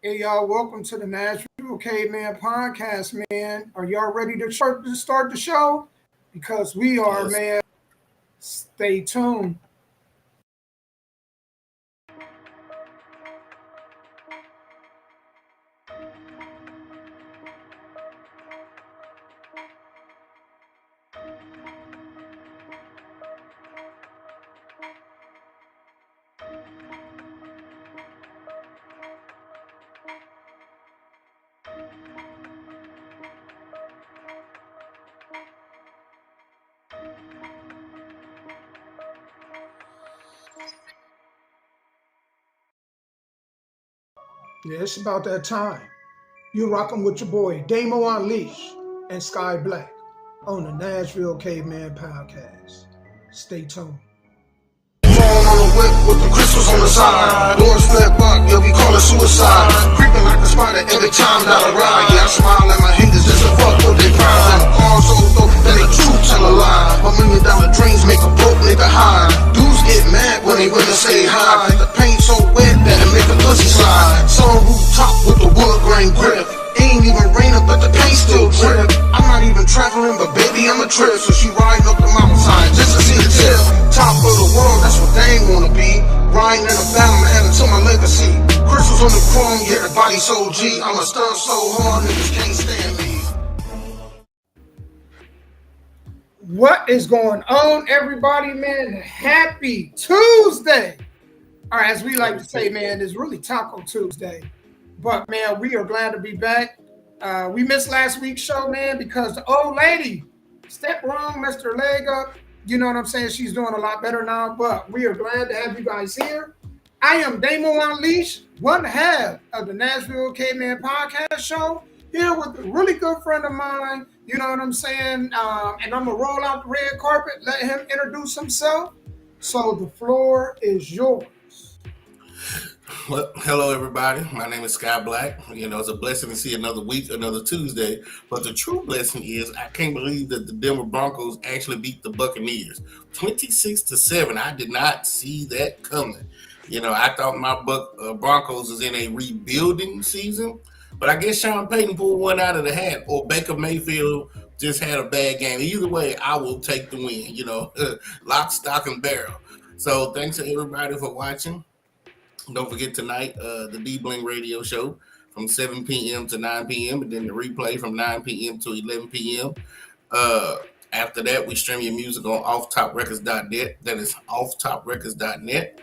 Hey y'all, welcome to the Nashville Caveman podcast, man. Are y'all ready to start the show? Because we are, Yes. man. Stay tuned. Yeah, it's about that time. You're rocking with your boy Damo Unleash and Sky Black on the Nashville Caveman podcast. Stay tuned. Phone on the whip with the crystals on the side. Doors flip up, yeah, we call it suicide. Creeping like the spider every time that I ride. Yeah, I smile at my haters just to fuck with they pride. And all so dope that the truth tell a lie. $1 million dreams make a broke nigga high. Dudes get mad when they women say hi. The paint so wet that it make a pussy slide. Sun rooftop with the wood grain grip. Ain't even raining, but the paint still drip. I'm not even traveling, but baby, I'm a trip. So she riding up the mountainside just to see the tip. Top of the world, that's what they ain't wanna be. Riding in a battle, man, until my legacy. Crystals on the chrome, yeah, the body so G. I'm a stunt so hard, niggas can't stand me. What is going on, everybody, man? Happy Tuesday. Or as we like to say, man, it's really Taco Tuesday. But, man, we are glad to be back. We missed last week's show, man, because the old lady stepped wrong, messed her leg up. You know what I'm saying? She's doing a lot better now, but we are glad to have you guys here. I am Damo Unleash, one half of the Nashville Caveman podcast show, here with a really good friend of mine. You know what I'm saying? And I'm going to roll out the red carpet, let him introduce himself. So the floor is yours. Well, hello, everybody. My name is Sky Black. You know, it's a blessing to see another week, another Tuesday. But the true blessing is I can't believe that the Denver Broncos actually beat the Buccaneers 26-7. I did not see that coming. You know, I thought my Broncos was in a rebuilding season. But I guess Sean Payton pulled one out of the hat, or Baker Mayfield just had a bad game. Either way, I will take the win, you know, lock, stock, and barrel. So thanks to everybody for watching. Don't forget tonight, the D-Bling radio show from 7 p.m. to 9 p.m. and then the replay from 9 p.m. to 11 p.m. After that, we stream your music on offtoprecords.net. That is offtoprecords.net.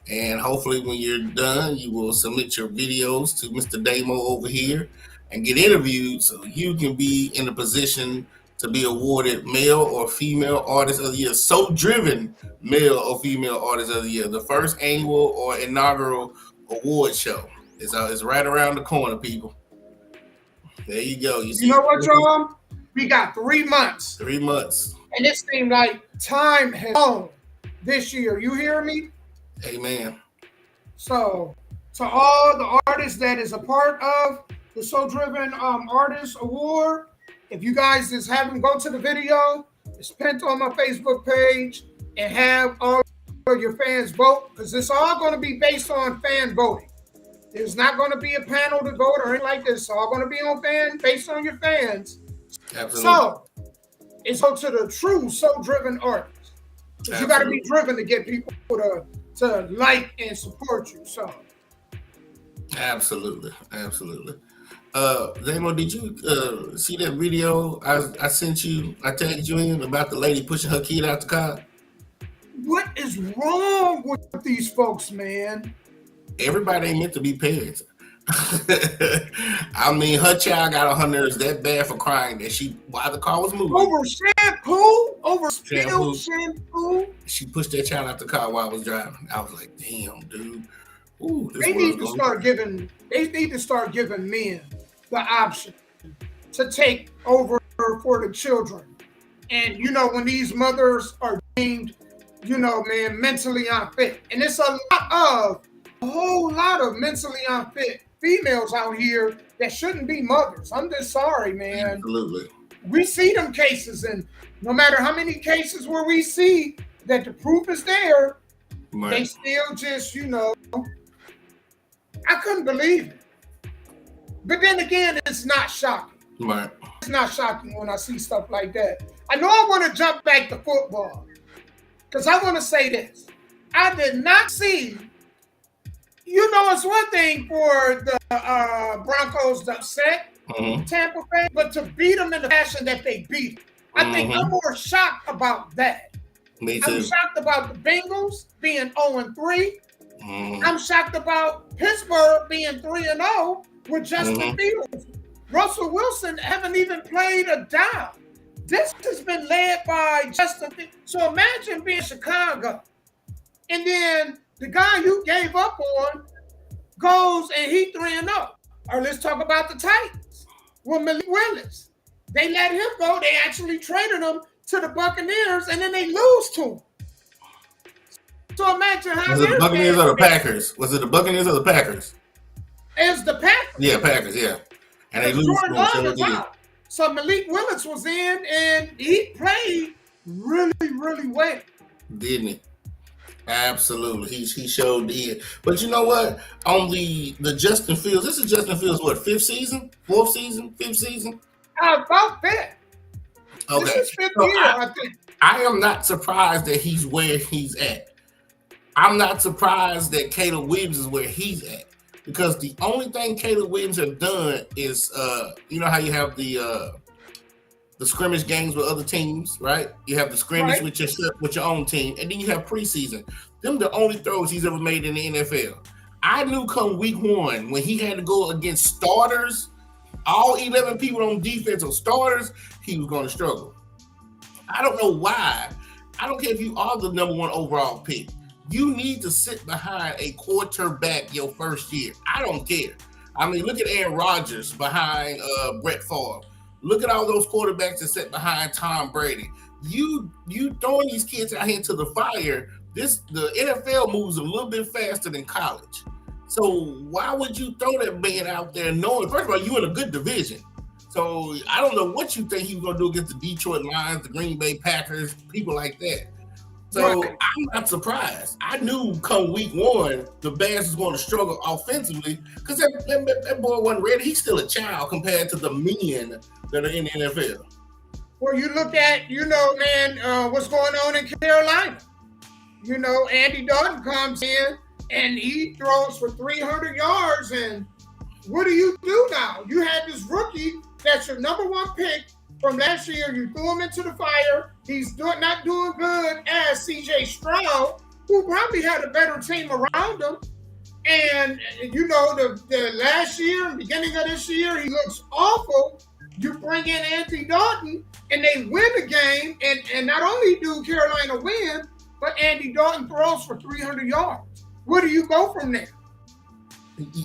And hopefully when you're done, you will submit your videos to Mr. Damo over here and get interviewed so you can be in a position to be awarded male or female artist of the year. So driven male or female artist of the year. The first annual or inaugural award show. It's right around the corner, people. There you go. You know what, y'all? We got 3 months. 3 months. And it seemed like time has gone this year. You hear me? Amen. So, to all the artists that is a part of the So Driven Artist Award, if you guys just haven't go to the video, it's pinned on my Facebook page and have all of your fans vote, because it's all going to be based on fan voting. There's not going to be a panel to vote or anything like this. It's all going to be based on your fans. Absolutely. So, it's up to the true So Driven artists. Because you got to be driven to get people to like and support you. So, absolutely. Damo, did you see that video I sent you? I tagged you in about the lady pushing her kid out the car. What is wrong with these folks, man? Everybody ain't meant to be parents. I mean, her child got on her nerves that bad for crying that while the car was moving. Over shampoo? Over spilled shampoo? She pushed that child out the car while I was driving. I was like, damn, dude. Ooh, they need to start giving men the option to take over for the children. And, you know, when these mothers are deemed, you know, man, mentally unfit. And it's a whole lot of mentally unfit females out here that shouldn't be mothers. I'm just sorry, man. Absolutely. We see them cases, and no matter how many cases where we see that the proof is there, right, they still just, you know, I couldn't believe it. But then again, it's not shocking. Right. It's not shocking when I see stuff like that. I know I want to jump back to football because I want to say this. I did not see, it's one thing for the Broncos to upset Tampa Bay, but to beat them in the fashion that they beat them. I think I'm more shocked about that. Me too. I'm shocked about the Bengals being 0-3. I'm shocked about Pittsburgh being 3-0 with Justin Fields. Russell Wilson haven't even played a down. This has been led by Justin Fields. So imagine being Chicago, and then the guy you gave up on goes and he 3-0. Or let's talk about the Titans with Malik Willis. They let him go. They actually traded him to the Buccaneers, and then they lose to him. So imagine how. Was it the Buccaneers or the Packers? Was it the Buccaneers or the Packers? It's the Packers. Yeah, Packers. Yeah, and they lose to them. So Malik Willis was in, and he played really, really well. Didn't he? Absolutely. He showed it. But you know what? On the Justin Fields, this is Justin Fields, what, fifth season? About that. Okay. This is fifth year, I think. I am not surprised that he's where he's at. I'm not surprised that Caleb Williams is where he's at. Because the only thing Caleb Williams has done is, you know how you have the scrimmage games with other teams, right? You have the scrimmage with your own team, and then you have preseason. Them the only throws he's ever made in the NFL. I knew come week one when he had to go against starters, all 11 people on defense or starters, he was going to struggle. I don't know why. I don't care if you are the number one overall pick. You need to sit behind a quarterback your first year. I don't care. I mean, look at Aaron Rodgers behind Brett Favre. Look at all those quarterbacks that sit behind Tom Brady. You throwing these kids out here into the fire. The NFL moves a little bit faster than college. So why would you throw that man out there knowing, first of all, you in a good division. So I don't know what you think he was going to do against the Detroit Lions, the Green Bay Packers, people like that. So I'm not surprised. I knew come week one, the Bears was going to struggle offensively because that boy wasn't ready. He's still a child compared to the men that are in the NFL. Well, you look at, what's going on in Carolina. Andy Dalton comes in and he throws for 300 yards. And what do you do now? You had this rookie that's your number one pick from last year. You threw him into the fire. He's not doing good as CJ Stroud, who probably had a better team around him. And, the last year, beginning of this year, he looks awful. You bring in Andy Dalton, and they win the game. And not only do Carolina win, but Andy Dalton throws for 300 yards. Where do you go from there?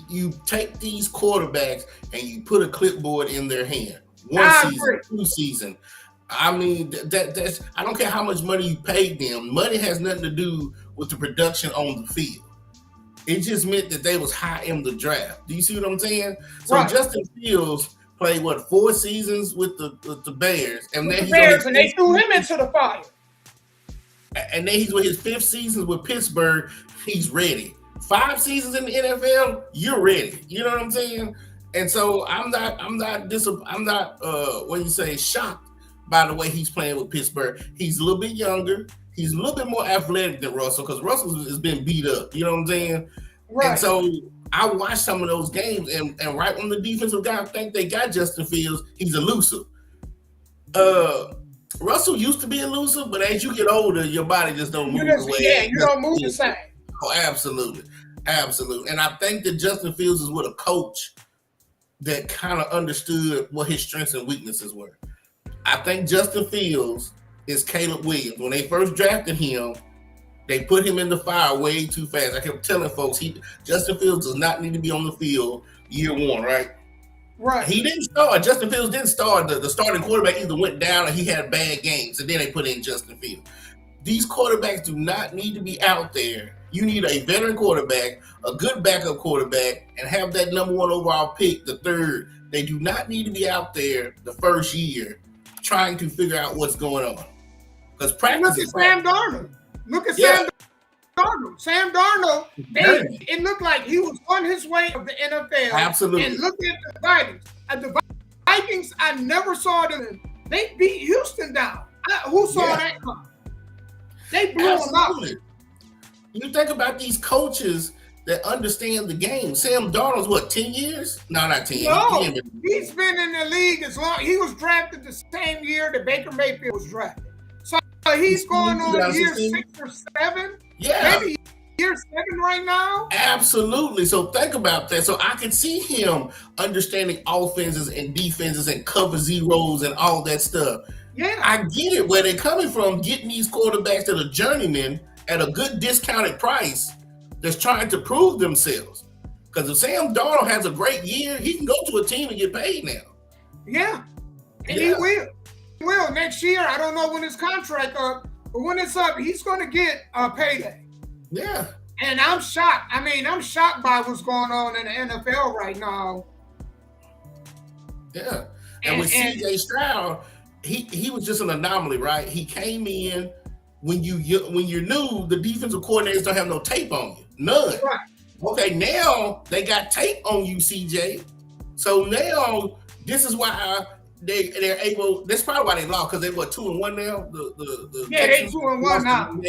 You take these quarterbacks and you put a clipboard in their hand. One season, 2 seasons. I mean, that's I don't care how much money you paid them. Money has nothing to do with the production on the field. It just meant that they was high in the draft. Do you see what I'm saying? So Justin Fields played 4 seasons with the Bears, and then they threw him into the fire. And then he's with his 5th season with Pittsburgh. He's ready. 5 seasons in the NFL, you're ready. You know what I'm saying? And so I'm not shocked by the way he's playing with Pittsburgh. He's a little bit younger. He's a little bit more athletic than Russell because Russell has been beat up. You know what I'm saying? Right. And so I watched some of those games, and right when the defensive guys think they got Justin Fields, he's elusive. Russell used to be elusive, but as you get older, your body just don't move the way. Yeah, you don't move the same. Oh, absolutely. And I think that Justin Fields is with a coach that kind of understood what his strengths and weaknesses were. I think Justin Fields is Caleb Williams. When they first drafted him, they put him in the fire way too fast. I kept telling folks, Justin Fields does not need to be on the field year one, right? Right. He didn't start. Justin Fields didn't start. The starting quarterback either went down or he had bad games, and then they put in Justin Fields. These quarterbacks do not need to be out there. You need a veteran quarterback, a good backup quarterback, and have that number one overall pick, the third. They do not need to be out there the first year trying to figure out what's going on. Because practice Look at Sam Darnold. Look at Sam Darnold. Sam Darnold, it looked like he was on his way of the NFL. Absolutely. And look at the Vikings. The Vikings, I never saw them. They beat Houston down. Who saw that come? They blew them up. You think about these coaches that understand the game. Sam Darnold's what, 10 years? No, not 10 years. No, he's been in the league as long. He was drafted the same year that Baker Mayfield was drafted. So he's going on year 6 or 7. Yeah. Maybe year 7 right now. Absolutely. So think about that. So I can see him understanding offenses and defenses and cover zeros and all that stuff. Yeah. I get it where they're coming from, getting these quarterbacks that are journeymen at a good discounted price that's trying to prove themselves. Because if Sam Darnold has a great year, he can go to a team and get paid now. Yeah. And he will. He will. Next year, I don't know when his contract up, but when it's up, he's going to get a payday. Yeah. And I'm shocked. I mean, I'm shocked by what's going on in the NFL right now. Yeah. And with CJ Stroud, he was just an anomaly, right? He came in when you knew the defensive coordinators don't have no tape on you. None. Right. Okay, now they got tape on you, CJ. So now this is why they're able. That's probably why they lost, because they were 2-1 now. They 2-1 now.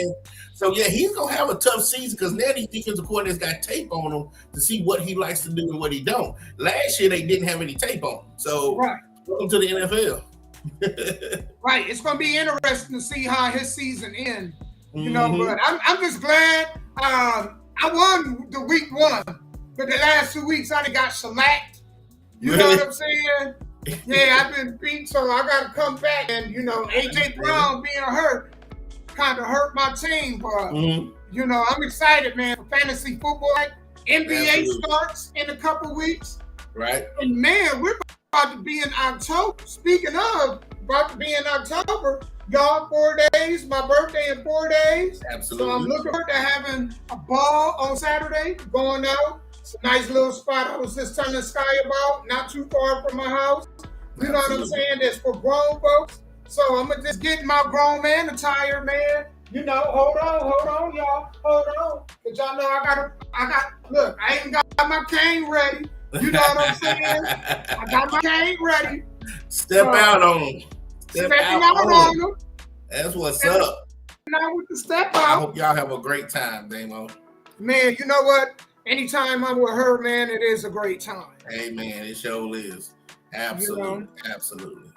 So yeah, he's gonna have a tough season because now these defensive coordinators got tape on him to see what he likes to do and what he don't. Last year they didn't have any tape on him. So welcome to the NFL. Right, it's gonna be interesting to see how his season ends. You know, but I'm just glad. I won the week 1, but the last 2 weeks I done got shellacked. You know what I'm saying? Yeah, I've been beat, so I got to come back. And you know, AJ Brown being hurt kind of hurt my team, but you know, I'm excited, man, for fantasy football. NBA starts in a couple weeks, right? And man, we're about to be in October. Speaking of about to be in October, y'all, 4 days. My birthday in 4 days. Absolutely. So I'm looking forward to having a ball on Saturday, going out. It's a nice little spot I was just telling Sky about, not too far from my house. You know what I'm saying? That's for grown folks. So I'm going to just get my grown man attire, man. You know, hold on, y'all. Hold on. Because y'all know look, I ain't got my cane ready. You know what I'm saying? I got my cane ready. Step out on them. Stepping out on them. That's what's up. Now with the step out. I hope y'all have a great time, Damo. Man, you know what? Anytime I'm with her, man, it is a great time. Hey, man, it sure is. Absolutely. You know? Absolutely.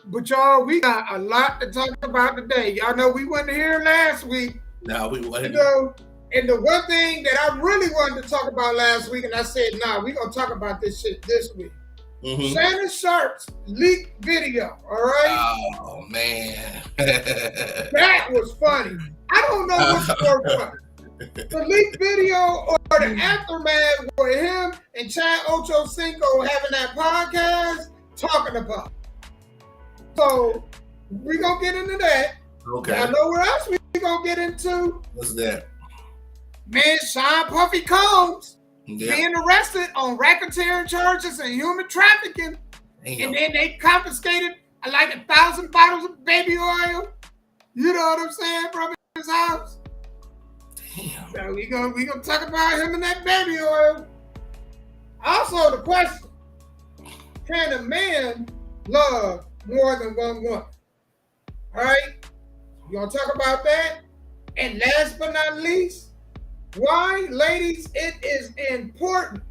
But y'all, we got a lot to talk about today. Y'all know we wasn't here last week. No, we wasn't. You know, and the one thing that I really wanted to talk about last week, and I said, we're going to talk about this shit this week. Shannon Sharpe's leaked video, all right? Oh, man. That was funny. I don't know what's more funny. The leaked video or the aftermath with him and Chad Ochocinco having that podcast talking about. So we're going to get into that. Okay. I know what else we're going to get into. What's that? Man, Puffy Combs being arrested on racketeering charges and human trafficking. Damn. And then they confiscated like 1,000 bottles of baby oil. You know what I'm saying, from his house. Damn. So we gonna talk about him and that baby oil. Also, the question: can a man love more than one woman? All right, you gonna talk about that? And last but not least, why, ladies, it is important,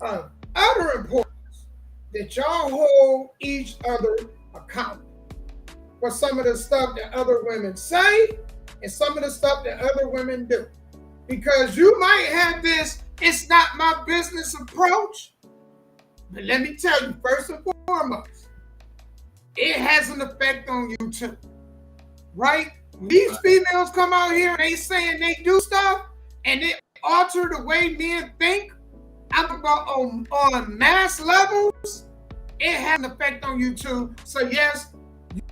utter importance, that y'all hold each other accountable for some of the stuff that other women say and some of the stuff that other women do. Because you might have this, it's not my business approach, but let me tell you, first and foremost, it has an effect on you too, right? These females come out here and they saying they do stuff and it alter the way men think. I'm about on mass levels. It has an effect on you too. So yes,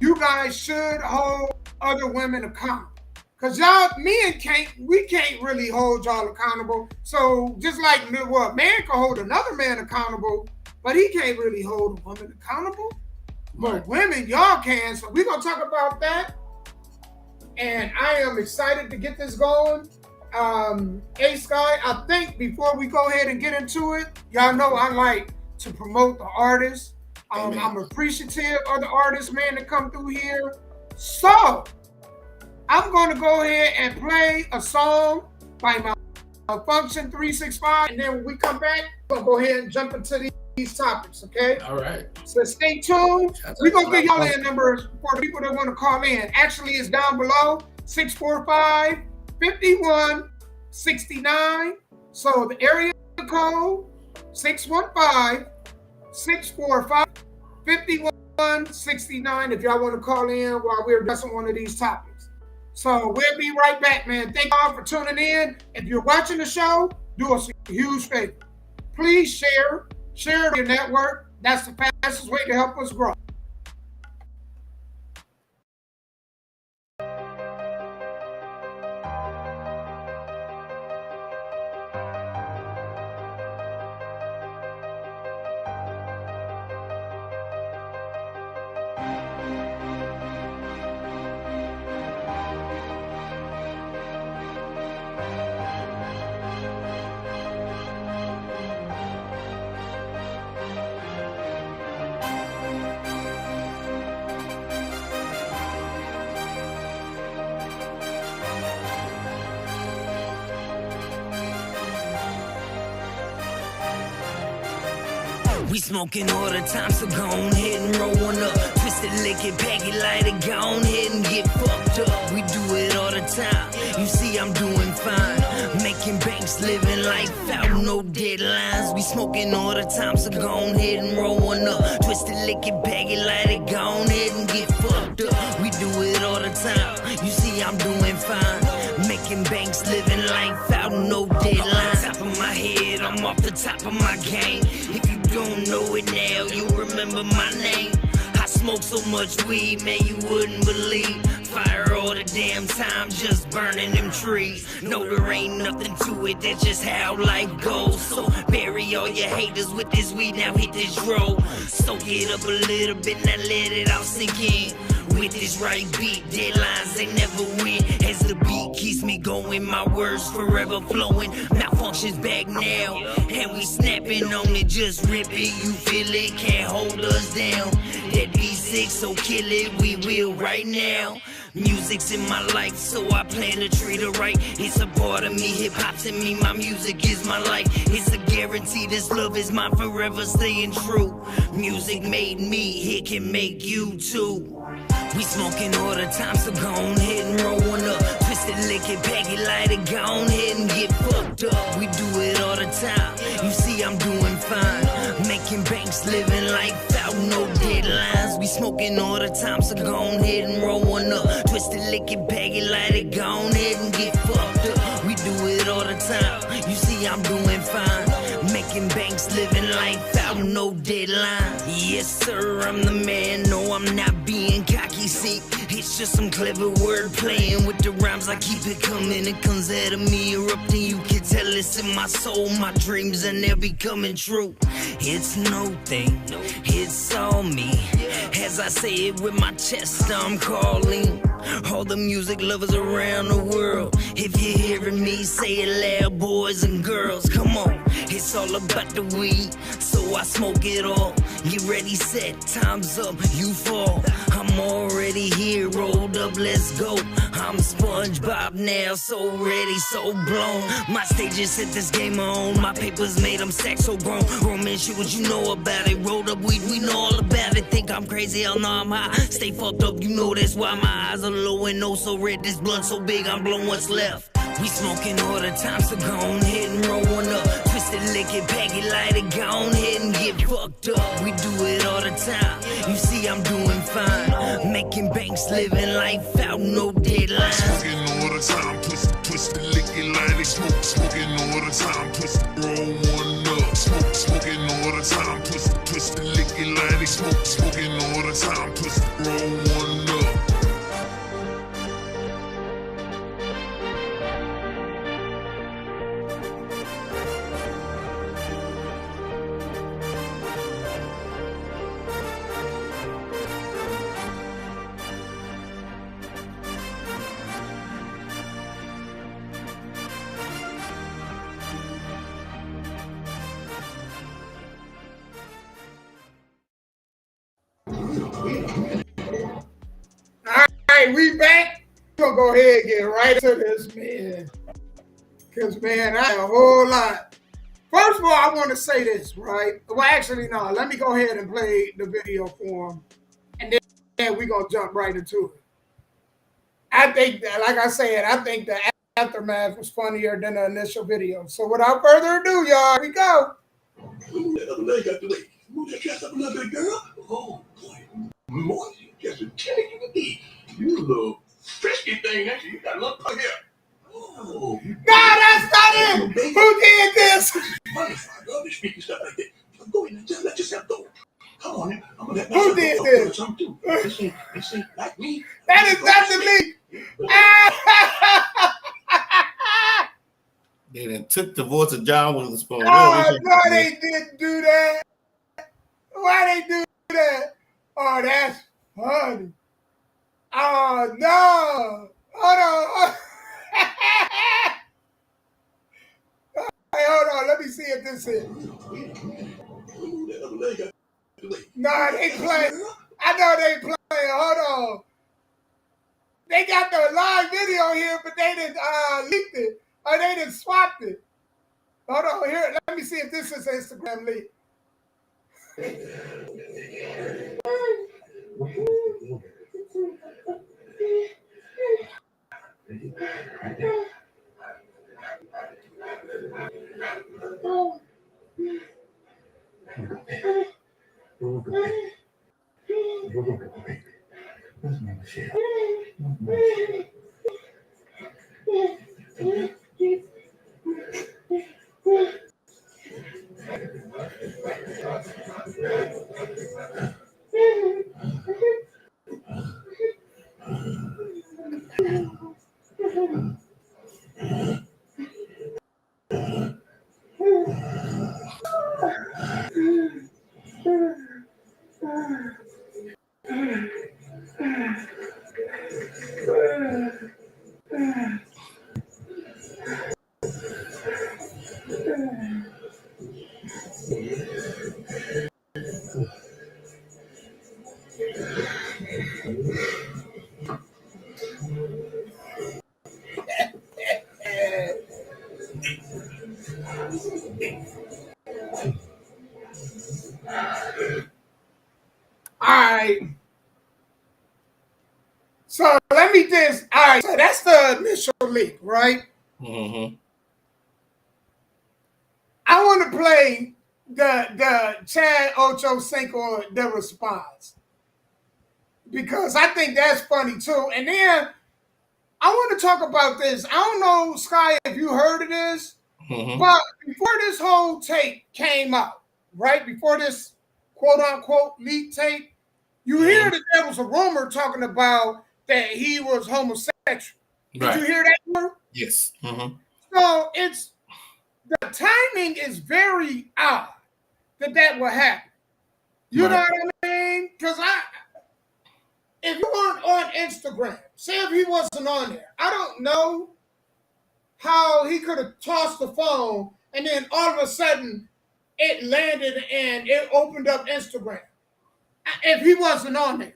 you guys should hold other women accountable. Cause y'all, men can't really hold y'all accountable. So just like what man can hold another man accountable, but he can't really hold a woman accountable. But women, y'all can. So we're gonna talk about that. And I am excited to get this going. Hey Sky, I think before we go ahead and get into it, y'all know I like to promote the artists. I'm appreciative of the artists, man, that come through here. So I'm going to go ahead and play a song by my Function 365, and then when we come back, we'll go ahead and jump into these topics, okay? All right. So stay tuned. We're going to give y'all their numbers for the people that want to call in. Actually, it's down below, 645-5169. So the area code, 615-645-5169 if y'all want to call in while we're addressing one of these topics. So we'll be right back, man. Thank y'all for tuning in. If you're watching the show, do us a huge favor. Please share your network. That's the fastest way to help us grow. We smoking all the time, so go on ahead and roll one up. Twist it, lick it, pack it, light it, go on ahead and get fucked up. We do it all the time, you see I'm doing fine. Making banks, living life out, no deadlines. We smoking all the time, so go on ahead and roll one up. Twist it, lick it, pack it, light it, go on ahead and get fucked up. We do it all the time, you see I'm doing fine. Making banks, living life out, no deadlines. Top of my head, I'm off the top of my game. If you don't know it now, you remember my name. I smoke so much weed, man, you wouldn't believe. Fire all the damn time, just burning them trees. No, there ain't nothing to it, that's just how life goes. So bury all your haters with this weed, now hit this road. Soak it up a little bit, now let it all sink in. With this right beat, deadlines they never win. As the beat keeps me going, my words forever flowing. Malfunctions back now, and we snapping on it. Just rip it, you feel it, can't hold us down. That B6, so kill it, we will right now. Music's in my life, so I plan to treat it right. It's a part of me, hip-hop's in me, my music is my life. It's a guarantee this love is mine, forever staying true. Music made me, it can make you too. We smoking all the time, so go on ahead and roll one up. Twist it, lick it, pack it, light it, go on ahead and get fucked up. We do it all the time, you see I'm doing fine. Making banks, living life out, no deadlines. We smoking all the time, so go on ahead and roll one up. Twist it, lick it, pack it, light it, go on ahead and get fucked up. We do it all the time, you see I'm doing fine. Making banks, living life out, no deadline. Yes sir, I'm the man, no I'm not being cocky, see. It's just some clever word playing with the rhymes, I keep it coming. It comes out of me erupting, you can tell it's in my soul. My dreams and they're becoming true. It's no thing, it's all me. As I say it with my chest, I'm calling all the music lovers around the world. If you're hearing me, say it loud, boys and girls, come on. It's all about the weed, so I smoke it all. Get ready, set, time's up, you fall. I'm already here, rolled up, let's go. I'm SpongeBob now, so ready, so blown. My stages set this game on, my papers made them stack so grown. Roman shit, what you know about it? Rolled up weed, we know all about it. Think I'm crazy, hell no, I'm high. Stay fucked up, you know that's why my eyes are low and oh so red. This blunt so big, I'm blowing what's left. We smoking all the time, so go on ahead and roll one up. Twist it, lick it, pack it, light it, go on ahead and get fucked up. We do it all the time, you see I'm doing fine. Making banks, living life out, no deadline. Smoking all the time, twist it, lick it, light it, smoking all the time, twist it, roll one up. Smoking all the time, twist it, lick it, light it, smoking all the time, twist it, roll one up. All right, we back. We're gonna go ahead and get right into this, man. Because, man, I have a whole lot. First of all, I want to say this, right? Well, actually, no. Let me go ahead and play the video for him, and then we're gonna jump right into it. I think that, like I said, I think the aftermath was funnier than the initial video. So, without further ado, y'all, here we go. Move that other leg out the way. Move that chest up a little bit, girl. Oh, boy. More than just a tennis you can be. You little frisky thing, actually. You got a little pug here. Oh. No, that's not it. Who did this? Wonderful. I love this freaky stuff like that. Go ahead and just let yourself go. Come on, I'm gonna let Who did this? Something too. This ain't like me. That is definitely. They done took the voice of John Witherspoon. Oh, no, they didn't do that. Why they do that? Oh, that's funny. Oh, no. Hold on. Hey, hold on. Let me see if this is. No, they play. I know they play. Hold on. They got the live video here, but they didn't leak it. Or they didn't swap it. Hold on. Here, let me see if this is Instagram leak. All right. So let me just. All right. So that's the initial leak, right? Mm-hmm. I want to play the Chad Ochocinco the response because I think that's funny too. And then I want to talk about this. I don't know, Sky, if you heard of this, but before this whole tape came out, right before this quote unquote leak tape, you hear that there was a rumor talking about that he was homosexual. Did you hear that rumor? Yes. So it's the timing is very odd that will happen. You know what I mean? Because if you weren't on Instagram, say if he wasn't on there, I don't know how he could have tossed the phone and then all of a sudden it landed and it opened up Instagram. If he wasn't on there.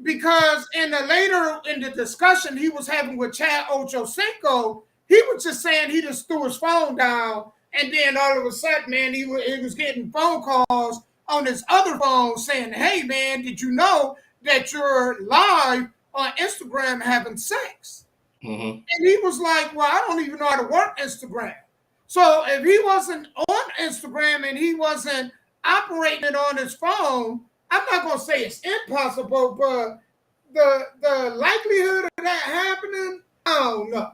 Because in the discussion he was having with Chad Ochocinco, he was just saying he just threw his phone down, and then all of a sudden, man, he was getting phone calls on his other phone saying, "Hey, man, did you know that you're live on Instagram having sex?" And he was like, "Well, I don't even know how to work Instagram." So if he wasn't on Instagram and he wasn't operating it on his phone, I'm not gonna say it's impossible, but the likelihood of that happening, I don't know.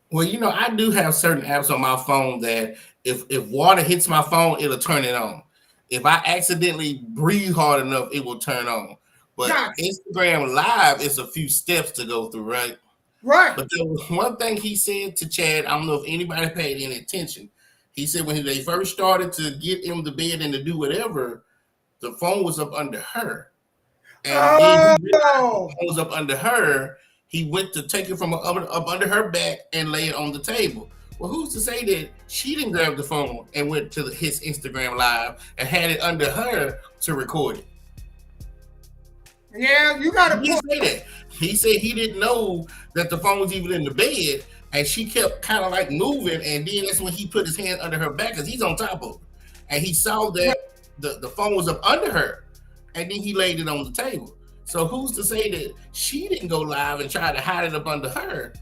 Well, you know, I do have certain apps on my phone that if water hits my phone, it'll turn it on. If I accidentally breathe hard enough, it will turn on. But Instagram Live is a few steps to go through, right? Right. But there was one thing he said to Chad. I don't know if anybody paid any attention. He said when they first started to get him to bed and to do whatever, the phone was up under her. And then he realized the phone was up under her. He went to take it from up under her back and lay it on the table. Well, who's to say that she didn't grab the phone and went to his Instagram Live and had it under her to record it? Yeah, you got to He didn't say that. He said he didn't know that the phone was even in the bed, and she kept kind of like moving, and then that's when he put his hand under her back because he's on top of her, and he saw that the phone was up under her, and then he laid it on the table. So who's to say that she didn't go live and try to hide it up under her,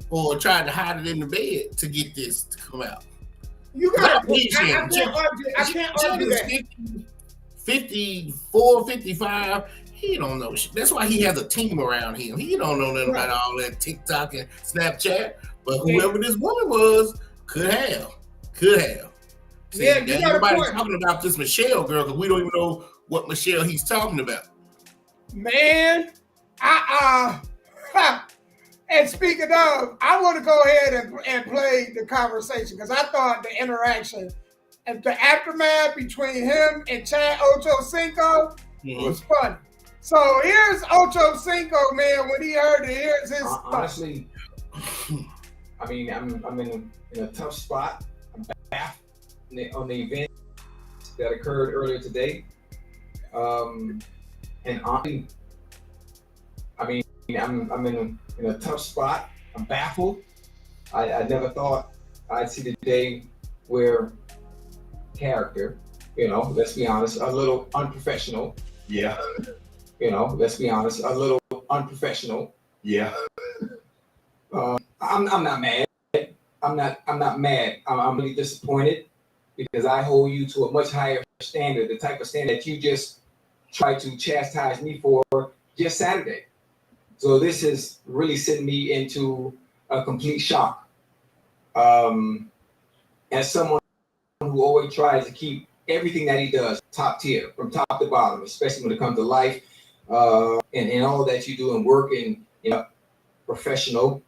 or try to hide it in the bed to get this to come out? You got to. I can't argue that. 54, 55. He don't know shit. That's why he has a team around him. He don't know nothing about all that TikTok and Snapchat. But whoever this woman was could have. See, everybody's talking about this Michelle girl because we don't even know what Michelle he's talking about. Man, and speaking of, I want to go ahead and play the conversation because I thought the interaction and the aftermath between him and Chad Ochocinco was funny. So here's Ochocinco, man, when he heard it, here's his honestly, I mean, I'm in a tough spot. I'm back on the event that occurred earlier today. And honestly, I mean, I'm in a tough spot. I'm baffled. I never thought I'd see the day where character, let's be honest, a little unprofessional. Yeah. Let's be honest, a little unprofessional. Yeah. I'm not mad. I'm not mad. I'm really disappointed because I hold you to a much higher standard, the type of standard that you just tried to chastise me for just Saturday. So this is really sending me into a complete shock. As someone who always tries to keep everything that he does top tier, from top to bottom, especially when it comes to life and all that you do and work and professional,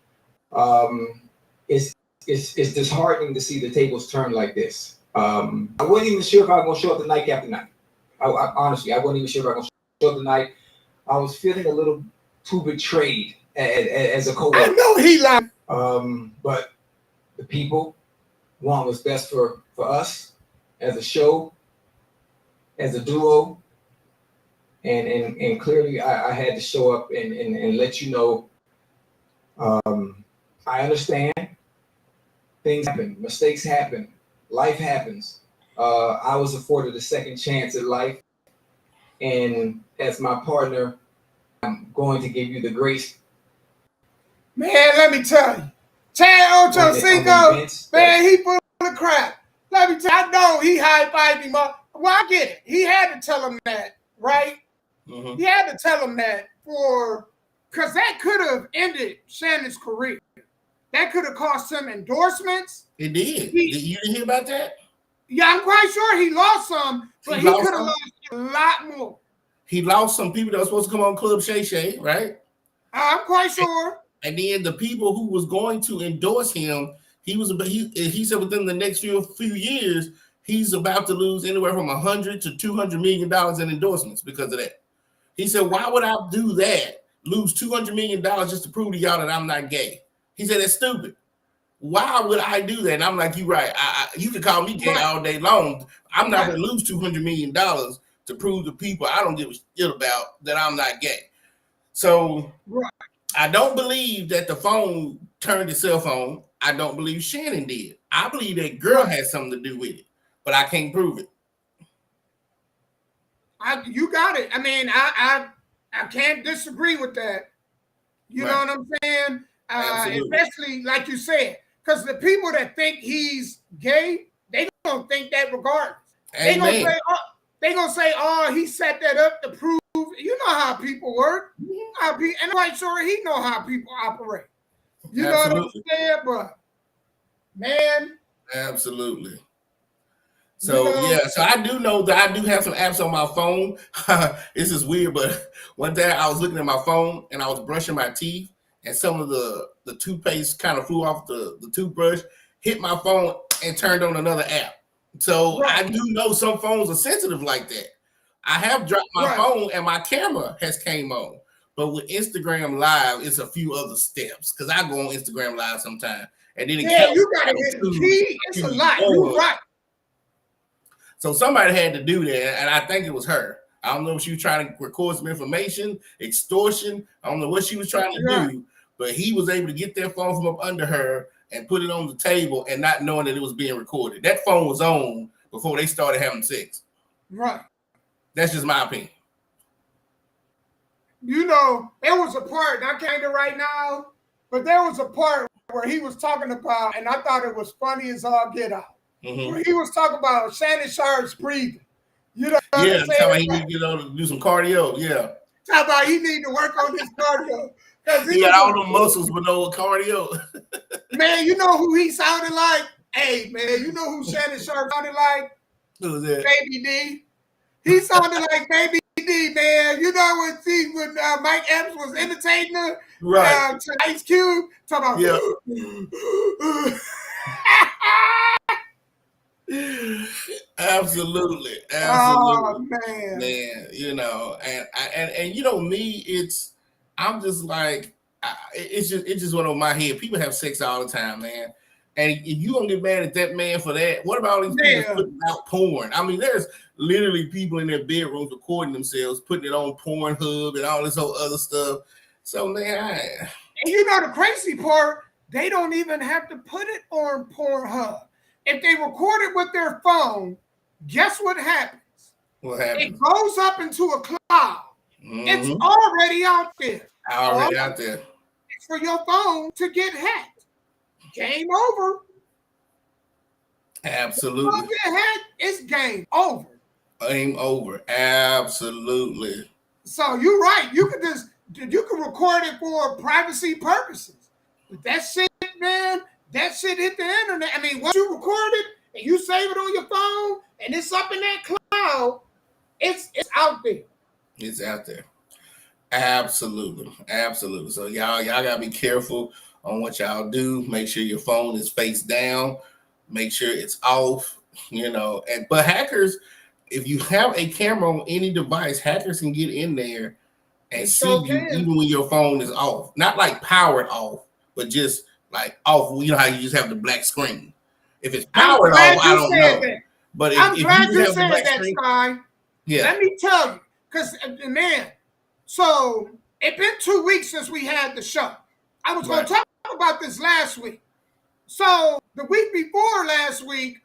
it's disheartening to see the tables turn like this. I wasn't even sure if I was going to show up the night after night. Honestly, I wasn't even sure if I was going to show up tonight. I was feeling a little too betrayed as a coworker. I know he lied. But the people want what's best for us as a show, as a duo, and clearly I had to show up and let you know. I understand. Things happen, mistakes happen, life happens. I was afforded a second chance at life, and as my partner, I'm going to give you the grace. Man, let me tell you, Chad Ochocinco, man, he full of crap. Let me tell you, I know he high-fived him up. Well, I get it. He had to tell him that, right? Mm-hmm. He had to tell him that because that could have ended Shannon's career. That could have cost him endorsements. It did. You didn't hear about that? Yeah, I'm quite sure he lost some, but he could have lost a lot more. He lost some people that were supposed to come on Club Shay Shay, right? I'm quite sure. And then the people who was going to endorse him, he said within the next few years, he's about to lose anywhere from $100 to $200 million in endorsements because of that. He said, why would I do that? Lose $200 million just to prove to y'all that I'm not gay? He said, that's stupid. Why would I do that? And I'm like, you're right. You can call me gay all day long. I'm not going to lose $200 million to prove to people I don't give a shit about that I'm not gay. So I don't believe that the phone turned itself on. I don't believe Shannon did. I believe that girl had something to do with it, but I can't prove it. You got it. I mean, I can't disagree with that. You know what I'm saying? Especially like you said, because the people that think he's gay, they don't think that regardless. They gonna say, oh, he set that up to prove. You know how people work. And I'm quite sure he know how people operate. You know what I'm saying? But man, absolutely. So so I do know that I do have some apps on my phone. This is weird, but one day I was looking at my phone and I was brushing my teeth, and some of the toothpaste kind of flew off the toothbrush, hit my phone, and turned on another app. So I do know some phones are sensitive like that. I have dropped my phone and my camera has came on. But with Instagram Live, it's a few other steps because I go on Instagram Live sometimes. And then you got to hit the key. It's a lot. You're right. So somebody had to do that, and I think it was her. I don't know if she was trying to record some information, extortion. I don't know what she was trying to do, but he was able to get that phone from up under her and put it on the table and not knowing that it was being recorded. That phone was on before they started having sex. Right. That's just my opinion. You know, there was a part, I can't do right now, but there was a part where he was talking about, and I thought it was funny as all get out. Where he was talking about Shannon Sharpe's breathing. You know what I'm saying? Talking about he need to get on to do some cardio. Yeah. Talking about he need to work on his cardio. He got all the muscles with no cardio. Man, you know who he sounded like? Hey, man, you know who Shannon Sharpe sounded like? Who's that? Baby D. He sounded like Baby D, man. You know when Mike Epps was imitating her? Right. To Ice Cube? Talking about, Absolutely. Oh, man. You know, and you know me, I'm just like, it's just went over my head. People have sex all the time, man. And if you gonna get mad at that man for that, what about all these people putting out porn? I mean, there's literally people in their bedrooms recording themselves, putting it on Pornhub and all this whole other stuff. So, man, and you know the crazy part, they don't even have to put it on Pornhub. If they record it with their phone, guess what happens? What happens? It goes up into a cloud. It's already out there. Out there. It's for your phone to get hacked. Game over. Absolutely. If you get hacked, it's game over. Game over. Absolutely. So you're right. You can record it for privacy purposes. But that shit, man, that shit hit the internet. I mean, once you record it and you save it on your phone and it's up in that cloud, it's out there. It's out there. Absolutely. So y'all gotta be careful on what y'all do. Make sure your phone is face down. Make sure it's off. You know, but hackers, if you have a camera on any device, hackers can get in there and see you even when your phone is off. Not like powered off, but just like off. You know how you just have the black screen. If it's powered off, I don't know. That. But I'm glad you you have said the black that, screen, Sky. yeah. Let me tell you, because man, so it's been 2 weeks since we had the show. I was going to talk about this last week. So the week before last week,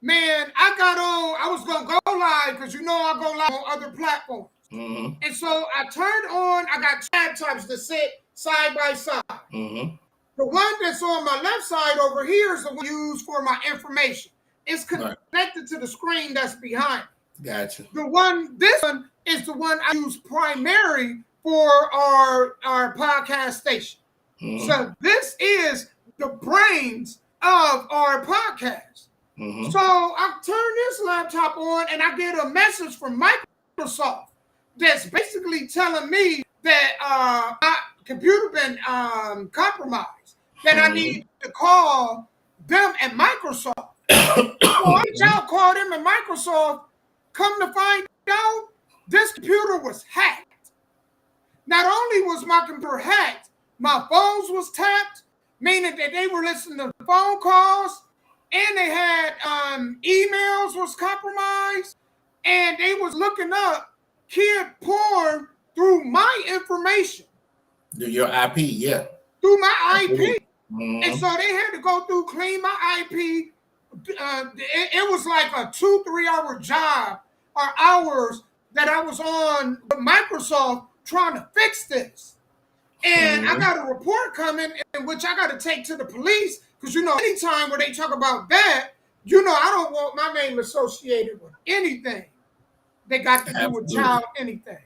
man, I was going to go live because you know I go live on other platforms. And so I got tab types that sit side by side. The one that's on my left side over here is the one used for my information. It's connected to the screen that's behind. Gotcha. This one is the one I use primary for our podcast station. So this is the brains of our podcast. So I turn this laptop on and I get a message from Microsoft that's basically telling me that my computer been compromised, that I need to call them at Microsoft. So I call them at Microsoft. Come to find out, this computer was hacked. Not only was my computer hacked, my phones was tapped, meaning that they were listening to phone calls, and they had emails was compromised, and they was looking up kid porn through my information. Your IP, yeah. Through my IP. And so they had to go through, clean my IP. It was like a 2-3 hour job or hours that I was on with Microsoft trying to fix this. And I got a report coming in which I got to take to the police because, you know, anytime where they talk about that, you know, I don't want my name associated with anything that got to do with child anything.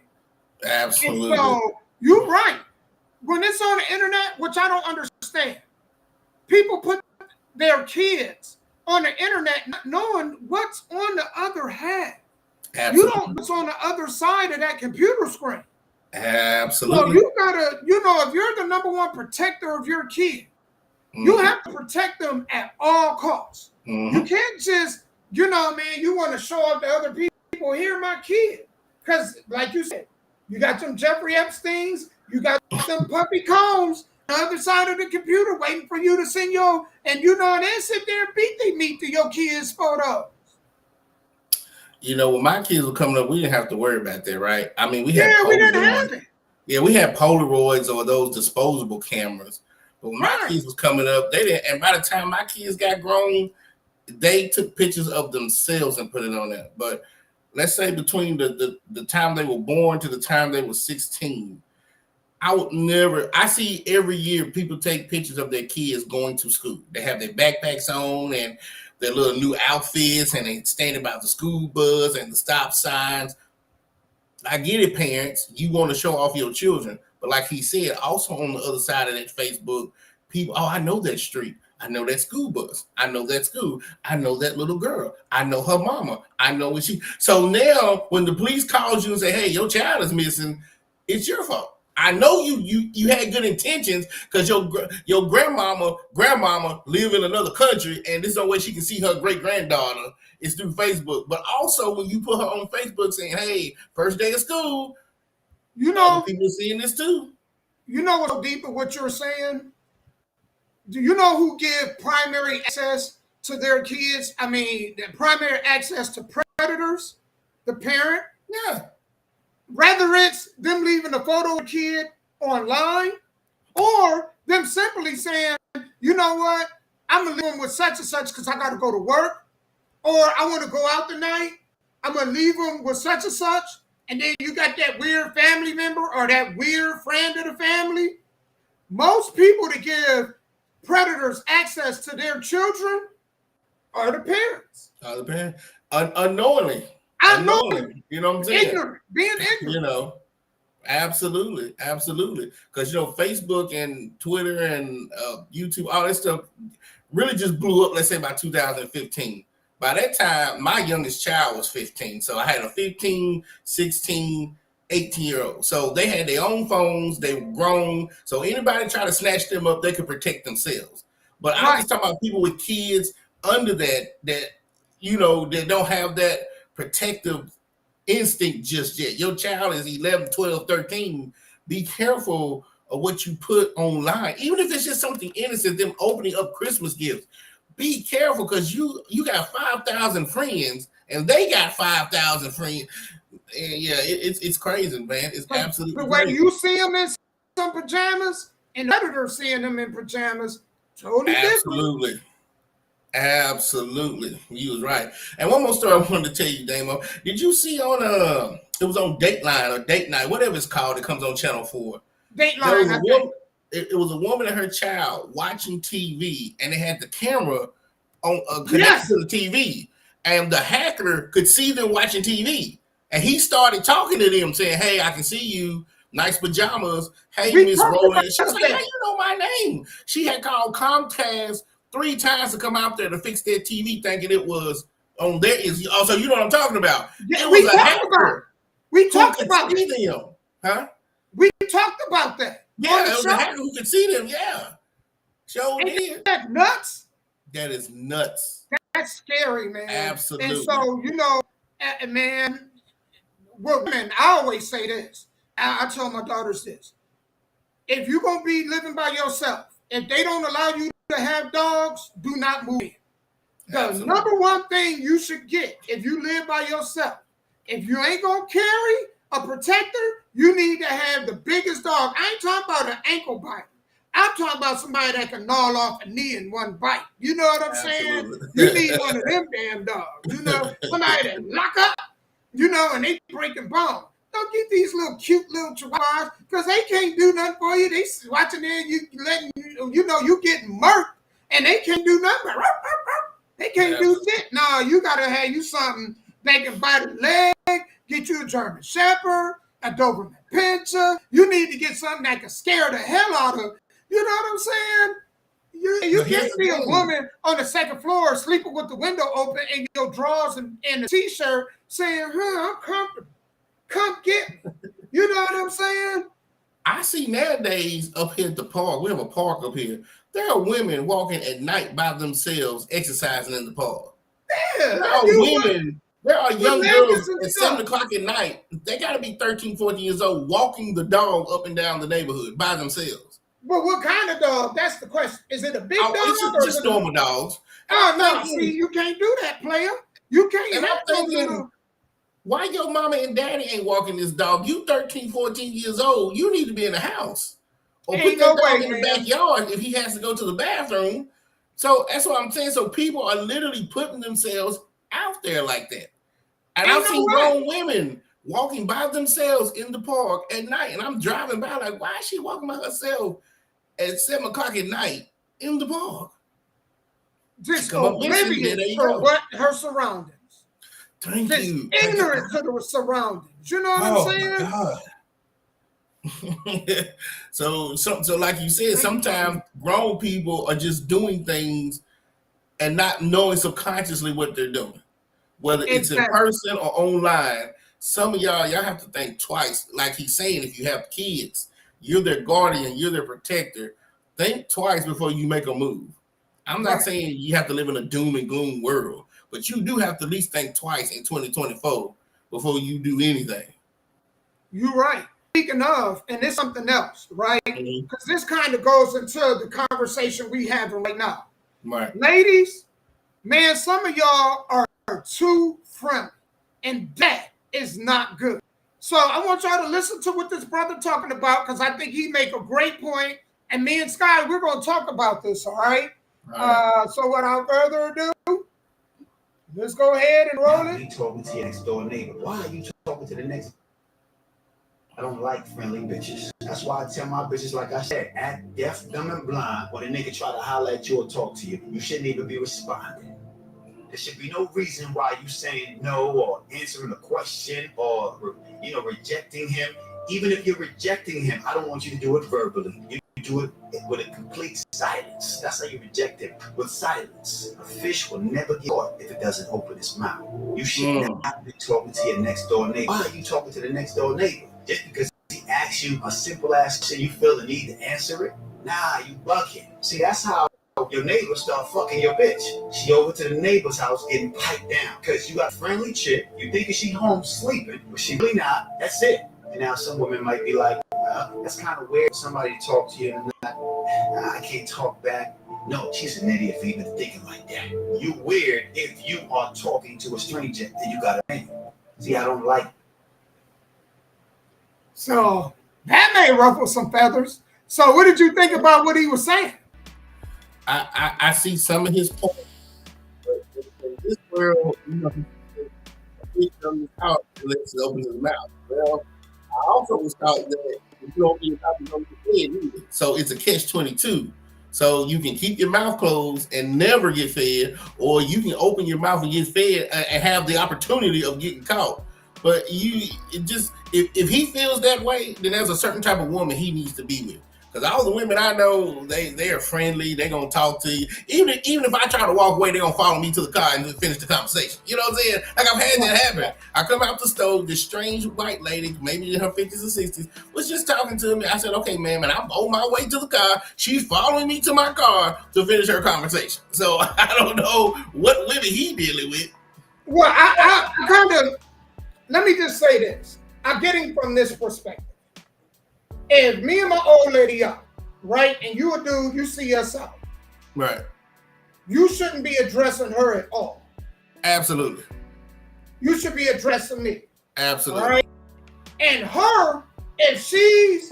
Absolutely. And so you're right. When it's on the internet, which I don't understand, people put their kids on the internet not knowing what's on the other hand. Absolutely. You don't know what's on the other side of that computer screen. Absolutely. So you gotta, you know, if you're the number one protector of your kid, you have to protect them at all costs. You can't just, you know, man, you want to show up to other people, here my kid. Because like you said, you got them Jeffrey Epsteins, you got them Puffy Combs on the other side of the computer waiting for you to send and you know, they sit there and beat their meat to your kids' photos. You know, when my kids were coming up, we didn't have to worry about that, right? I mean, we had Yeah, we didn't have Polaroids. it. Yeah, we had Polaroids or those disposable cameras. But when my Right. kids was coming up, they didn't. And by the time my kids got grown, they took pictures of themselves and put it on there. But let's say between the time they were born to the time they were 16, I would never. I see every year people take pictures of their kids going to school. They have their backpacks on and their little new outfits, and they standing by the school bus and the stop signs. I get it, parents. You want to show off your children, but like he said, also on the other side of that Facebook, people. Oh, I know that street. I know that school bus. I know that school. I know that little girl. I know her mama. I know what she. So now, when the police calls you and say, "Hey, your child is missing," it's your fault. I know you had good intentions because your grandmama live in another country, and this is the way she can see her great granddaughter is through Facebook. But also, when you put her on Facebook saying, "Hey, first day of school," You other know, people seeing this too. you know what's so deep of what you're saying? Do you know who give primary access to their kids? I mean, the primary access to predators, the parent. Yeah, Whether it's them leaving a photo of a kid online or them simply saying, you know what, I'm going to leave them with such and such because I got to go to work, or I want to go out tonight. I'm going to leave them with such and such. And then you got that weird family member or that weird friend of the family. Most people that give predators access to their children are the parents. other parent unknowingly. Unknowingly. You know what I'm saying? Ignorant, being ignorant. You know, absolutely. Because Facebook and Twitter and YouTube, all that stuff really just blew up. Let's say by 2015. By that time, my youngest child was 15. So I had a 15, 16, 18-year-old. So they had their own phones. They were grown. So anybody try to snatch them up, they could protect themselves. But I'm just talking about people with kids under that that don't have that protective instinct just yet. Your child is 11, 12, 13. Be careful of what you put online. Even if it's just something innocent, them opening up Christmas gifts. Be careful because you got 5,000 friends and they got 5,000 friends. And yeah, it's crazy, man. It's absolutely But when crazy. you see them in some pajamas and the editor seeing them in pajamas, totally different. Absolutely. You was right. And one more story I wanted to tell you, Damo. Did you see on it was on Dateline or Date Night, whatever it's called, it comes on Channel 4. Dateline, It was a woman and her child watching TV, and they had the camera on connected to the TV, and the hacker could see them watching TV, and he started talking to them, saying, "Hey, I can see you, nice pajamas. Hey, We Miss talked Rowland." about She was like, that. "How you know my name?" She had called Comcast 3 times to come out there to fix their TV, thinking it was on their. Also, you know what I'm talking about? Yeah, It we was a talked about it. hacker We who talked could about see it. them, huh? We talked about that. Yeah, it was a hacker who could see them. Yeah, sure did. That's nuts. That is nuts. That's scary, man. Absolutely. And so, man, women, I always say this. I tell my daughters this. If you're going to be living by yourself, if they don't allow you to have dogs, do not move in. The number one thing you should get if you live by yourself, if you ain't going to carry a protector, you need to have the biggest dog. I ain't talking about an ankle bite. I'm talking about somebody that can gnaw off a knee in one bite. You know what I'm saying? You need one of them damn dogs. Somebody that lock up, and they breaking bones. Don't get these little cute little chihuahuas because they can't do nothing for you. They watching there, you getting murked, and they can't do nothing. They can't do shit. No, you gotta have you something that can bite a leg, get you a German Shepherd, a Doberman Pinscher. You need to get something that can scare the hell out of. You know what I'm saying? You can't see a woman on the second floor sleeping with the window open and your drawers and a t-shirt saying, I'm comfortable. Come get me. You know what I'm saying? I see nowadays up here at the park, we have a park up here. There are women walking at night by themselves exercising in the park. Yeah. There are young girls at 7 o'clock at night. They got to be 13, 14 years old walking the dog up and down the neighborhood by themselves. Well, what kind of dog? That's the question. Is it a big dog? It's just normal dogs. Oh, no. See, you can't do that, player. You can't. And I'm thinking, Why your mama and daddy ain't walking this dog? You 13, 14 years old. You need to be in the house. Or put that dog in the backyard if he has to go to the bathroom. So that's what I'm saying. So people are literally putting themselves out there like that. And I've seen grown women walking by themselves in the park at night. And I'm driving by like, why is she walking by herself at 7 o'clock at night in the park? Just oblivious to what her surroundings. Thank you. Ignorant to the surroundings. You know what I'm saying? My God. So like you said, sometimes grown people are just doing things and not knowing subconsciously what they're doing, whether it's in person or online. Some of y'all have to think twice. Like he's saying, if you have kids, you're their guardian, you're their protector. Think twice before you make a move. I'm not saying you have to live in a doom and gloom world, but you do have to at least think twice in 2024 before you do anything. You're right. Speaking of, and it's something else, right? Because this kind of goes into the conversation we having right now. Right. Ladies, man, some of y'all are too friendly, and that is not good. So I want y'all to listen to what this brother talking about, because I think he make a great point, and me and Sky, we're going to talk about this, all right? So without further ado, let's go ahead and roll it. You talking to your next door neighbor. Why are you talking to the next? I don't like friendly bitches. That's why I tell my bitches, like I said, act deaf, dumb, and blind when a nigga try to holler at you or talk to you. You shouldn't even be responding. There should be no reason why you saying no or answering a question or, rejecting him. Even if you're rejecting him, I don't want you to do it verbally. You do it with a complete silence. That's how you reject him, with silence. A fish will never get caught if it doesn't open its mouth. You should not be talking to your next door neighbor. Why are you talking to the next door neighbor? Just because he asks you a simple ass question, you feel the need to answer it? Nah, you bugging. See, that's how your neighbor start fucking your bitch. She over to the neighbor's house getting piped down because you got a friendly chick. You thinking she home sleeping, but she really not. That's it. And now some women might be like, well, that's kind of weird. Somebody talk to you and I can't talk back. No, she's an idiot for even thinking like that. You weird if you are talking to a stranger and you got a man. See, I don't like. So that may ruffle some feathers. So what did you think about what he was saying? I see some of his points. But in this world, he comes out and lets it open his mouth. Well, I also was taught that if you open your mouth, you don't get fed either. So it's a catch-22. So you can keep your mouth closed and never get fed, or you can open your mouth and get fed and have the opportunity of getting caught. But if he feels that way, then there's a certain type of woman he needs to be with. Because all the women I know, they are friendly. They're going to talk to you. Even if I try to walk away, they're going to follow me to the car and finish the conversation. You know what I'm saying? Like I've had that happen. I come out the stove, this strange white lady, maybe in her 50s or 60s, was just talking to me. I said, okay, man, I'm on my way to the car. She's following me to my car to finish her conversation. So I don't know what women he dealing with. Well, I kind of, let me just say this. I'm getting from this perspective. If me and my old lady out, right, and you a dude, you see us out, right, you shouldn't be addressing her at all. Absolutely. You should be addressing me. Absolutely. All right. And her, if she's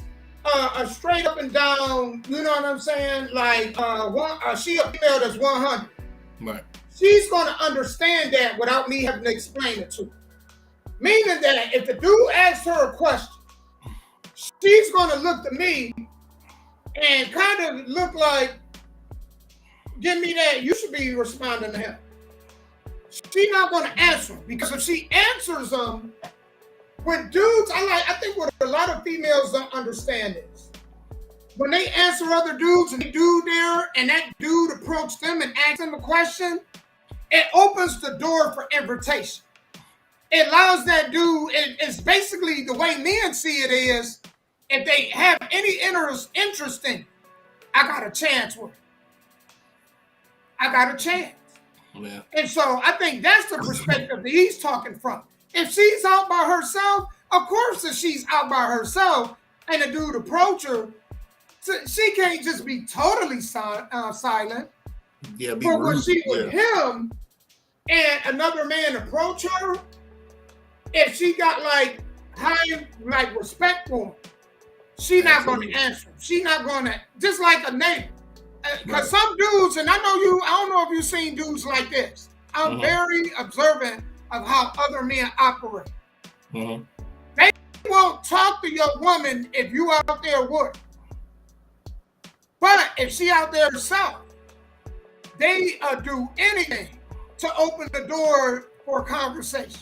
a straight up and down, you know what I'm saying, like she a female that's 100. Right. She's gonna understand that without me having to explain it to her. Meaning that if the dude asks her a question, she's going to look to me and kind of look like, give me that, you should be responding to him. She's not going to answer him, because if she answers them, with dudes, I think what a lot of females don't understand is, when they answer other dudes and they do there, and that dude approach them and ask them a question, it opens the door for invitation. It allows that dude, it's basically the way men see it is, if they have any interest in it, I got a chance with it. I got a chance. Yeah. And so I think that's the perspective that he's talking from. If she's out by herself, of course, if she's out by herself and a dude approach her, she can't just be totally silent. Yeah, but when she with him and another man approach her, if she got like high like respect for him, she not going to answer. She not going to, just like a neighbor. Because some dudes, and I don't know if you've seen dudes like this. I'm very observant of how other men operate. They won't talk to your woman if you out there with her. But if she out there herself, they do anything to open the door for a conversation.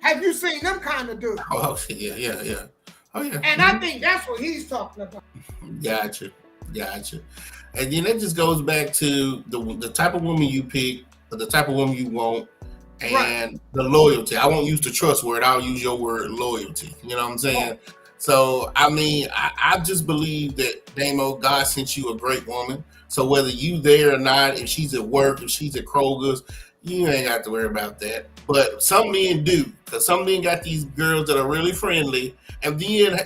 Have you seen them kind of dudes? Oh, yeah. Oh, yeah. And I think that's what he's talking about. Gotcha. And then that just goes back to the type of woman you pick, the type of woman you want, and the loyalty. I won't use the trust word. I'll use your word, loyalty. You know what I'm saying? Oh. So, I mean, I just believe that, Damo, God sent you a great woman. So whether you there or not, if she's at work, if she's at Kroger's, you ain't got to worry about that. But some men do, because some men got these girls that are really friendly, and then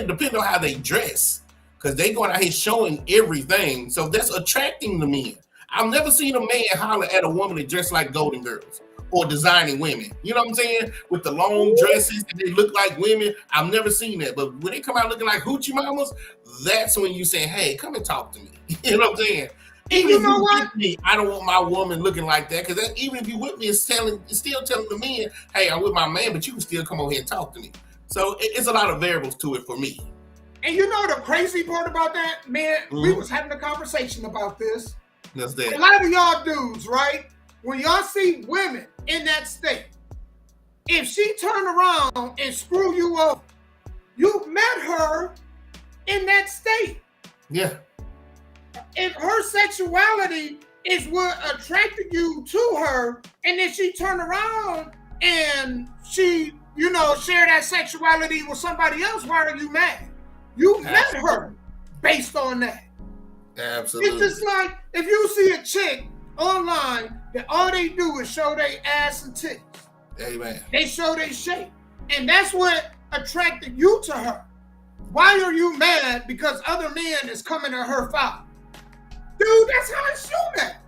depending on how they dress, because they going out here showing everything, so that's attracting the men. I've never seen a man holler at a woman that dressed like Golden Girls or designing women. You know what I'm saying? With the long dresses and they look like women. I've never seen that. But when they come out looking like hoochie mamas, that's when you say, hey, come and talk to me. You know what I'm saying? Even if you with me, I don't want my woman looking like that, because even if you with me, it's still telling the men, hey, I'm with my man, but you can still come over here and talk to me. So it's a lot of variables to it for me. And you know the crazy part about that, man? We was having a conversation about this. That's that. A lot of y'all dudes, right? When y'all see women in that state, if she turn around and screw you up, you met her in that state. Yeah. If her sexuality is what attracted you to her, and then she turn around and she, share that sexuality with somebody else, why are you mad? You met her based on that. Absolutely. It's just like if you see a chick online that all they do is show their ass and titties. Amen. They show their shape. And that's what attracted you to her. Why are you mad because other men is coming to her file? Dude, that's how it's shown at.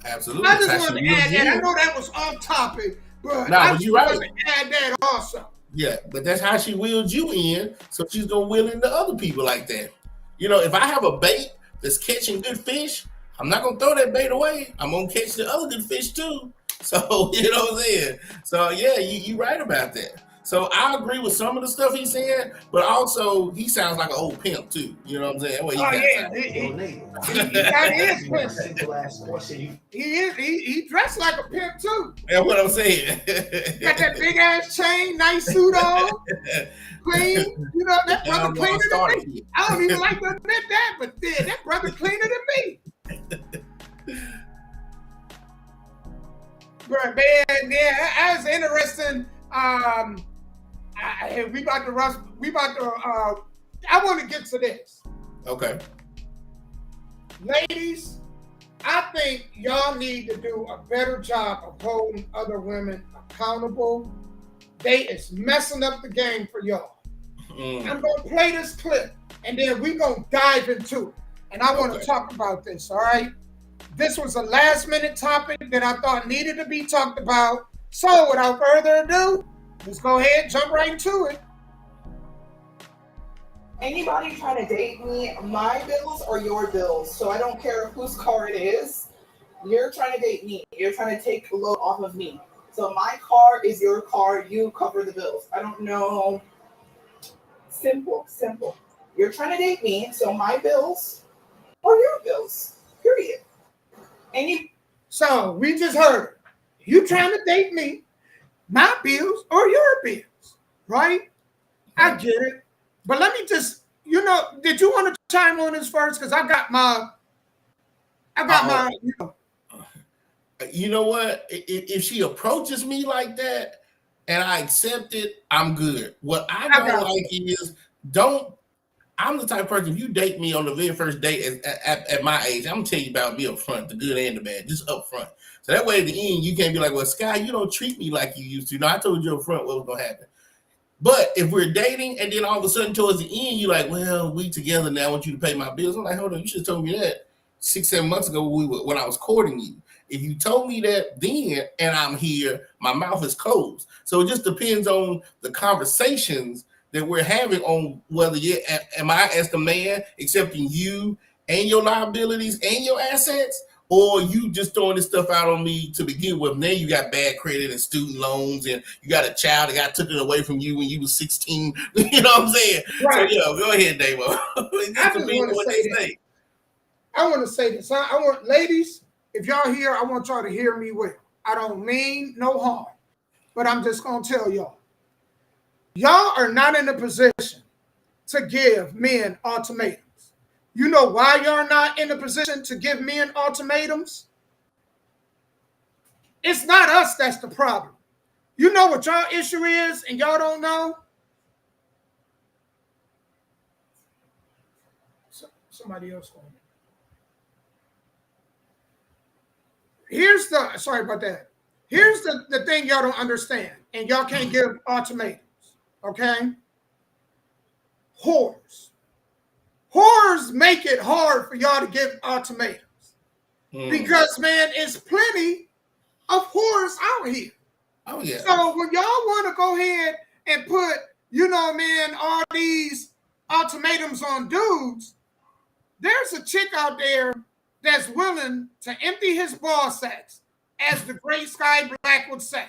Absolutely. I just wanted to add that. I know that was off topic, but I just wanted to add that also. Yeah, but that's how she wheeled you in, so she's gonna wheel into other people like that. If I have a bait that's catching good fish, I'm not gonna throw that bait away. I'm gonna catch the other good fish too. So you know what I'm saying? So yeah, you right about that. So I agree with some of the stuff he's saying, but also he sounds like an old pimp too. You know what I'm saying? Well, he dressed like a pimp too. That's what I'm saying. Got that big ass chain, nice suit on, clean. That brother cleaner than me. I don't even like to admit that, but that brother cleaner than me. But man, yeah, that was interesting. We about to rush. I want to get to this. Okay. Ladies, I think y'all need to do a better job of holding other women accountable. They is messing up the game for y'all. I'm going to play this clip, and then we're going to dive into it. And I want to talk about this, all right? This was a last-minute topic that I thought needed to be talked about. So without further ado, let's go ahead, jump right into it. Anybody trying to date me, my bills are your bills. So I don't care whose car it is. You're trying to date me. You're trying to take a load off of me. So my car is your car. You cover the bills. I don't know. Simple. You're trying to date me. So my bills are your bills. Period. So we just heard, you trying to date me, my bills or your bills, right? I get it. But let me just, did you want to chime on this first? Because I got my. You know what? If she approaches me like that and I accept it, I'm good. What I don't like is I'm the type of person, if you date me on the very first date at my age, I'm going to tell you about me up front, the good and the bad, just up front. So that way at the end, you can't be like, well, Sky, you don't treat me like you used to. No, I told you up front what was going to happen. But if we're dating and then all of a sudden towards the end, you're like, well, we together now, I want you to pay my bills. I'm like, hold on, you should have told me that. 6, 7 months ago when I was courting you. If you told me that then and I'm here, my mouth is closed. So it just depends on the conversations that we're having on whether am I as the man accepting you and your liabilities and your assets, or you just throwing this stuff out on me to begin with. Now you got bad credit and student loans, and you got a child that got taken away from you when you was 16. You know what I'm saying? Right. So go ahead, Davo. I just want to say that. I want to say this. I want, ladies, if y'all here, I want y'all to hear me well. I don't mean no harm, but I'm just going to tell y'all. Y'all are not in a position to give men ultimatums. You know why y'all not in a position to give men ultimatums? It's not us that's the problem. You know what y'all issue is and y'all don't know? Somebody else going. Sorry about that. Here's the thing y'all don't understand, and y'all can't give ultimatums, okay? Whores. Whores make it hard for y'all to give ultimatums. Because, man, it's plenty of whores out here. Oh, yeah. So when y'all want to go ahead and put, man, all these ultimatums on dudes, there's a chick out there that's willing to empty his ball sacks, as the great Sky Black would say,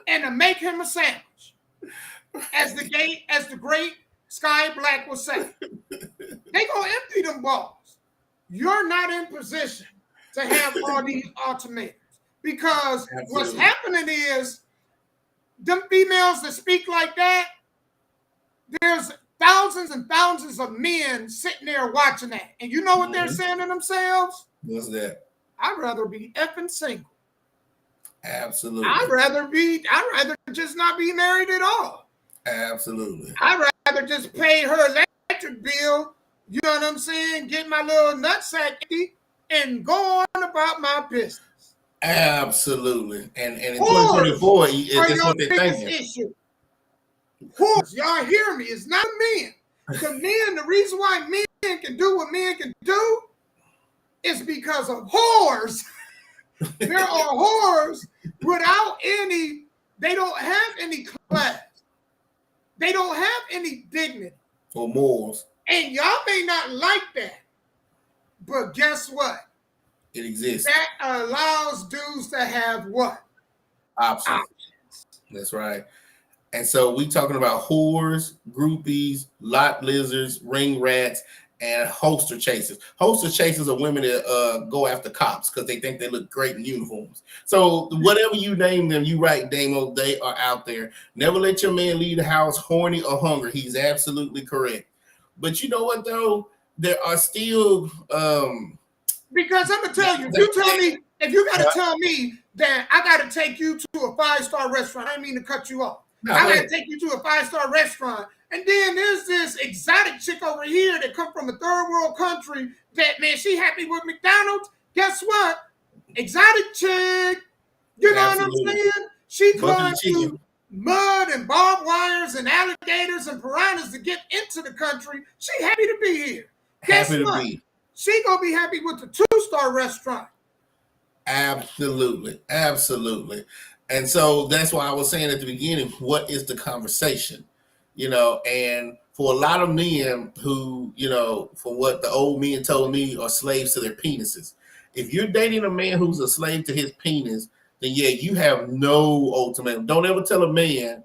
and to make him a sandwich, as the great Sky Black would say. They gonna empty them balls. You're not in position to have all these ultimatums, because what's happening is them females that speak like that, there's thousands and thousands of men sitting there watching that. And you know what they're saying to themselves? What's that? I'd rather be effing single. Absolutely. I'd rather just not be married at all. Absolutely. I'd rather just pay her electric bill, you know what I'm saying? Get my little nutsack empty and go on about my business. Absolutely. And in 2024, it's what they're thinking. Issue. Whores, y'all hear me? It's not men. The reason why men can do what men can do is because of whores. There are whores without they don't have any class. They don't have any dignity. Or morals. And y'all may not like that. But guess what? It exists. That allows dudes to have what? Options. That's right. And so we talking about whores, groupies, lot lizards, ring rats, and holster chasers. Holster chasers are women that go after cops because they think they look great in uniforms. So whatever you name them, you right, Damo, they are out there. Never let your man leave the house horny or hungry. He's absolutely correct. But you know what, though? There are still... because I'm going to tell you, if you got to tell me that I got to take you to a 5-star restaurant, I didn't mean to cut you off. I got to take you to a 5-star restaurant. And then there's this exotic chick over here that come from a third world country that, man, she happy with McDonald's. Guess what? Exotic chick. You know what I'm saying? She climbed through mud and barbed wires and alligators and piranhas to get into the country. She happy to be here. Guess what? She going to be happy with the 2-star restaurant. Absolutely. Absolutely. And so that's why I was saying at the beginning, what is the conversation? And for a lot of men who, for what the old men told me, are slaves to their penises. If you're dating a man who's a slave to his penis, then yeah, you have no ultimatum. Don't ever tell a man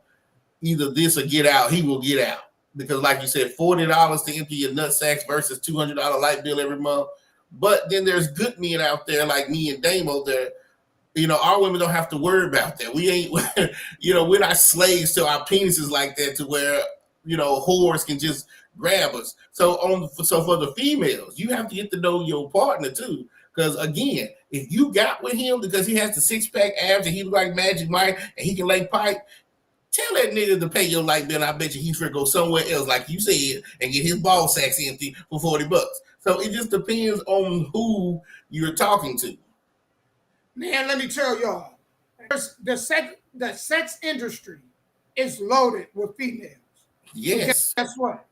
either this or get out. He will get out. Because like you said, $40 to empty your nut sacks versus $200 light bill every month. But then there's good men out there like me and Damo that, our women don't have to worry about that. We ain't, we're not slaves to our penises like that to where, whores can just grab us. So for the females, you have to get to know your partner too. Because again, if you got with him because he has the 6-pack abs and he look like Magic Mike and he can lay pipe, tell that nigga to pay your light bill. I bet you he's gonna go somewhere else, like you said, and get his ball sacks empty for $40. So it just depends on who you're talking to. Man, let me tell y'all, the sex industry is loaded with females. Yes. Guess what?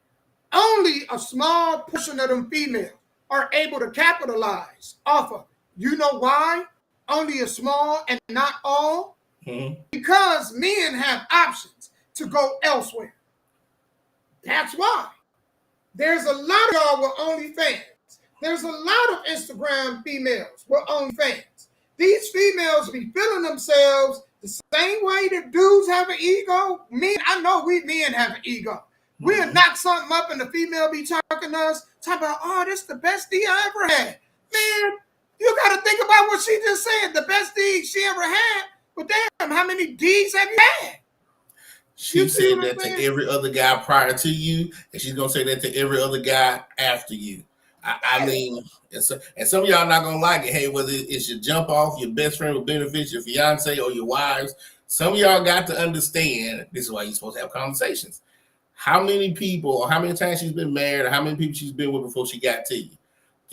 Only a small portion of them females are able to capitalize off of it. You know why? Only a small and not all? Mm-hmm. Because men have options to go elsewhere. That's why. There's a lot of y'all with OnlyFans. There's a lot of Instagram females with OnlyFans. These females be feeling themselves the same way the dudes have an ego. I know we men have an ego. We'll knock something up and the female be talking to us, talking about, oh, this is the best D I ever had. Man, you got to think about what she just said, the best D she ever had. But damn, how many D's have you had? She said that to every other guy prior to you, and she's going to say that to every other guy after you. I mean, and some of y'all not going to like it. Hey, whether it's your jump off, your best friend with benefits, your fiance, or your wives, some of y'all got to understand, this is why you're supposed to have conversations. How many people, or how many times she's been married, or how many people she's been with before she got to you.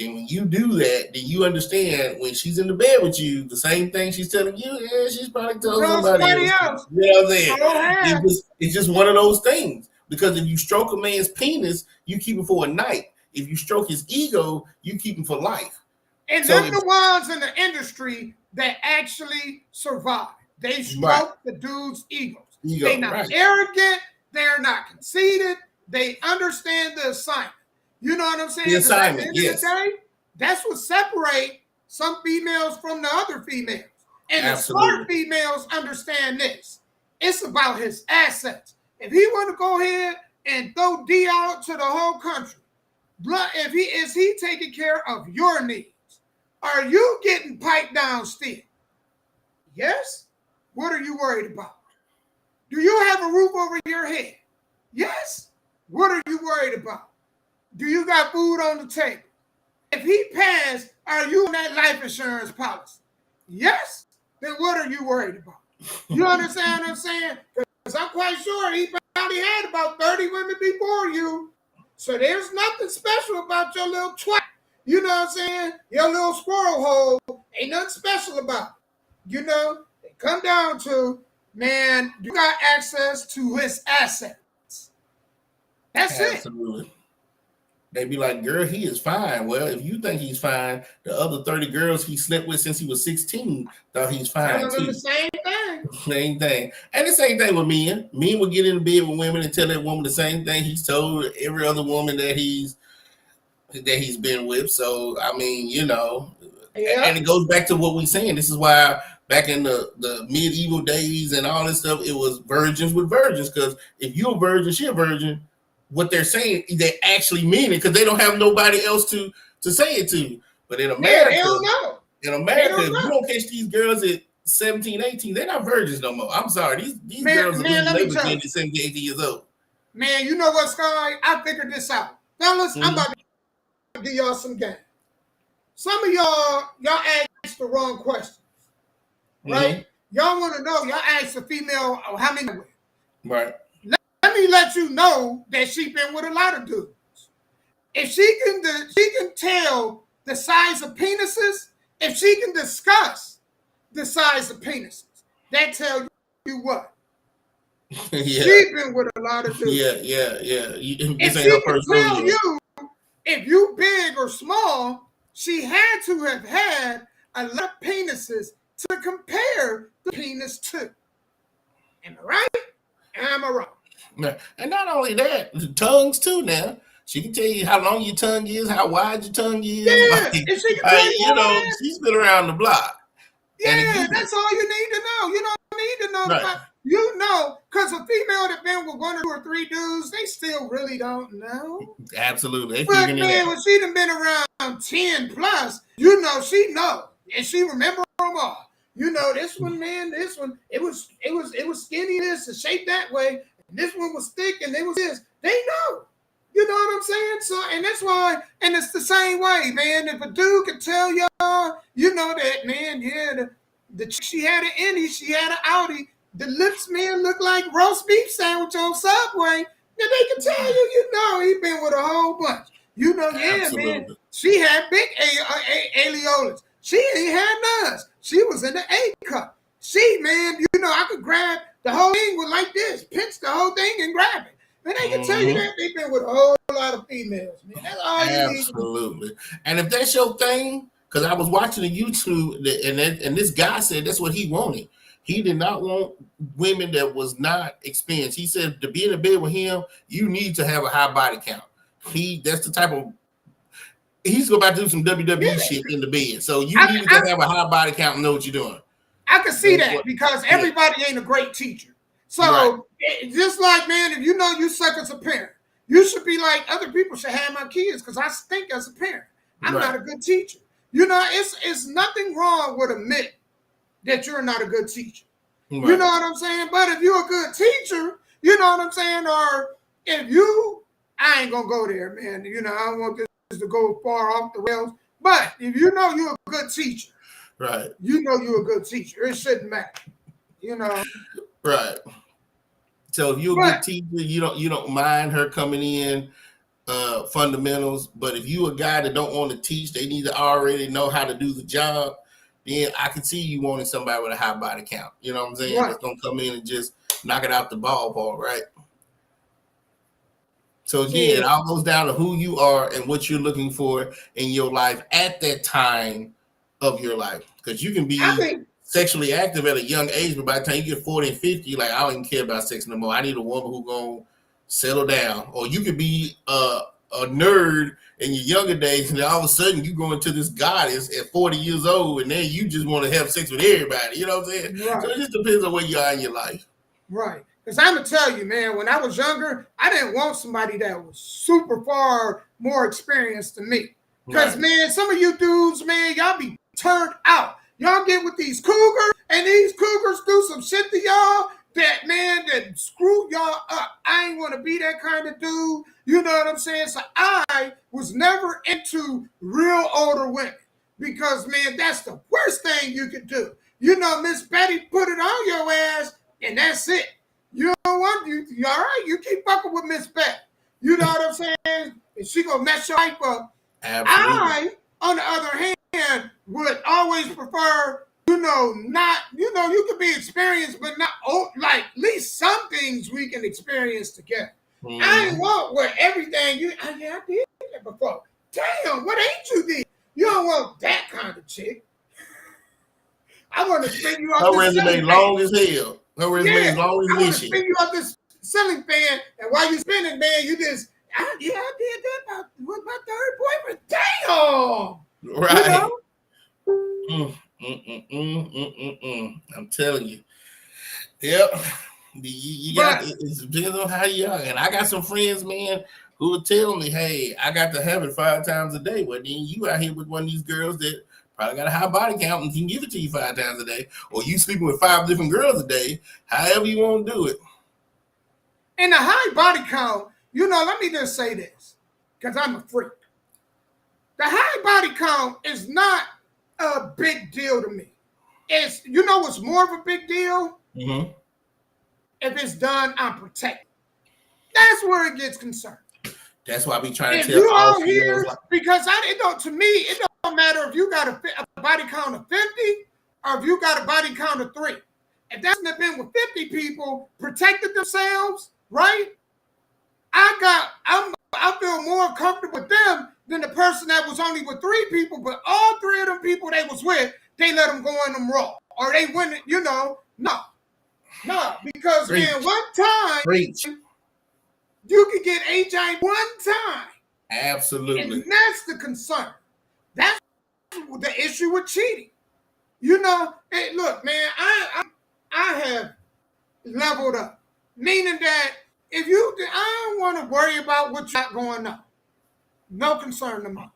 And when you do that, then you understand when she's in the bed with you, the same thing she's telling you, yeah, she's probably telling somebody else. You know what I'm saying? It's just one of those things. Because if you stroke a man's penis, you keep him for a night. If you stroke his ego, you keep him for life. And they're the ones in the industry that actually survive. They stroke the dude's egos. They're not arrogant. They're not conceited. They understand the assignment. You know what I'm saying? The assignment, at the end of the day, that's what separates some females from the other females. And the smart females understand this. It's about his assets. If he want to go ahead and throw D out to the whole country, is he taking care of your needs? Are you getting piped down still? Yes. What are you worried about? Do you have a roof over your head? Yes. What are you worried about? Do you got food on the table? If he passed, are you on that life insurance policy? Yes. Then what are you worried about? You understand what I'm saying? Because I'm quite sure he probably had about 30 women before you. So there's nothing special about your little twat. You know what I'm saying? Your little squirrel hole ain't nothing special about it. You know, it come down to, man, you got access to his assets. That's Absolutely. They be like, girl, he is fine. Well, if you think he's fine, the other 30 girls he slept with since he was 16 thought he's fine too. The same thing. Same thing. And the same thing with men. Men will get in the bed with women and tell that woman the same thing he's told every other woman that he's been with. So, I mean, you know, and it goes back to what we're saying. This is why back in the medieval days and all this stuff, it was virgins with virgins. Because if you're a virgin, she a virgin. What they're saying, they actually mean it because they don't have nobody else to say it to. But in America, if you don't catch these girls at 17, 18, they're not virgins no more. I'm sorry. These girls are labor at 17, 18 years old. Man, you know what, Sky? I figured this out. Fellas, I'm about to give y'all some game. Some of y'all asked the wrong questions. Right? Y'all want to know, y'all asked a female how many women. Right. Let me let you know that she's been with a lot of dudes. If she can tell the size of penises, if she can discuss the size of penises, that tells you what? She's been with a lot of dudes. Yeah. If she can tell you if you big or small, she had to have had a lot of penises to compare the penis to. Am I right? Am I wrong? And not only that, the tongues too now. She can tell you how long your tongue is, how wide your tongue is. Yeah, and she can tell you know, she's been around the block. Yeah, that's all you need to know. You don't need to know about, you know, because a female that been with 1 or 2 or 3 dudes, they still really don't know. Absolutely. But man, when she done been around 10 plus, you know, she know. And she remember them all. You know, this one, man, this one, it was skinny this and shaped that way. And this one was thick and it was this. They know. You know what I'm saying? So, and that's why, and it's the same way, man. If a dude could tell y'all, you know that, man, yeah, she had an innie, she had an Audi. The lips, man, look like roast beef sandwich on Subway. Then they can tell you, you know, he been with a whole bunch. You know, yeah, absolutely. Man, she had big areolas. She ain't had none. She was in the A cup. She, man, you know, I could grab the whole thing with like this, pinch the whole thing and grab it. And they can tell you that they've been with a whole lot of females, man. That's all you need. Absolutely. And if that's your thing, because I was watching the YouTube, and this guy said that's what he wanted. He did not want women that was not experienced. He said to be in a bed with him, you need to have a high body count. That's the type of he's about to do some WWE shit in the bed. So you need to have a high body count and know what you're doing. I can see that because everybody ain't a great teacher. So just like, man, if you know you suck as a parent, you should be like, other people should have my kids because I stink as a parent. I'm not a good teacher. You know, it's nothing wrong with admitting that you're not a good teacher. You know what I'm saying? But if you're a good teacher, you know what I'm saying? Or if I ain't gonna go there, man. You know, I don't want this to go far off the rails. But if you know you're a good teacher, you know you're a good teacher. It shouldn't matter. You know. Right. So if you're a good teacher, you don't mind her coming in fundamentals. But if you a guy that don't want to teach, they need to already know how to do the job. Then I can see you wanting somebody with a high body count. You know what I'm saying? That's gonna come in and just knock it out the ballpark, right? So again, it all goes down to who you are and what you're looking for in your life at that time of your life. Because you can be sexually active at a young age, but by the time you get 40 and 50, you're like, I don't even care about sex no more. I need a woman who's gonna settle down. Or you could be a nerd in your younger days, and then all of a sudden you go into this goddess at 40 years old, and then you just want to have sex with everybody. You know what I'm saying? Right. So it just depends on where you are in your life. Right. Because I'm going to tell you, man, when I was younger, I didn't want somebody that was super far more experienced than me. Because, man, some of you dudes, man, y'all be turned out. Y'all get with these cougars, and these cougars do some shit to y'all that screw y'all up. I ain't want to be that kind of dude. You know what I'm saying? So I was never into real older women because, man, that's the worst thing you could do. You know, Miss Betty put it on your ass, and that's it. You know what? You all right? You keep fucking with Miss Betty. You know what I'm saying? And she gonna mess your life up. Absolutely. I, on the other hand, would always prefer, you could be experienced, but not like at least some things we can experience together. I ain't want where everything I did that before. Damn, what ain't you did? You don't want that kind of chick. I want to spin you off. Her resume long as hell. Her resume is long as I want to spin you off this ceiling fan, and while you spinning, man, you just I did that with my third boyfriend. Damn. Right. I'm telling you. Yep. You got it depends on how you are. And I got some friends, man, who will tell me, hey, I got to have it 5 times a day. Well, then you out here with one of these girls that probably got a high body count and can give it to you 5 times a day. Or you sleeping with 5 different girls a day, however you want to do it. And the high body count, let me just say this, because I'm a freak. The high body count is not a big deal to me. It's, what's more of a big deal? Mm-hmm. If it's done unprotected. That's where it gets concerned. That's why I be trying to tell you all here, because to me, it don't matter if you got a body count of 50 or if you got a body count of 3. If that's not been with 50 people, protected themselves, right? I feel more comfortable with them than the person that was only with 3 people, but all 3 of them people they was with, they let them go in them raw. Or they went, No, because man, one time you could get HIV one time. Absolutely. And that's the concern. That's the issue with cheating. Hey, look, man, I have leveled up. Meaning that I don't want to worry about what you got going on. No concern to me.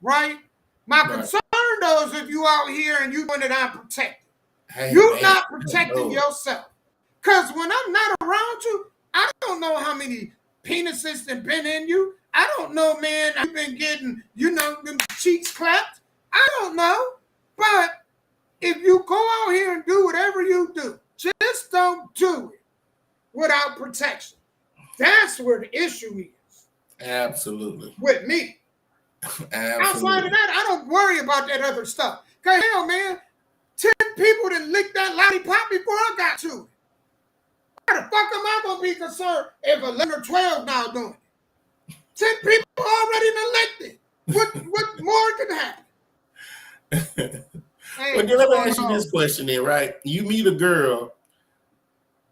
Right? My concern though is if you out here and you doing it unprotected. Hey, you're not protecting yourself. Because when I'm not around you, I don't know how many penises have been in you. I don't know, man, you've been getting, them cheeks clapped. I don't know. But if you go out here and do whatever you do, just don't do it without protection. That's where the issue is. Absolutely. With me. Absolutely. Outside of that, I don't worry about that other stuff. Because hell, man, 10 people didn't lick that lollipop before I got to it. Where the fuck am I gonna be concerned if 11 or 12 now doing it? 10 people already elected. What more can happen? Hey, Well, then let me ask you this question then, right? You meet a girl,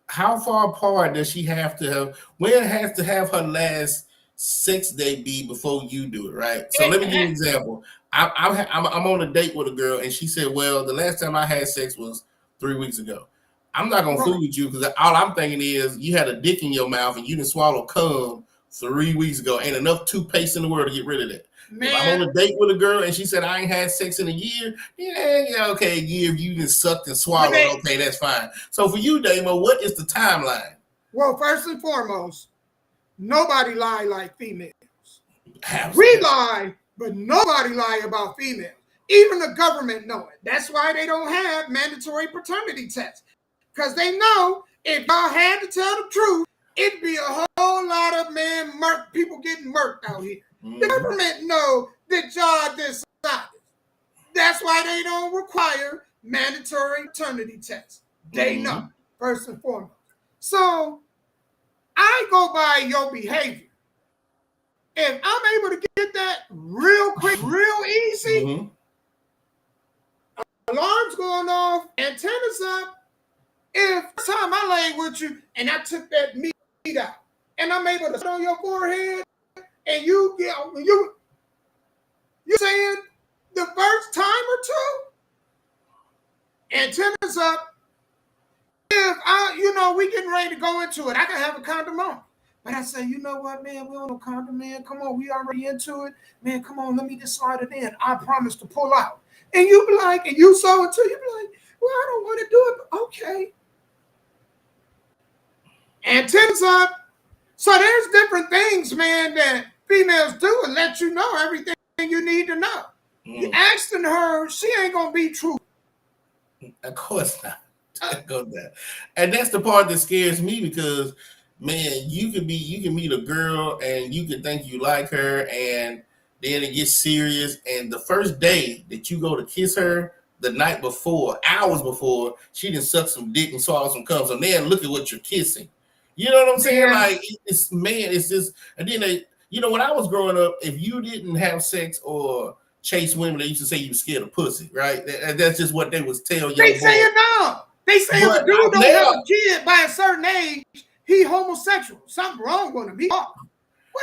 how far apart does she have to have? When has to have her last sex day be before you do it, right? So let me give you an example. I'm on a date with a girl, and she said, "Well, the last time I had sex was 3 weeks ago." I'm not gonna fool with you because all I'm thinking is you had a dick in your mouth and you didn't swallow cum 3 weeks ago. Ain't enough toothpaste in the world to get rid of that. Man. If I'm on a date with a girl and she said I ain't had sex in a year, yeah, okay, a year you just sucked and swallowed, okay, that's fine. So for you, Damo, what is the timeline? Well, first and foremost, nobody lie like females. We lie, but nobody lie about females. Even the government know it. That's why they don't have mandatory paternity tests. Because they know if y'all had to tell the truth, it'd be a whole lot of people getting murked out here. The government know that y'all dishonest. That's why they don't require mandatory paternity tests. They know, first and foremost. So I go by your behavior. If I'm able to get that real quick, real easy, alarms going off, antennas up. If time I laid with you and I took that meat out and I'm able to sit on your forehead and you saying the first time or two, antennas up. If we getting ready to go into it, I can have a condom on. But I say, you know what, man, we don't know condom, man. Come on, we already into it. Man, come on, let me just slide it in. I promise to pull out. And you be like, and you saw it too, you be like, well, I don't want to do it, but okay. Antennas up. So there's different things, man, that females do and let you know everything you need to know. You asking her, she ain't gonna be true. Of course not. And that's the part that scares me because, man, you can meet a girl and you can think you like her, and then it gets serious. And the first day that you go to kiss her, the night before, hours before, she done sucked some dick and swallowed some cum. So then look at what you're kissing. You know what I'm saying? Yeah. Like it's just. And then when I was growing up, if you didn't have sex or chase women, they used to say you were scared of pussy, right? That's just what they was tell young boys. They say it now. They say if a dude don't have a kid by a certain age, he homosexual. Something wrong with him. What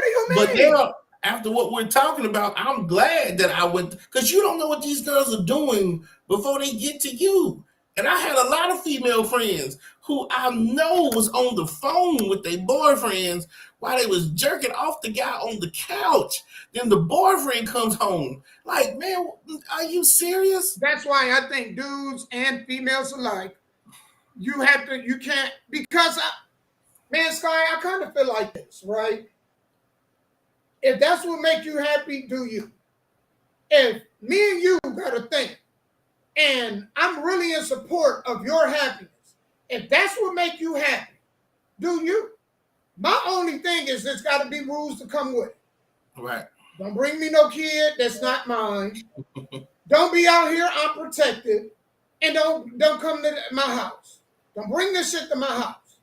do you mean? But now, after what we're talking about, I'm glad that I went, because you don't know what these girls are doing before they get to you. And I had a lot of female friends who I know was on the phone with their boyfriends while they was jerking off the guy on the couch. Then the boyfriend comes home. Like, man, are you serious? That's why I think dudes and females alike, you can't, because Sky, I kind of feel like this, right? If that's what makes you happy, do you? If me and you got a thing, and I'm really in support of your happiness, if that's what makes you happy, do you? My only thing is there's got to be rules to come with it. Right. Don't bring me no kid that's not mine. Don't be out here unprotected, and don't come to my house. Don't bring this shit to my house.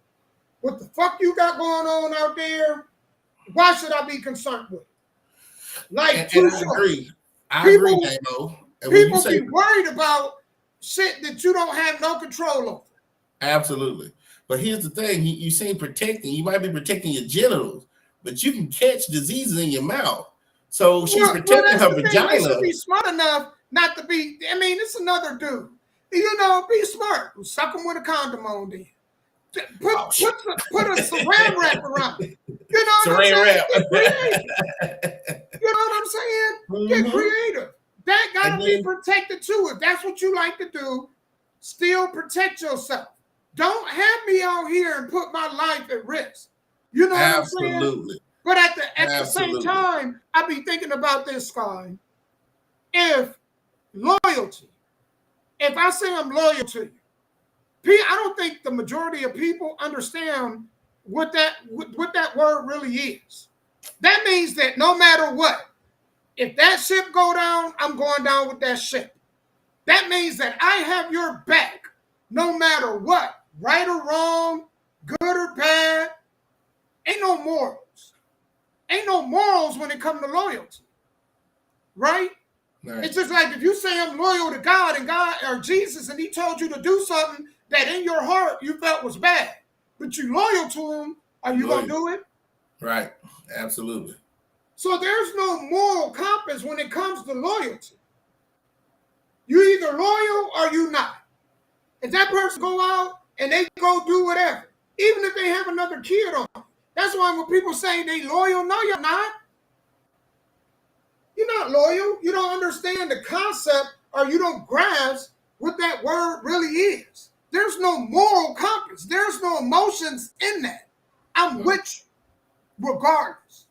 What the fuck you got going on out there? Why should I be concerned with it? Like, and I agree. I agree, Damo. People be worried about shit that you don't have no control over. Absolutely. But here's the thing. You say protecting. You might be protecting your genitals, but you can catch diseases in your mouth. So she's protecting her vagina. They should be smart enough not to be. I mean, it's another dude. Be smart. Suck him with a condom on then. Put a saran wrap around it. You know what I'm saying? Get creative. You know what I'm saying? Get creative. That gotta be protected too. If that's what you like to do, still protect yourself. Don't have me out here and put my life at risk. You know what I'm saying? Absolutely. But at the same time, I be thinking about this, Sky. If loyalty, if I say I'm loyal to you, I don't think the majority of people understand what that word really is. That means that no matter what, if that ship go down, I'm going down with that ship. That means that I have your back no matter what, right or wrong, good or bad. Ain't no morals. Ain't no morals when it comes to loyalty, right? It's just like if you say I'm loyal to God and God or Jesus, and He told you to do something that in your heart you felt was bad, but you loyal to Him, are you gonna do it? Right. Absolutely. So there's no moral compass when it comes to loyalty. You either loyal or you not. If that person go out and they go do whatever, even if they have another kid on, that's why when people say they loyal, no, you're not. You're not loyal. You don't understand the concept, or you don't grasp what that word really is. There's no moral compass. There's no emotions in that. I'm with you regardless.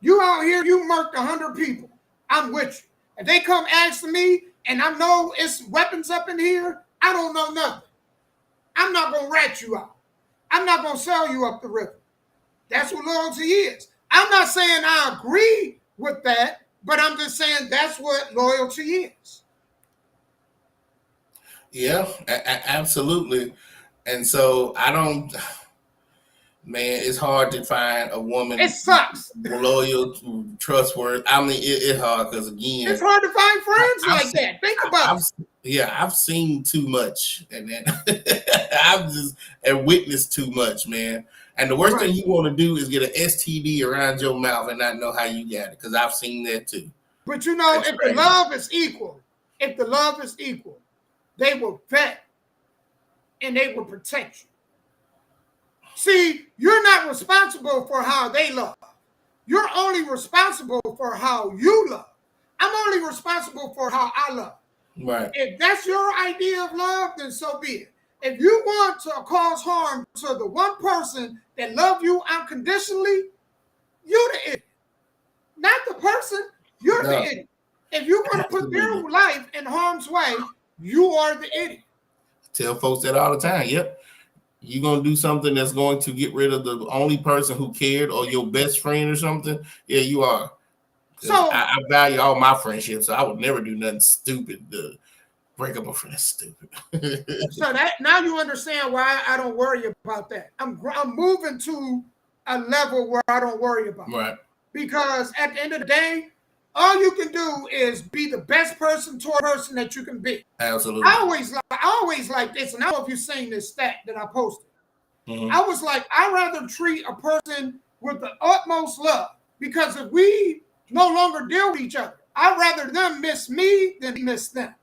You out here, you murked 100 people. I'm with you. If they come ask me and I know it's weapons up in here, I don't know nothing. I'm not going to rat you out. I'm not going to sell you up the river. That's what loyalty is. I'm not saying I agree with that, but I'm just saying that's what loyalty is. Yeah, absolutely. And so I don't, man, it's hard to find a woman. It sucks. Loyal, trustworthy. I mean, it's hard because, again, it's hard to find friends like that. Think about it. I've seen too much, and then I've just witnessed too much, man. And the worst thing you want to do is get an STD around your mouth and not know how you got it, because I've seen that too. But you know, if the love is equal, they will vet and they will protect you. See, you're not responsible for how they love. You're only responsible for how you love. I'm only responsible for how I love. Right. If that's your idea of love, then so be it. If you want to cause harm to the one person that loves you unconditionally, you're the idiot. Not the person, you're the idiot. If you want to put their life in harm's way, you are the idiot. Tell folks that all the time. Yep. You're going to do something that's going to get rid of the only person who cared, or your best friend or something. Yeah, you are. So I value all my friendships, so I would never do nothing stupid to break up a friend. That's stupid. So that now you understand why I don't worry about that. I'm moving to a level where I don't worry about it. Right. Because at the end of the day, all you can do is be the best person to a person that you can be. Absolutely. I always like this, and I don't know if you've seen this stat that I posted. Mm-hmm. I was like, I'd rather treat a person with the utmost love, because if we no longer deal with each other, I'd rather them miss me than miss them.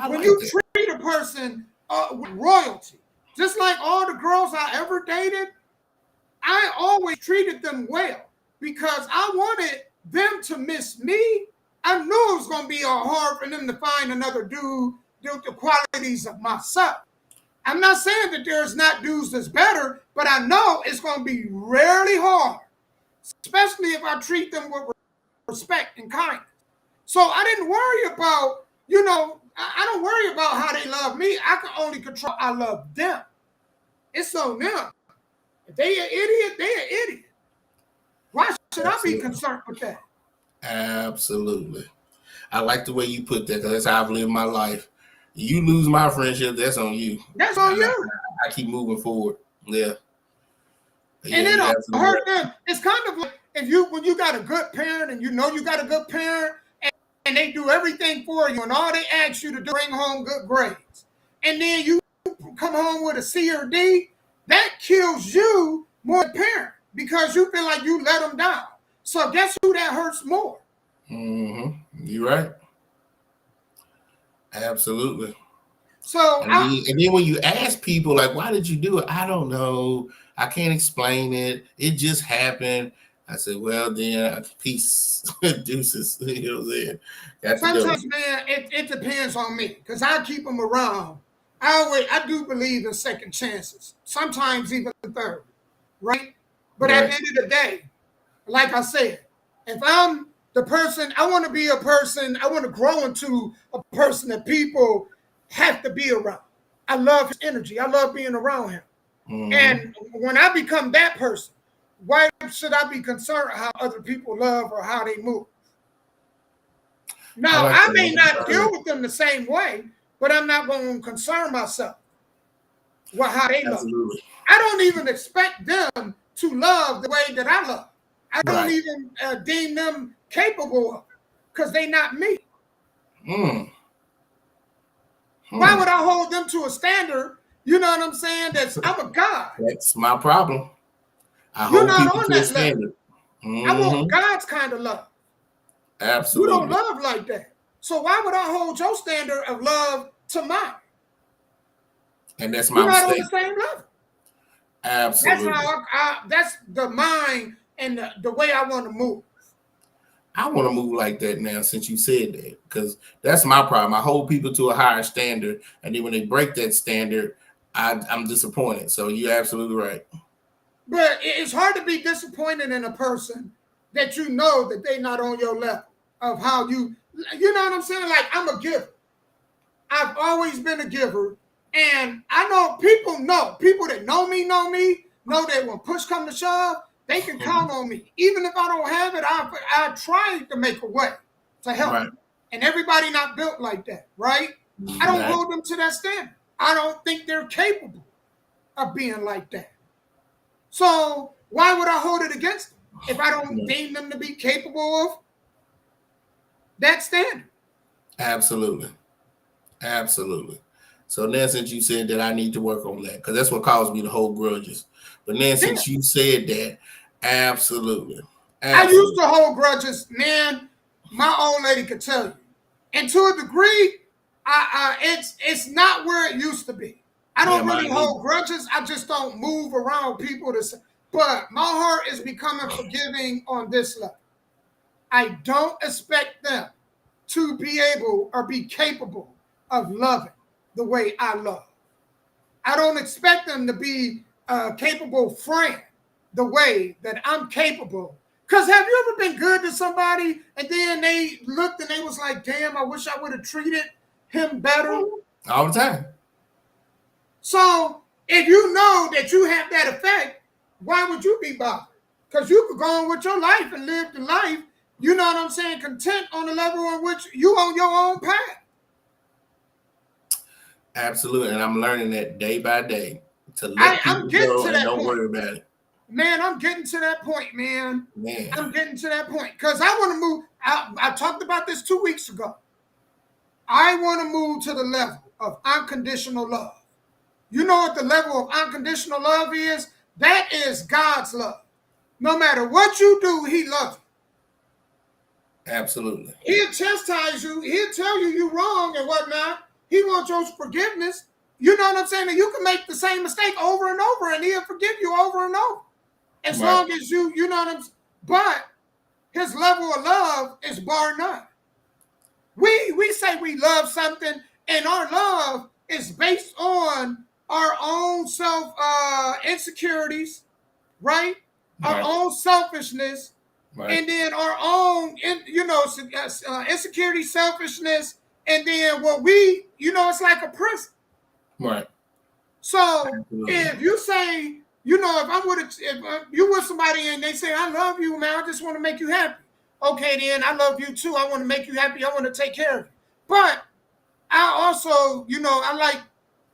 When you treat a person with royalty, just like all the girls I ever dated, I always treated them well, because I wanted them to miss me. I knew it was going to be hard for them to find another dude with the qualities of myself. I'm not saying that there's not dudes that's better, but I know it's going to be really hard, especially if I treat them with respect and kindness. So I didn't worry about, I don't worry about how they love me. I can only control I love them. It's on them. If they an idiot, they an idiot. Why should I be concerned with that? Absolutely. I like the way you put that, because that's how I've lived my life. You lose my friendship, that's on you. That's on you. I keep moving forward. Yeah. And it don't hurt them. It's kind of like when you got a good parent, and you know you got a good parent, and they do everything for you, and all they ask you to do, bring home good grades, and then you come home with a C or D, that kills you more than parent, because you feel like you let them down. So guess who that hurts more? Mm-hmm. You're right. Absolutely. So and then when you ask people, like, why did you do it? I don't know. I can't explain it. It just happened. I said, well, then peace, deuces. You know what I'm saying? Sometimes, man, it depends on me, because I keep them around. I do believe in second chances, sometimes even third, right? But at the end of the day, like I said, if I'm the person, I want to be a person, I want to grow into a person that people have to be around. I love his energy. I love being around him. Mm-hmm. And when I become that person, why should I be concerned how other people love or how they move? Now, I may not deal with them the same way, but I'm not going to concern myself. how they love. Absolutely. I don't even expect them to love the way that I love. I don't Right. even deem them capable of, because they not me. Why would I hold them to a standard? You know what I'm saying? I'm a God. That's my problem. I You're hold not people on to a that level. standard. I want God's kind of love. Absolutely. You don't love like that. So why would I hold your standard of love to mine? And that's my You're not mistake. on the same level. Absolutely. That's how that's the mind and the way I want to move. I want to move like that now since you said that, because that's my problem. I hold people to a higher standard, and then when they break that standard, I'm disappointed. So you're absolutely right. But it's hard to be disappointed in a person that you know that they're not on your level of how you know what I'm saying? Like, I'm a giver. I've always been a giver. And I know people that know me, know that when push come to shove, they can count on me. Even if I don't have it, I try to make a way to help. Right. And everybody not built like that, right? I don't hold them to that standard. I don't think they're capable of being like that. So why would I hold it against them if I don't deem them to be capable of that standard? Absolutely. Absolutely. So now since you said that, I need to work on that, because that's what caused me to hold grudges. But then since you said that, absolutely. I used to hold grudges, man. My old lady could tell you. And to a degree, it's not where it used to be. I don't really hold grudges. I just don't move around people but my heart is becoming forgiving on this level. I don't expect them to be able or be capable of loving the way I love. I don't expect them to be a capable friend the way that I'm capable. Because have you ever been good to somebody and then they looked and they was like, damn, I wish I would have treated him better? All the time. So if you know that you have that effect, why would you be bothered? Because you could go on with your life and live the life, you know what I'm saying, content on the level in which you on your own path. Absolutely. And I'm learning that day by day to let people go and don't worry about it. Man, I'm getting to that point, man. I'm getting to that point because I want to move. I talked about this 2 weeks ago. I want to move to the level of unconditional love. You know what the level of unconditional love is? That is God's love. No matter what you do, he loves you. Absolutely. He'll chastise you. He'll tell you you're wrong and whatnot. He wants your forgiveness. You know what I'm saying? And you can make the same mistake over and over and he'll forgive you over and over. As long as you know what I'm saying. But his level of love is bar none. We say we love something and our love is based on our own self insecurities, right? Our own selfishness, and then our own, insecurity, selfishness, and then what it's like a prison. Right. So if you say, if you with somebody and they say, I love you, man, I just want to make you happy. Okay, then I love you too. I want to make you happy. I want to take care of you. But I also, I like,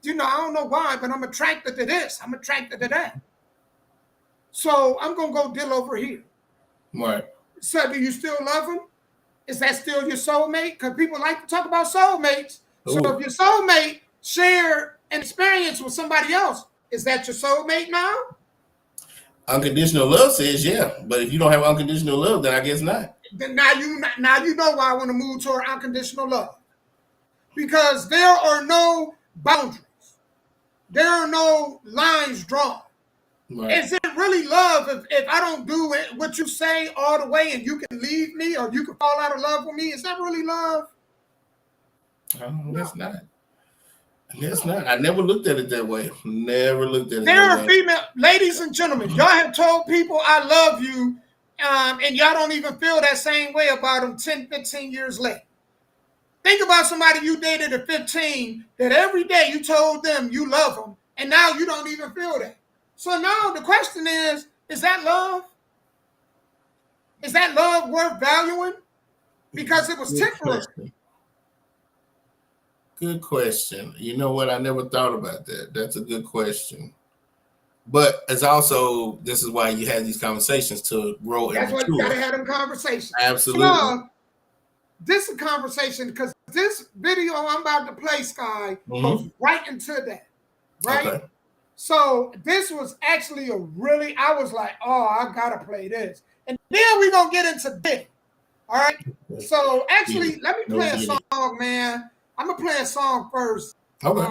I don't know why, but I'm attracted to this. I'm attracted to that. So I'm going to go deal over here. Right. So do you still love him? Is that still your soulmate? Because people like to talk about soulmates. Ooh. So if your soulmate share an experience with somebody else, is that your soulmate now? Unconditional love says yeah, but if you don't have unconditional love, then I guess not. Then now you know why I want to move toward unconditional love. Because there are no boundaries. There are no lines drawn. Right. Is it really love if I don't do it, what you say all the way and you can leave me or you can fall out of love with me? Is that really love? That's not. That's not. I never looked at it that way. Never looked at it there that way. There are female, ladies and gentlemen, y'all have told people I love you and y'all don't even feel that same way about them 10, 15 years later. Think about somebody you dated at 15 that every day you told them you love them and now you don't even feel that. So now the question is that love? Is that love worth valuing? Because it was temporary. good question. You know what? I never thought about that. That's a good question. But it's also, this is why you have these conversations to grow and That's why you gotta mature. have them conversations. Absolutely. This is a conversation because this video I'm about to play, Sky, goes right into that. Right? Okay. So this was actually I was like, oh, I gotta play this. And then we're gonna get into this. All right. So actually, let me play a song, man. I'm gonna play a song first. Okay.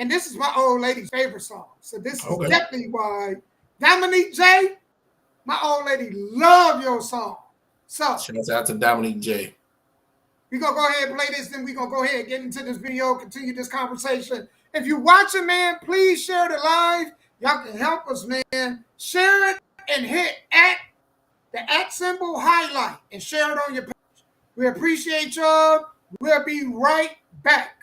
And this is my old lady's favorite song. So this is definitely why Dominique J, my old lady, love your song. So shouts out to Dominique J. We're gonna go ahead and play this, then we're gonna go ahead and get into this video, continue this conversation. If you're watching, man, please share the live. Y'all can help us, man. Share it and hit the @ symbol highlight and share it on your page. We appreciate y'all. We'll be right back.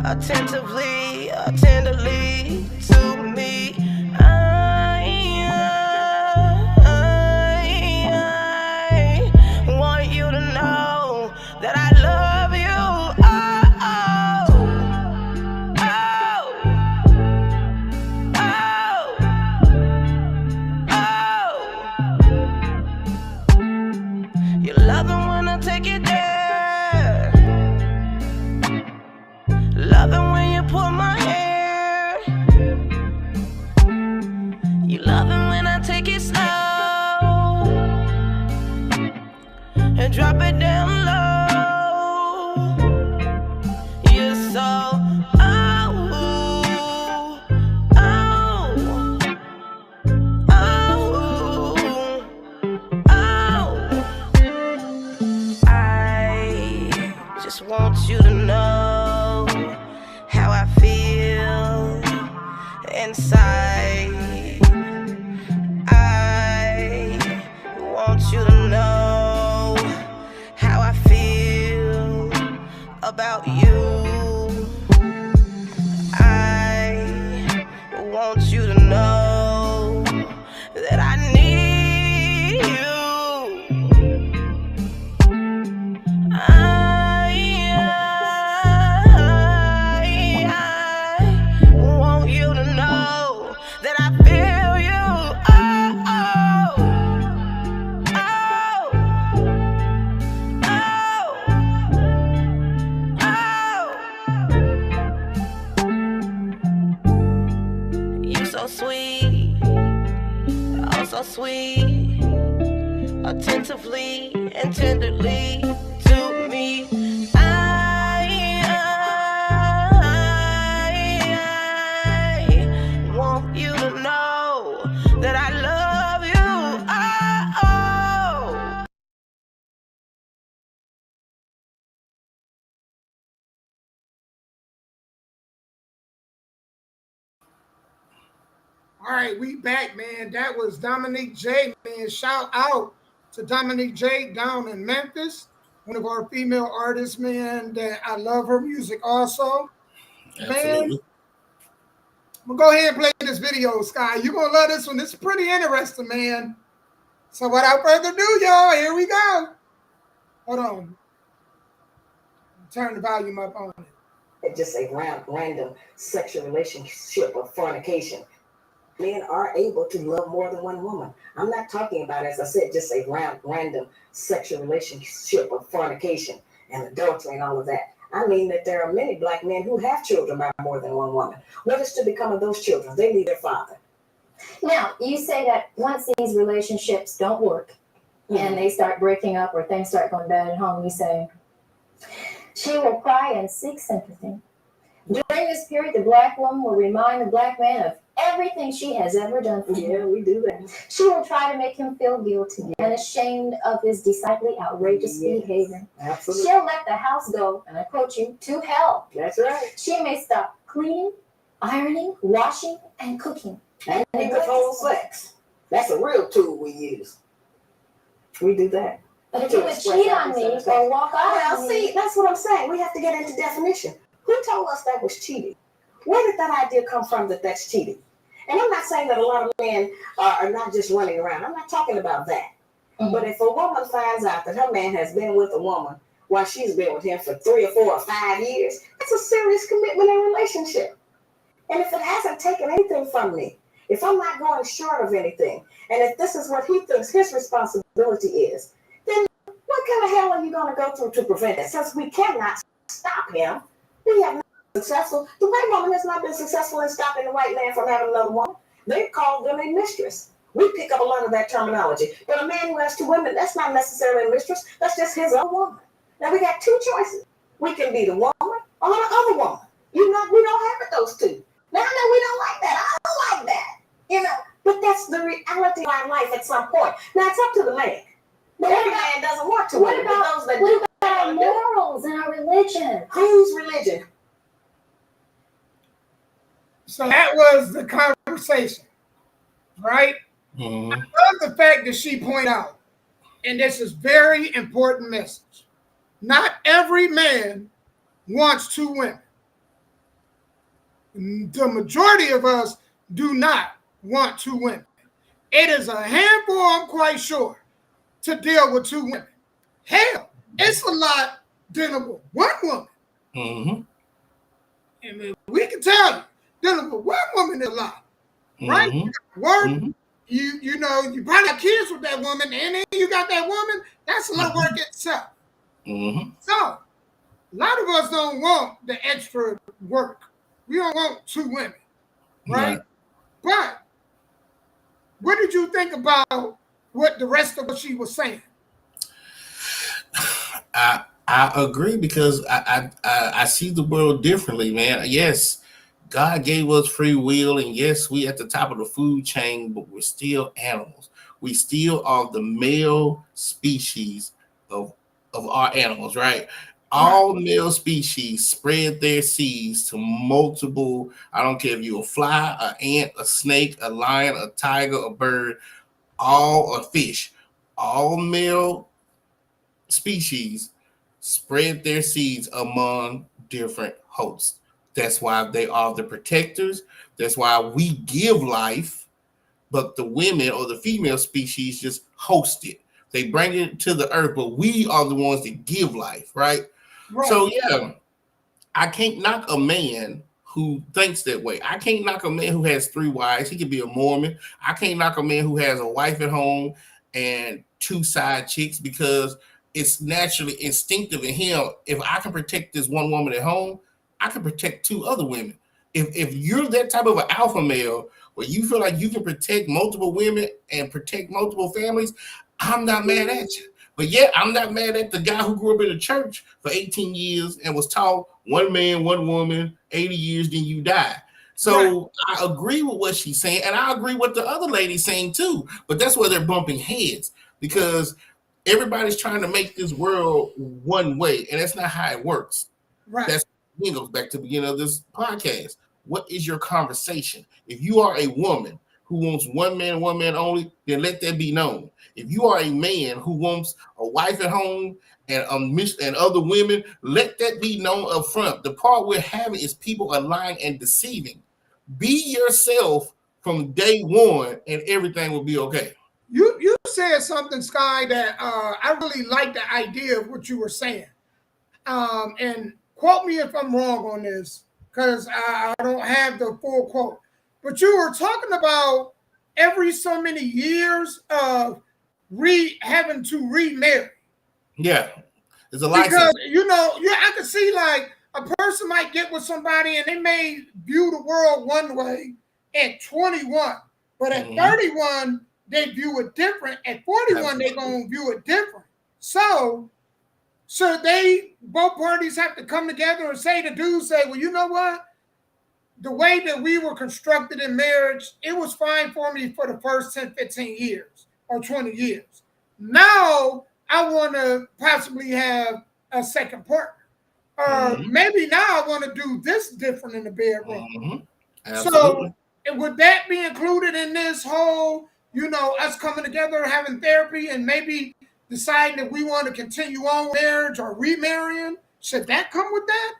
Attentively, tenderly to me. I want you to know that I love you. You love it when I take it there. Love it when you pull my hair. You love it when I take it slow and drop it down low. You're so I just want you to know how I feel inside. I want you to know how I feel about you. I want you to know that I need you. Sweet, oh so sweet, attentively and tenderly to me. I want you to know that I love you. All right, we back, man. That was Dominique J, man. Shout out to Dominique J down in Memphis, one of our female artists, man, that I love her music also. Absolutely. Man, I'm going to go ahead and play this video, Sky. You're going to love this one. It's pretty interesting, man. So without further ado, y'all, here we go. Hold on. Turn the volume up on it. It's just a random sexual relationship or fornication. men are able to love more than one woman. I'm not talking about, as I said, just a random sexual relationship of fornication and adultery and all of that. I mean that there are many black men who have children by more than one woman. What is to become of those children? They need their father. Now, you say that once these relationships don't work and they start breaking up or things start going bad at home, you say, she will cry and seek sympathy. During this period, the black woman will remind the black man of everything she has ever done for him. Yeah, we do that. She will try to make him feel guilty and ashamed of his decidedly outrageous behavior. Absolutely. She'll let the house go, and I quote you, to hell. That's right. She may stop cleaning, ironing, washing, and cooking. And control sex. That's a real tool we use. We do that. But if you would cheat on me or walk out on me. See, that's what I'm saying. We have to get into definition. Who told us that was cheating? Where did that idea come from that that's cheating? And I'm not saying that a lot of men are not just running around. I'm not talking about that. Mm-hmm. But if a woman finds out that her man has been with a woman while she's been with him for 3 or 4 or 5 years, that's a serious commitment and relationship. And if it hasn't taken anything from me, if I'm not going short of anything, and if this is what he thinks his responsibility is, then what kind of hell are you going to go through to prevent it? Since we cannot stop him, we have not been successful. The white woman has not been successful in stopping the white man from having another woman. They've called them a mistress. We pick up a lot of that terminology. But a man who has 2 women, that's not necessarily a mistress. That's just his own woman. Now we got 2 choices. We can be the woman or the other woman. We don't have it, those 2. Now, no, we don't like that. I don't like that. But that's the reality of our life at some point. Now it's up to the man. But every man doesn't want to. What about our morals and our religion? Whose religion? So that was the conversation, right? Mm-hmm. I love the fact that she pointed out, and this is very important message. Not every man wants 2 women. The majority of us do not want 2 women. It is a handful, I'm quite sure, to deal with 2 women. Hell, it's a lot dealing with 1 woman. Mm-hmm. And we can tell you, dealing with 1 woman is a lot, right? Mm-hmm. Work, mm-hmm. you probably have kids with that woman, and then you got that woman. That's a lot of work itself. Mm-hmm. So, a lot of us don't want the extra work. We don't want 2 women, right? But what did you think about what the rest of what she was saying? I agree because I see the world differently, man. Yes, God gave us free will, and yes, we at the top of the food chain, but we're still animals. We still are the male species of our animals, right? All male species spread their seeds to multiple, I don't care if you're a fly, an ant, a snake, a lion, a tiger, a bird, all a fish. All male species spread their seeds among different hosts. That's why they are the protectors. That's why we give life, but the women or the female species just host it. They bring it to the earth, but we are the ones that give life, right? So, yeah, I can't knock a man who thinks that way. I can't knock a man who has 3 wives. He could be a Mormon. I can't knock a man who has a wife at home and 2 side chicks because it's naturally instinctive in him. If I can protect this 1 woman at home, I can protect 2 other women. If you're that type of an alpha male where you feel like you can protect multiple women and protect multiple families, I'm not mad at you. But yet, I'm not mad at the guy who grew up in the church for 18 years and was taught 1 man, 1 woman, 80 years, then you die. So I agree with what she's saying, and I agree with the other lady's saying too. But that's where they're bumping heads because everybody's trying to make this world one way, and that's not how it works. Right. That's goes back to the beginning of this podcast. What is your conversation? If you are a woman who wants 1 man, 1 man only, then let that be known. If you are a man who wants a wife at home and other women, let that be known up front. The part we're having is people are lying and deceiving. Be yourself from day 1 and everything will be okay. You said something, Sky, that I really like the idea of what you were saying. And quote me if I'm wrong on this, because I don't have the full quote. But you were talking about every so many years of having to remarry. Yeah, it's a Because license. I could see like a person might get with somebody and they may view the world one way at 21, but at 31 they view it different. At 41 they're gonna view it different. So they both parties have to come together and say, the dude say, well, you know what? The way that we were constructed in marriage, it was fine for me for the first 10, 15 years or 20 years. Now I want to possibly have a second partner. Or maybe now I want to do this different in the bedroom. Absolutely. So would that be included in this whole, us coming together, having therapy, and maybe deciding that we want to continue on marriage or remarrying? Should that come with that?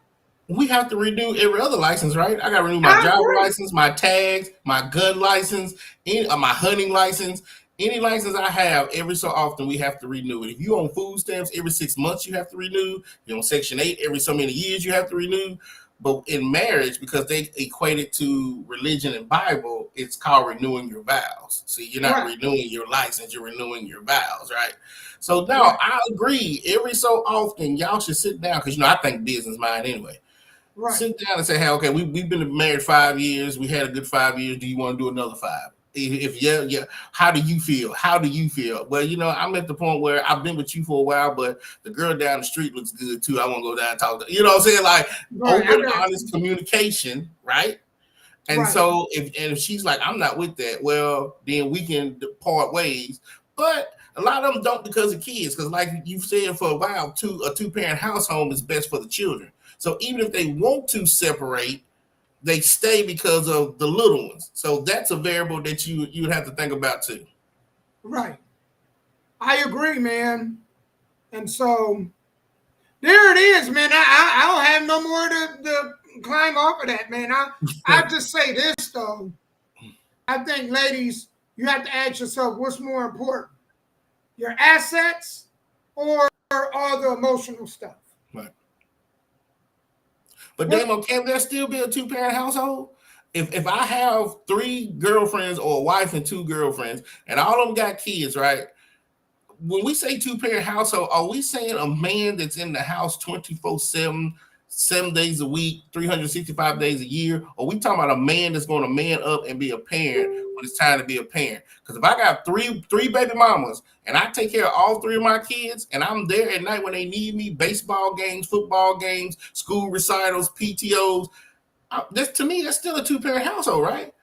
We have to renew every other license, right? I got to renew my driver license, my tags, my gun license, my hunting license. Any license I have, every so often we have to renew it. If you on food stamps, every 6 months you have to renew. You're on Section 8, every so many years you have to renew. But in marriage, because they equate it to religion and Bible, it's called renewing your vows. See, you're not renewing your license, you're renewing your vows, right? So now I agree. Every so often, y'all should sit down, because I think business mind anyway. Right. Sit down and say, hey, okay, we've been married 5 years. We had a good 5 years. Do you want to do another 5? If yeah, how do you feel? Well, I'm at the point where I've been with you for a while, but the girl down the street looks good too. I want to go down and talk to, what I'm saying? Like open, honest communication, right? And so if she's like, I'm not with that, well, then we can part ways. But a lot of them don't because of kids, because like you've said for a while, a two-parent household is best for the children. So even if they want to separate, they stay because of the little ones. So that's a variable that you would have to think about too. Right. I agree, man. And so there it is, man. I don't have no more to climb off of that, man. I just say this though. I think, ladies, you have to ask yourself what's more important, your assets or all the emotional stuff. Right. But Damo, can there still be a two-parent household? If I have 3 girlfriends or a wife and 2 girlfriends, and all of them got kids, right? When we say two-parent household, are we saying a man that's in the house 24/7, 7 days a week, 365 days a year? Or we talking about a man that's going to man up and be a parent when it's time to be a parent? Because if I got three baby mamas and I take care of all 3 of my kids and I'm there at night when they need me, baseball games, football games, school recitals, PTOs, to me, that's still a two-parent household, right?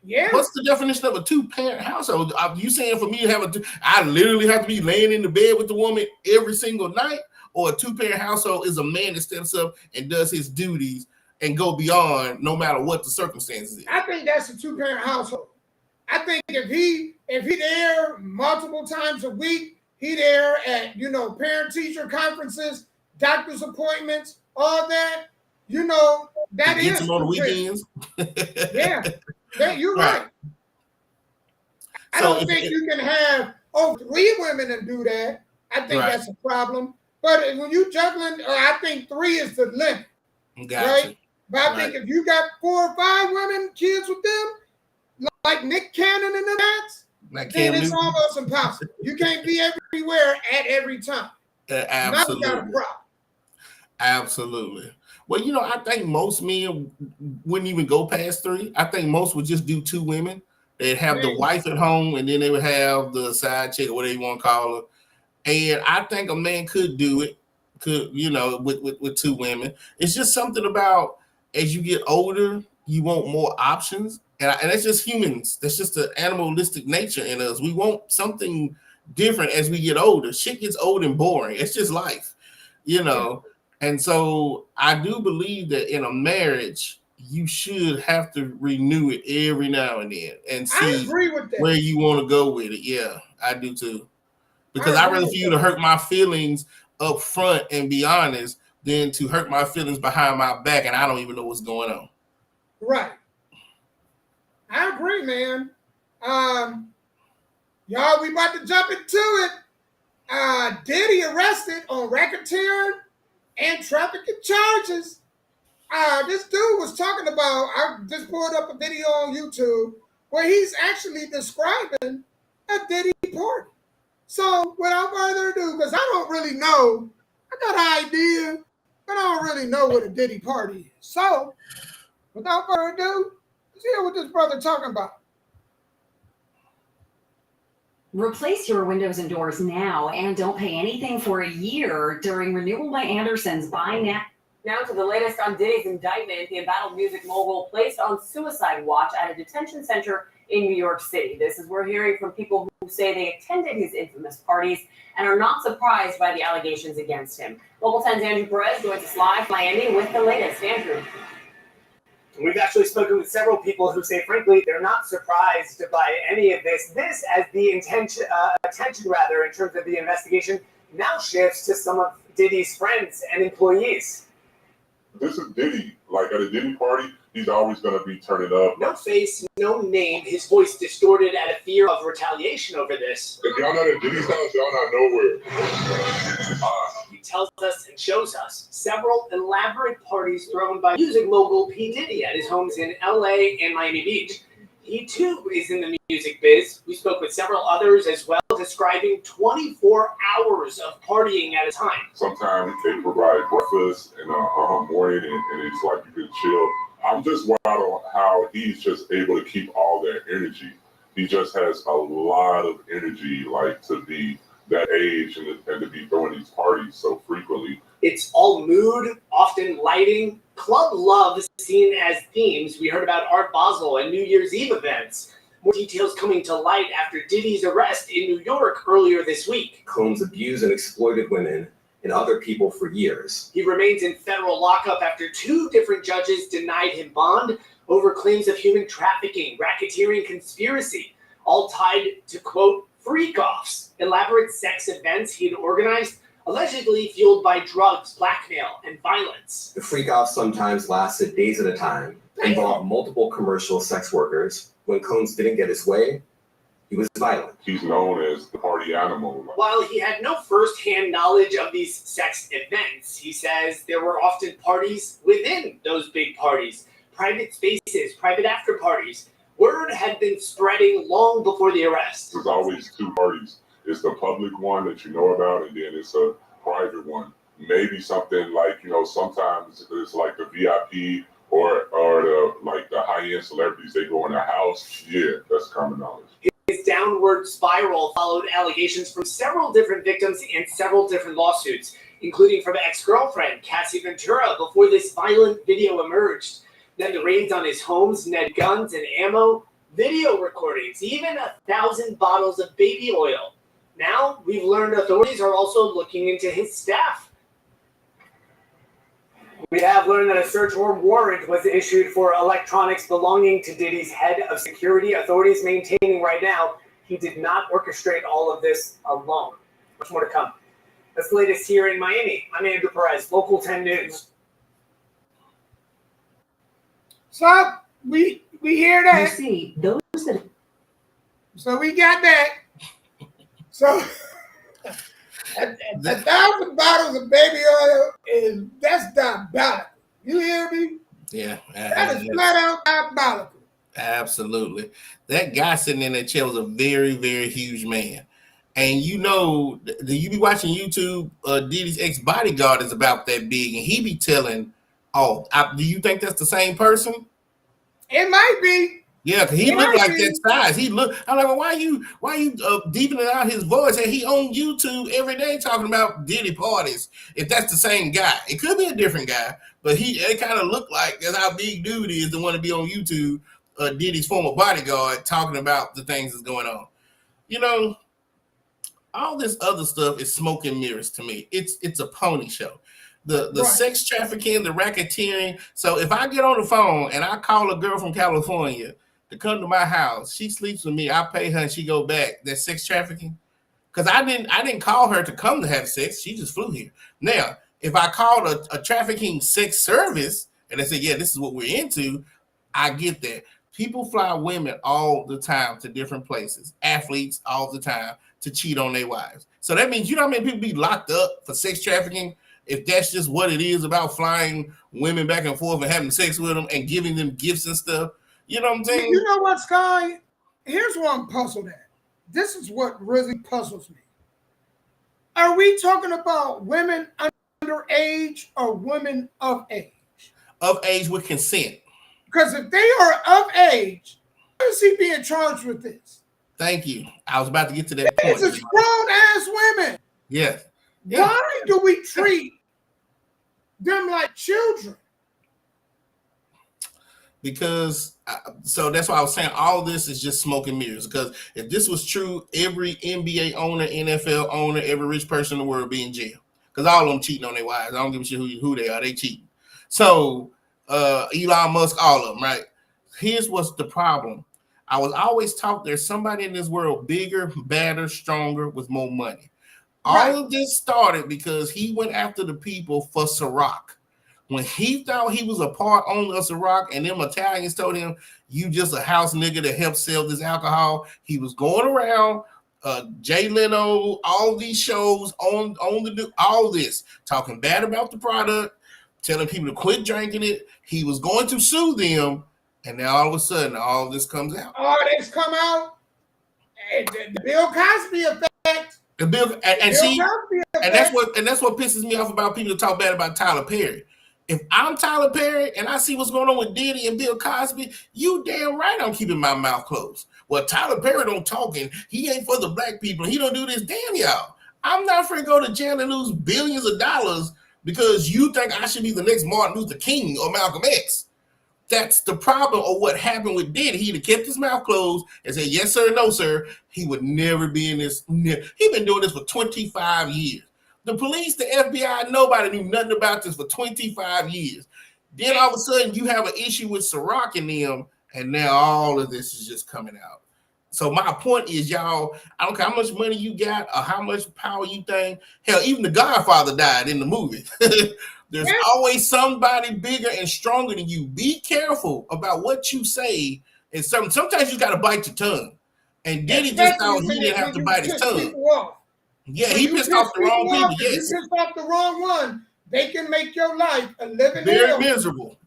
Yeah. What's the definition of a two-parent household? Are you saying for me to have I literally have to be laying in the bed with the woman every single night? Or a two-parent household is a man that steps up and does his duties and go beyond no matter what the circumstances is? I think that's a two-parent household. I think if he there multiple times a week, he there at parent-teacher conferences, doctor's appointments, all that, that is him on the weekends. Yeah, you're right. I don't think you can have 3 women and do that. I think that's a problem. But when you juggling, I think 3 is the limit. Gotcha. Right? But I think if you got 4 or 5 women, kids with them, like Nick Cannon and the Nats, then it's almost impossible. You can't be everywhere at every time. Absolutely. Now you got a problem. Absolutely. Well, I think most men wouldn't even go past 3. I think most would just do 2 women. They'd have the wife at home, and then they would have the side chick or whatever you want to call her. And I think a man could do it, with 2 women. It's just something about as you get older, you want more options. And that's just humans. That's just the animalistic nature in us. We want something different as we get older. Shit gets old and boring. It's just life, And so I do believe that in a marriage, you should have to renew it every now and then and see where you want to go with it. Yeah, I do too. Because I'd rather for you to hurt my feelings up front and be honest than to hurt my feelings behind my back and I don't even know what's going on. Right. I agree, man. Y'all, we about to jump into it. Diddy arrested on racketeering and trafficking charges. This dude was talking about, I just pulled up a video on YouTube where he's actually describing a Diddy party. So without further ado, because I don't really know, I got an idea, but I don't really know what a Diddy party is. So without further ado, let's hear what this brother talking about. Replace your windows and doors now and don't pay anything for a year during renewal by Anderson's Buy Now. Now to the latest on Diddy's indictment. The embattled music mogul placed on suicide watch at a detention center in New York City. This is we're hearing from people who say they attended his infamous parties and are not surprised by the allegations against him. Local 10's Andrew Perez joins us live from Miami with the latest. Andrew. We've actually spoken with several people who say, frankly, they're not surprised by any of this. This, as the attention in terms of the investigation, now shifts to some of Diddy's friends and employees. This is Diddy. Like at a Diddy party, he's always going to be turning up. No face, no name, his voice distorted out of fear of retaliation over this. If y'all not at Diddy's house, y'all not nowhere. He tells us and shows us several elaborate parties thrown by music mogul P. Diddy at his homes in LA and Miami Beach. He too is in the music biz. We spoke with several others as well, describing 24 hours of partying at a time. Sometimes they provide breakfast in the morning and it's like you can chill. I'm just wild on how he's just able to keep all that energy. He just has a lot of energy, like to be that age and to be throwing these parties so frequently. It's all mood, often lighting, club love seen as themes. We heard about Art Basel and New Year's Eve events. More details coming to light after Diddy's arrest in New York earlier this week. Combs abused and exploited women and other people for years. He remains in federal lockup after 2 different judges denied him bond over claims of human trafficking, racketeering, conspiracy, all tied to, quote, freak-offs, elaborate sex events he'd organized, allegedly fueled by drugs, blackmail, and violence. The freak-offs sometimes lasted days at a time, involved multiple commercial sex workers. When Combs didn't get his way, he was violent. He's known as the party animal. While he had no first-hand knowledge of these sex events, he says there were often parties within those big parties, private spaces, private after-parties. Word had been spreading long before the arrest. There's always 2 parties. It's the public one that you know about, and then it's a private one. Maybe something like, sometimes it's like the VIP or the high-end celebrities, they go in a house. Yeah, that's common knowledge. His downward spiral followed allegations from several different victims and several different lawsuits, including from ex-girlfriend Cassie Ventura before this violent video emerged. Then the raids on his homes, net guns and ammo, video recordings, even 1,000 bottles of baby oil. Now, we've learned authorities are also looking into his staff. We have learned that a search warrant was issued for electronics belonging to Diddy's head of security. Authorities maintaining right now he did not orchestrate all of this alone. Much more to come. That's the latest here in Miami. I'm Andrew Perez, Local 10 News. So we hear that. You see, those that. So we got that. So 1,000 bottles of baby oil that's diabolical. You hear me? Yeah. That is flat out diabolical. Absolutely. That guy sitting in that chair was a very, very huge man. And do you be watching YouTube? Diddy's ex-bodyguard is about that big, and he be telling, do you think that's the same person? It might be. Yeah, because he looked like that size. I'm like, well, why you deepening out his voice? And he on YouTube every day talking about Diddy parties. If that's the same guy, it could be a different guy, but it kind of looked like that's how big dude is to want to be on YouTube. Diddy's former bodyguard talking about the things that's going on. All this other stuff is smoke and mirrors to me. It's a pony show. The right. Sex trafficking, the racketeering. So if I get on the phone and I call a girl from California to come to my house, she sleeps with me, I pay her and she go back. That's sex trafficking. Because I didn't call her to come to have sex. She just flew here. Now, if I called a trafficking sex service and they say, yeah, this is what we're into, I get that. People fly women all the time to different places, athletes all the time to cheat on their wives. So that means, how many people be locked up for sex trafficking if that's just what it is about flying women back and forth and having sex with them and giving them gifts and stuff. You know what I'm saying? You know what, Sky? Here's what I'm puzzled at. This is what really puzzles me. Are we talking about women underage or women of age? Of age with consent. Because if they are of age, why is he being charged with this? Thank you. I was about to get to that point. These are grown-ass women. Yes. Yeah. Why do we treat them like children? Because so that's why I was saying all this is just smoke and mirrors. Because if this was true, every NBA owner, NFL owner, every rich person in the world be in jail. Because all of them cheating on their wives. I don't give a shit who they are. They cheating. So Elon Musk, all of them, right? Here's what's the problem. I was always taught there's somebody in this world bigger, badder, stronger, with more money. All of this started because he went after the people for Ciroc. When he thought he was a part owner of Ciroc and them Italians told him, you just a house nigga that helped sell this alcohol, he was going around Jay Leno, all these shows on the all this, talking bad about the product, telling people to quit drinking it. He was going to sue them, and now all of a sudden, all this comes out. All this come out. The Bill Cosby effect. The Bill and see, and that's what pisses me off about people that talk bad about Tyler Perry. If I'm Tyler Perry and I see what's going on with Diddy and Bill Cosby, you damn right I'm keeping my mouth closed. Well, Tyler Perry don't talking. He ain't for the black people. He don't do this. Damn y'all. I'm not afraid to go to jail and lose billions of dollars because you think I should be the next Martin Luther King or Malcolm X. That's the problem of what happened with Diddy. He'd have kept his mouth closed and said, yes, sir, no, sir. He would never be in this. He's been doing this for 25 years. The police, the FBI, nobody knew nothing about this for 25 years. Then all of a sudden you have an issue with Ciroc and them, and now all of this is just coming out. So my point is, y'all, I don't care how much money you got or how much power you think. Hell, even the Godfather died in the movie. There's always somebody bigger and stronger than you. Be careful about what you say. And sometimes you got to bite your tongue. And Diddy just thought he didn't have to bite his tongue. Yeah, he pissed off the wrong people. Yes, you pissed off the wrong one. They can make your life a living very miserable.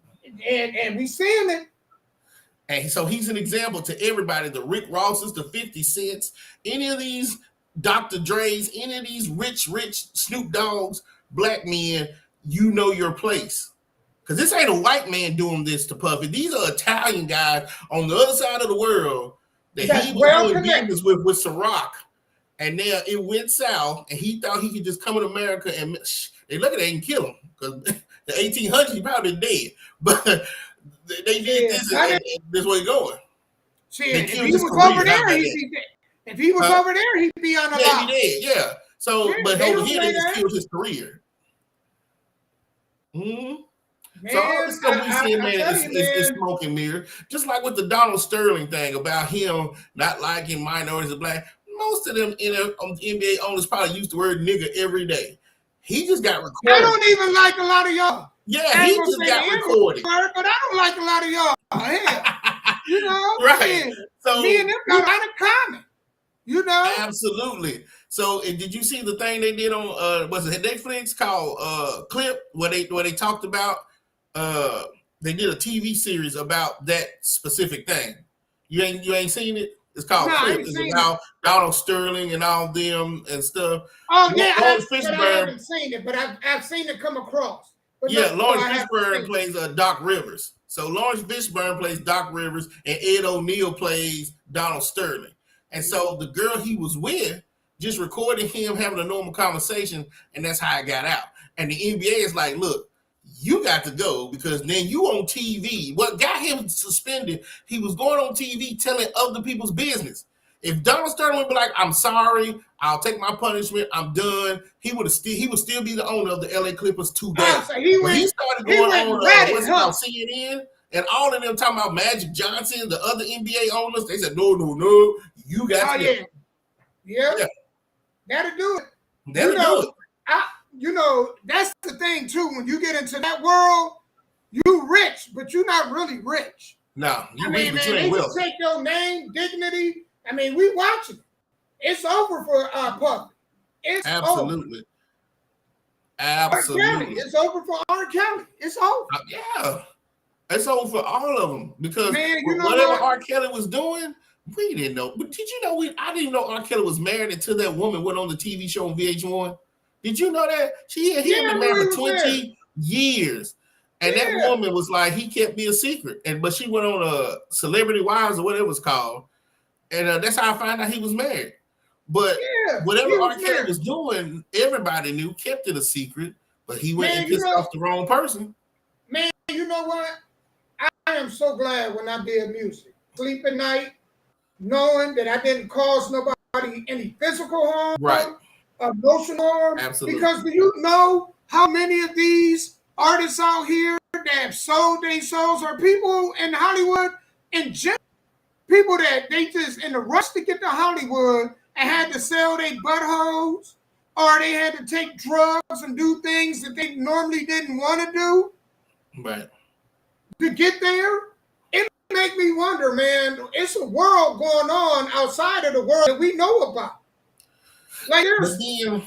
And we seeing it. And so he's an example to everybody. The Rick Rosses, the 50 Cents, any of these Dr. Dre's, any of these rich Snoop Dogg's, black men, you know your place. Because this ain't a white man doing this to Puffy. These are Italian guys on the other side of the world that he was doing business with Ciroc. And now it went south, and he thought he could just come to America and they look at it and kill him because the 1800s he probably been dead, but they did this and this way going. See, if he was over there, he'd be dead. If he was over there, he'd be on the line. Yeah, he did. Yeah. So, but over here they just killed his career. Mm-hmm. Man, so all this stuff we see, man, is smoke and mirror. Just like with the Donald Sterling thing about him not liking minorities and black. Most of them NBA owners probably use the word nigga every day. He just got recorded. I don't even like a lot of y'all. Yeah, he just got recorded. Word, but I don't like a lot of y'all. Hell, you know, right? So me and them got a lot of common. You know, absolutely. So, did you see the thing they did on was it Netflix called Clip where they talked about they did a TV series about that specific thing. You ain't seen it? It's called Clip. It's about Donald Sterling and all them and stuff. Oh yeah, I haven't seen it, but I've seen it come across. But yeah, Lawrence Fishburne plays Doc Rivers. So Lawrence Fishburne plays Doc Rivers, and Ed O'Neill plays Donald Sterling. And so the girl he was with just recorded him having a normal conversation, and that's how it got out. And the NBA is like, look, you got to go because then you on TV. What got him suspended, he was going on TV telling other people's business. If Donald Sterling would be like, I'm sorry, I'll take my punishment, I'm done, he would still be the owner of the LA Clippers today. Oh, so he started going on CNN and all of them talking about Magic Johnson, the other NBA owners, they said, no, you got to go. Yeah. That'll do it. That'll do it. You know, that's the thing too. When you get into that world, you rich, but you're not really rich. No, you rich, but you ain't wealthy. Take your name, dignity. I mean, we watching it. It's over for Puffy. It's absolutely. Over. Absolutely. It's over for R. Kelly. It's over. Yeah. It's over for all of them because Man, you know whatever what? R. Kelly was doing, we didn't know. But did you know I didn't know R. Kelly was married until that woman went on the TV show on VH1? Did you know that? He had been married for 20 years. And that woman was like, he kept me a secret. But she went on Celebrity Wives or whatever it was called. And that's how I found out he was married. But whatever R. Kelly was doing, everybody knew, kept it a secret. But he went and pissed off the wrong person. Man, you know what? I am so glad when I did music. Sleep at night, knowing that I didn't cause nobody any physical harm, emotional harm. Absolutely. Because do you know how many of these artists out here that have sold their souls are people in Hollywood in general? People that they just in the rush to get to Hollywood and had to sell their buttholes, or they had to take drugs and do things that they normally didn't want to do. Right. To get there, it make me wonder, man, it's a world going on outside of the world that we know about. Like but then,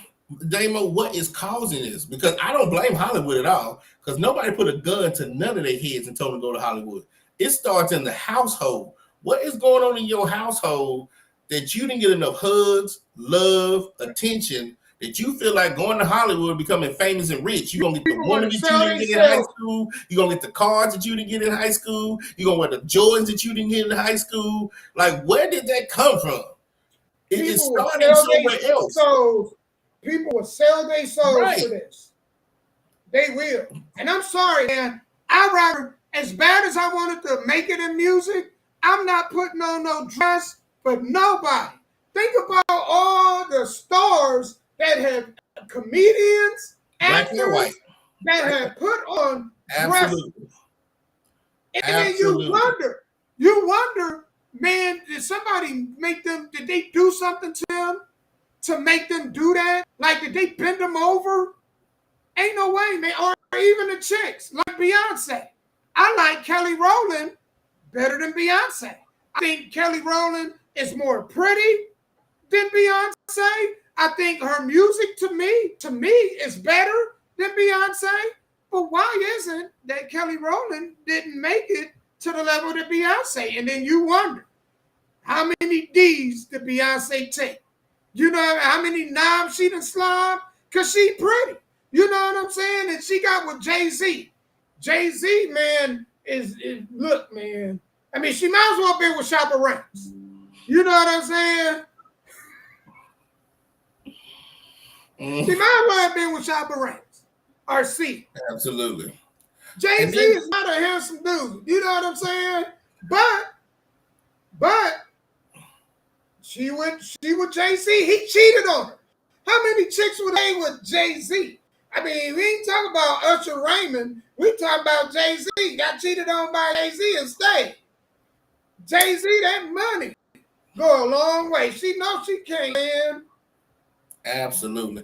Damo, what is causing this? Because I don't blame Hollywood at all, because nobody put a gun to none of their heads and told them to go to Hollywood. It starts in the household. What is going on in your household that you didn't get enough hugs, love, attention, that you feel like going to Hollywood, becoming famous and rich? You're going to get the woman that you didn't get in high school. You're going to get the cars that you didn't get in high school. You're going to wear the Jordans that you didn't get in high school. Like, where did that come from? It started somewhere else. So people will sell their souls for this. They will. And I'm sorry, man. I'd rather, as bad as I wanted to make it in music, I'm not putting on no dress for nobody. Think about all the stars that have comedians, black and white, that have put on absolutely. Dresses. And then you wonder, man, did somebody make them, did they do something to them to make them do that? Like, did they bend them over? Ain't no way, man. Or even the chicks, like Beyonce. I like Kelly Rowland better than Beyonce. I think Kelly Rowland is more pretty than Beyonce. I think her music to me is better than Beyonce. But why isn't that Kelly Rowland didn't make it to the level that Beyonce? And then you wonder, how many D's did Beyonce take? You know how many knobs she done slobbed? Because she pretty. You know what I'm saying? And she got with Jay-Z. Jay-Z, man, is look, man. I mean, she might as well be with Shabba Ranks. You know what I'm saying? She might as well have been with Shabba Ranks. Or C. Absolutely. Jay-Z is not a handsome dude. You know what I'm saying? But she with Jay-Z. He cheated on her. How many chicks were they with Jay-Z? I mean, we ain't talking about Usher Raymond. We talking about Jay-Z. Got cheated on by Jay-Z and stayed. Jay-Z, that money go a long way. She knows she can't, man. Absolutely.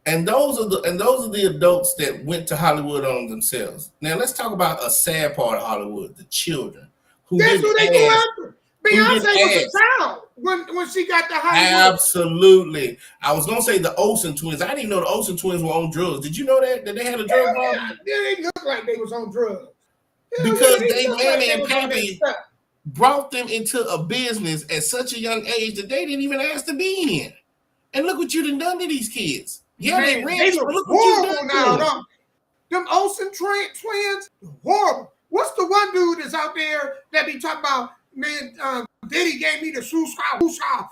And those are the adults that went to Hollywood on themselves. Now let's talk about a sad part of Hollywood: the children. That's who they go after. Beyonce was a child when she got to Hollywood. Absolutely. I was gonna say the Olsen twins. I didn't know the Olsen twins were on drugs. Did you know that they had a drug problem? Yeah, they looked like they was on drugs. Because they Mammy and Pappy brought them into a business at such a young age that they didn't even ask to be in. And look what you done to these kids. Yeah, man, they look look what you horrible done now. Them Olsen twins, horrible. What's the one dude that's out there that be talking about, man, Diddy gave me the woo-sha,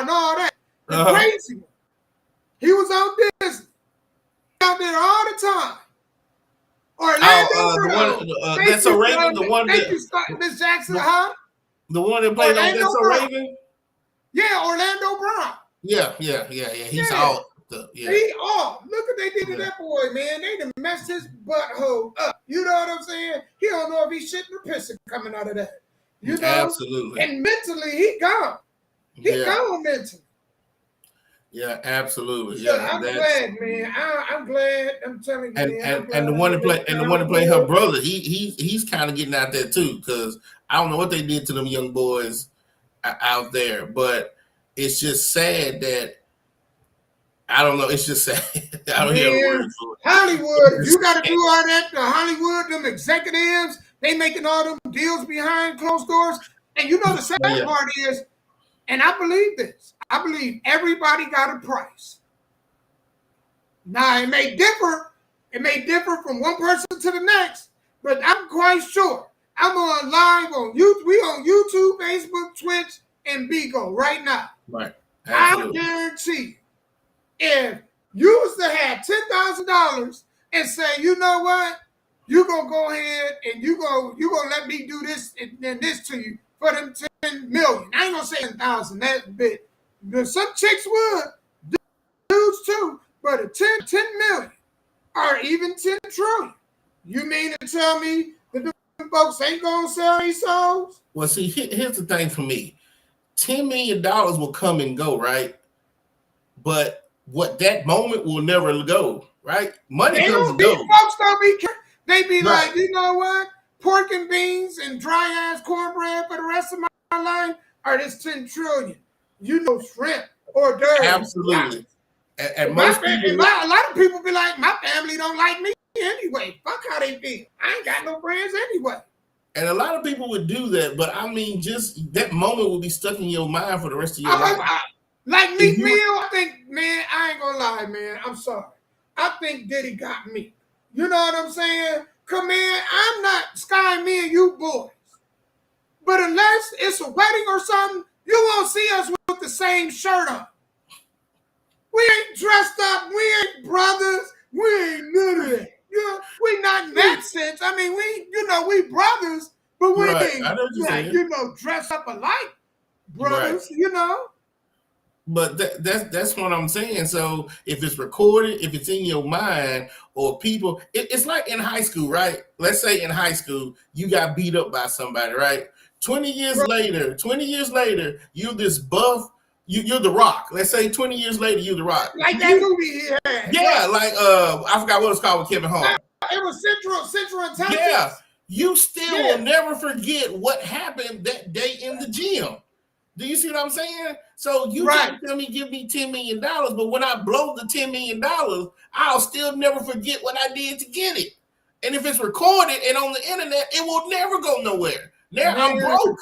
and all that. The crazy one. He was on this. Out there all the time. Orlando That's a Raven, the one that Miss Jackson, huh? The one that played on That's a Raven? Yeah, Orlando Brown. Yeah. He's all yeah. He off. Look what they did to that boy, man. They done messed his butthole up. You know what I'm saying? He don't know if he's shitting or pissing coming out of that. You know? Absolutely. And mentally, he gone. He gone mentally. Yeah, absolutely. So I'm glad, man. I'm glad. I'm telling you, man. And the one to play her brother, he's kind of getting out there too, because I don't know what they did to them young boys out there, but it's just sad that I don't know. It's just sad. I don't hear the words for it. Hollywood, you got to do all that. The Hollywood, them executives, they making all them deals behind closed doors. And you know the sad part is, and I believe this, I believe everybody got a price. Now it may differ. It may differ from one person to the next, but I'm quite sure. I'm on live on YouTube. We on YouTube, Facebook, Twitch, and Bigo right now. Right. Absolutely. I guarantee you, if you was to have $10,000 and say, you know what, you gonna go ahead and you gonna let me do this and this to you for them 10 million. I ain't gonna say 10,000. That bit. Some chicks would, dudes too, but a 10 million or even 10 trillion. You mean to tell me that the folks ain't gonna sell these souls? Well, see, here's the thing for me. $10 million will come and go, right? But what that moment will never go, right? Money comes and goes. Folks don't be caring. They be like, you know what? Pork and beans and dry ass cornbread for the rest of my life, or this 10 trillion. You know, shrimp or dirt. Absolutely. And a lot of people be like, my family don't like me anyway. Fuck how they feel. I ain't got no friends anyway. And a lot of people would do that, but I mean, just that moment will be stuck in your mind for the rest of your life. Like Meek Mill, I think, man, I ain't gonna lie, man. I'm sorry. I think Diddy got me. You know what I'm saying? Come in, I'm not Sky, me and you boys. But unless it's a wedding or something, you won't see us with the same shirt on. We ain't dressed up. We ain't brothers. We ain't none of that. You know, we not in that sense. I mean, we brothers, but we ain't like, dress up alike brothers, you know. But that's what I'm saying. So if it's recorded, if it's in your mind, or people, it's like in high school, right? Let's say in high school, you got beat up by somebody, right? 20 years later, you're this buff, you're the Rock. Let's say 20 years later, you're the Rock. Like that movie he had. Yeah, like I forgot what it's called with Kevin Hart. It was Central Intelligence. Yeah, you still will never forget what happened that day in the gym. Do you see what I'm saying? So you can tell me, give me $10 million, but when I blow the $10 million, I'll still never forget what I did to get it. And if it's recorded and on the internet, it will never go nowhere. Now I'm broke.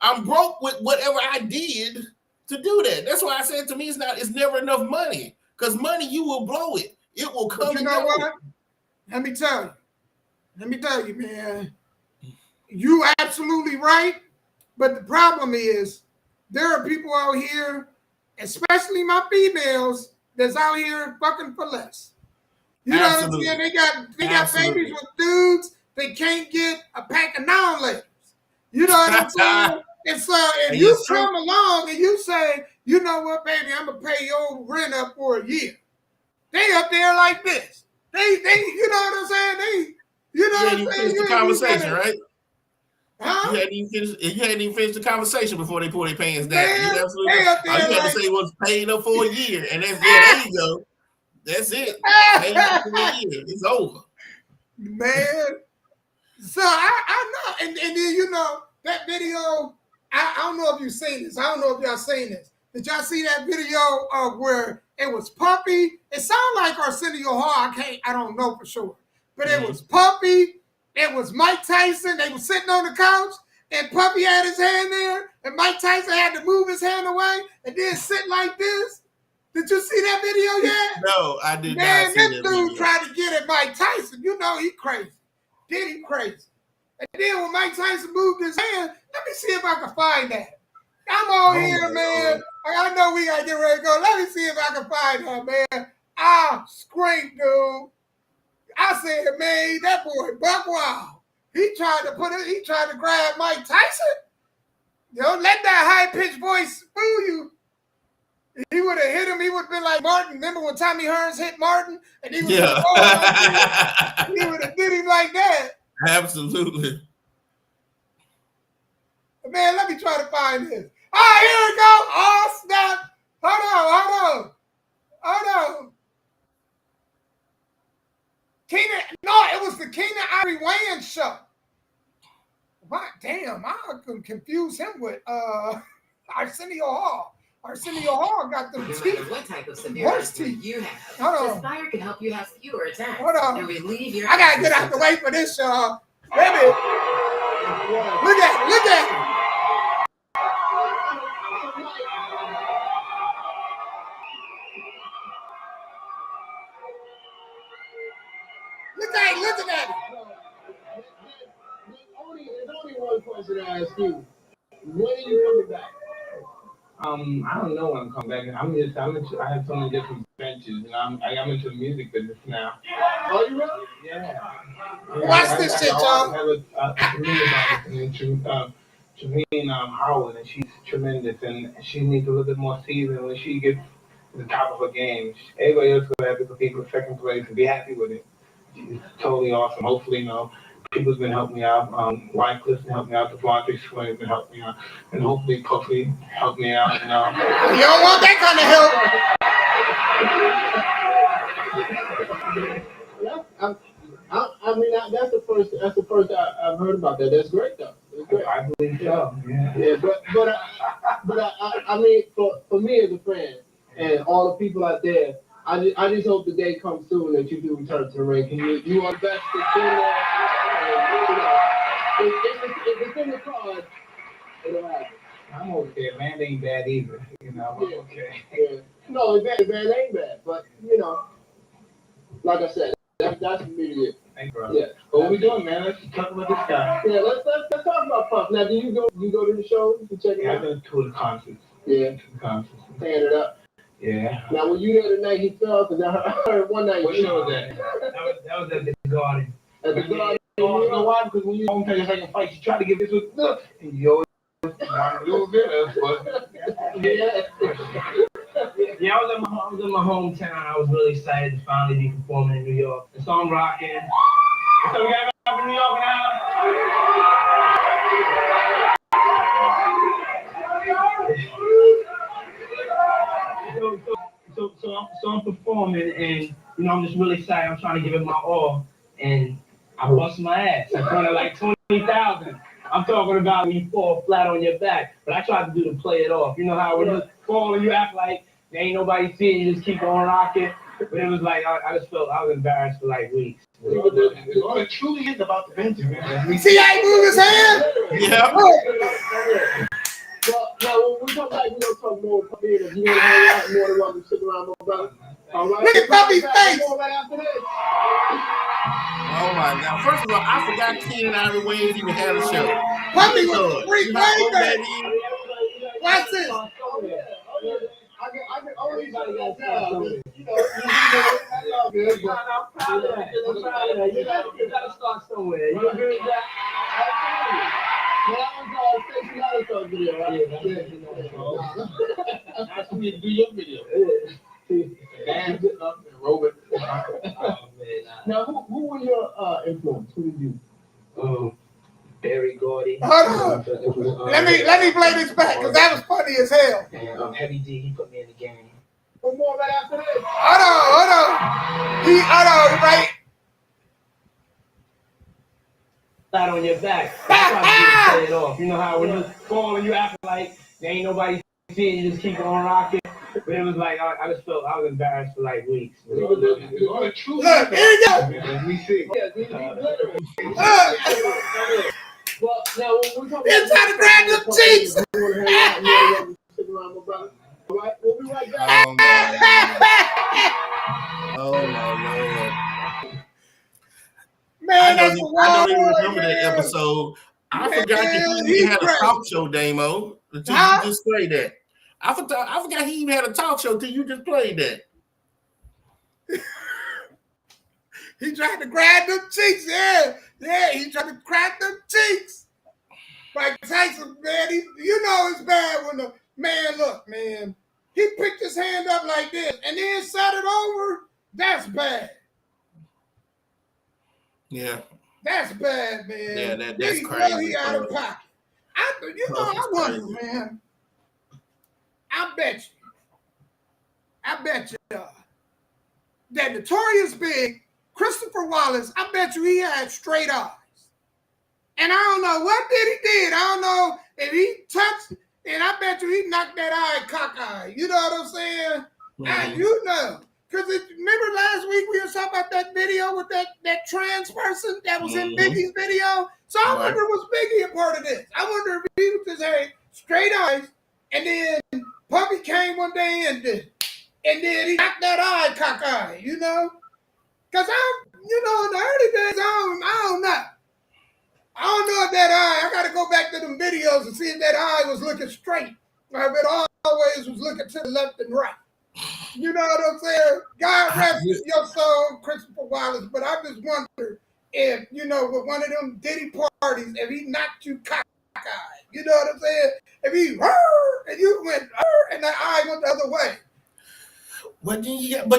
I'm broke with whatever I did to do that. That's why I said to me, it's never enough money. Because money, you will blow it. It will come. But you know what? Let me tell you, man. You absolutely right. But the problem is, there are people out here, especially my females, that's out here fucking for less. You know what I'm saying? They got babies with dudes. They can't get a pack of non-ladies. You know what I'm saying? And so if you come along and you say, you know what, baby, I'm gonna pay your rent up for a year. They up there like this. They, you know what I'm saying? You hadn't even finished the conversation, right? Huh? You hadn't even finished the conversation before they pull their pants down. Man, All you had to say was paid up for a year, and that's there you go. That's it. Paid up for a year. It's over. Man. So I know, and then you know that video. I don't know if you've seen this. I don't know if y'all seen this. Did y'all see that video of where it was Puffy? It sounded like Arsenio Hall. I don't know for sure, but it was Puffy. It was Mike Tyson. They were sitting on the couch, and Puffy had his hand there, and Mike Tyson had to move his hand away and then sit like this. Did you see that video yet? No, I did not. Man, this dude tried to get at Mike Tyson. You know he crazy. Did he crazy? And then when Mike Tyson moved his hand, let me see if I can find that. I'm on here, man. I know we gotta get ready to go. Let me see if I can find that, man. I screamed, dude. I said, man, that boy buck wild. He tried to grab Mike Tyson. Don't let that high-pitched voice fool you. He would have hit him. He would have been like Martin. Remember when Tommy Hearns hit Martin? And he would have he would have did him like that. Absolutely. Man, let me try to find this. Oh, here we go. Oh, snap. Hold on. It was the Keenan Ivory Wayans show. Damn, I could confuse him with Arsenio Hall. Arsenio Hall got them No teeth. matter what type of severe Horse asthma teeth. you have, Hold on. Aspire can help you have fewer attacks Hold on. and relieve your. I gotta get out the way for this, y'all. Baby. Look at it. Look at it. Look at it. Looking at it. There's only one question to ask you. When are you coming back? I don't know when I'm coming back. I have so many different ventures, and I'm into the music business now. Oh, you really? Yeah. Watch this shit, y'all. I have a tremendous artist named Trevine Howard, and she's tremendous, and she needs a little bit more season when she gets to the top of her game. Everybody else will have to compete for second place and be happy with it. She's totally awesome. Hopefully, people's been helping me out. Ryan Clifton helped me out. The Devontae Swing has been helping me out. And hopefully Puffy helped me out. You don't want that kind of help. That's the first I've heard about that. That's great though. That's great. I believe so. Yeah, but I mean, for me as a fan and all the people out there, I just hope the day comes soon that you do return to the ring. You are the best to do that. If it's in the cards, it'll happen. I'm okay. Band ain't bad either. I'm okay. Yeah. No, band ain't bad. But, like I said, that's immediate. Thanks, bro. Yeah. But what we doing, man? Let's talk about this guy. Yeah, let's talk about Puff. Now, do you go to the show? You check it out? I've been to the concerts. Yeah. To the concerts. Tearing it up. Yeah. Now, when you there the night he fell, because I heard one night. What show was that? That was at the Garden. At the Garden. You know why? Because when you don't take a second fight, you try to get this with look, and you always want to do this, but yeah. Yeah, I was in my hometown. I was really excited to finally be performing in New York. And so I'm rocking. So we got up in New York now. So I'm performing, and I'm just really excited. I'm trying to give it my all, and I bust my ass. I turned like 20,000. I'm talking about when you fall flat on your back, but I tried to do to play it off. You know how when you fall and you act like there ain't nobody seeing you, just keep on rocking. But it was like I just felt I was embarrassed for like weeks. It truly is about the venture, man. See how he moved his hand? Yeah. Well, when we come back, we're gonna talk more about it. If you want to hang out more than welcome to stick around, my brother. All right. Look at Puffy's face. Right after this. Oh my God! First of all, I forgot Ken and Ivory Wayans even had a show. Puffy was a freak maker. Watch this. I can only got to start somewhere. You agree with that? That was video, right? Yeah. That's for me to do your video. Dance it up and roll it. Now, who were your influence? Who did you? Barry Gordy. Hold on. Let me play this back because that was funny as hell. And Heavy D, he put me in the game. One more right after this. Hold on, right? Flat on your back. That's how you play it off. You know how when you fall and you act like there ain't nobody seeing you, just keep on rocking. But it was like I just felt I was embarrassed for like weeks. Look, here you go. We see. Well, now when we talk about trying to grab them cheeks. We'll be right back. Oh my Lord. Man, I don't even remember that episode. I forgot that he had a talk show, Damo. Until you just played that. I forgot he even had a talk show till you just played that. He tried to grab them cheeks, yeah, he tried to crack them cheeks. Mike Tyson, man, it's bad when the man, look, man, he picked his hand up like this and then set it over. That's bad. Yeah. That's bad, man. Yeah, that's crazy. He out of pocket. I wonder, man. I bet you that Notorious Big, Christopher Wallace, I bet you he had straight eyes. And I don't know what he did. I don't know if he touched and I bet you he knocked that eye cockeyed. You know what I'm saying? And you know. Because remember last week we were talking about that video with that trans person that was in Biggie's video? So I wonder was Biggie a part of this? I wonder if he was just had straight eyes and then Puffy came one day and then he knocked that eye cockeyed, you know? Because in the early days, I don't know. I don't know if that eye, I got to go back to them videos and see if that eye was looking straight or if it always was looking to the left and right. You know what I'm saying? God rest your soul, Christopher Wallace. But I just wonder if, with one of them Diddy parties, if he knocked you cockeyed. You know what I'm saying? If he, and you went, and that eye went the other way. But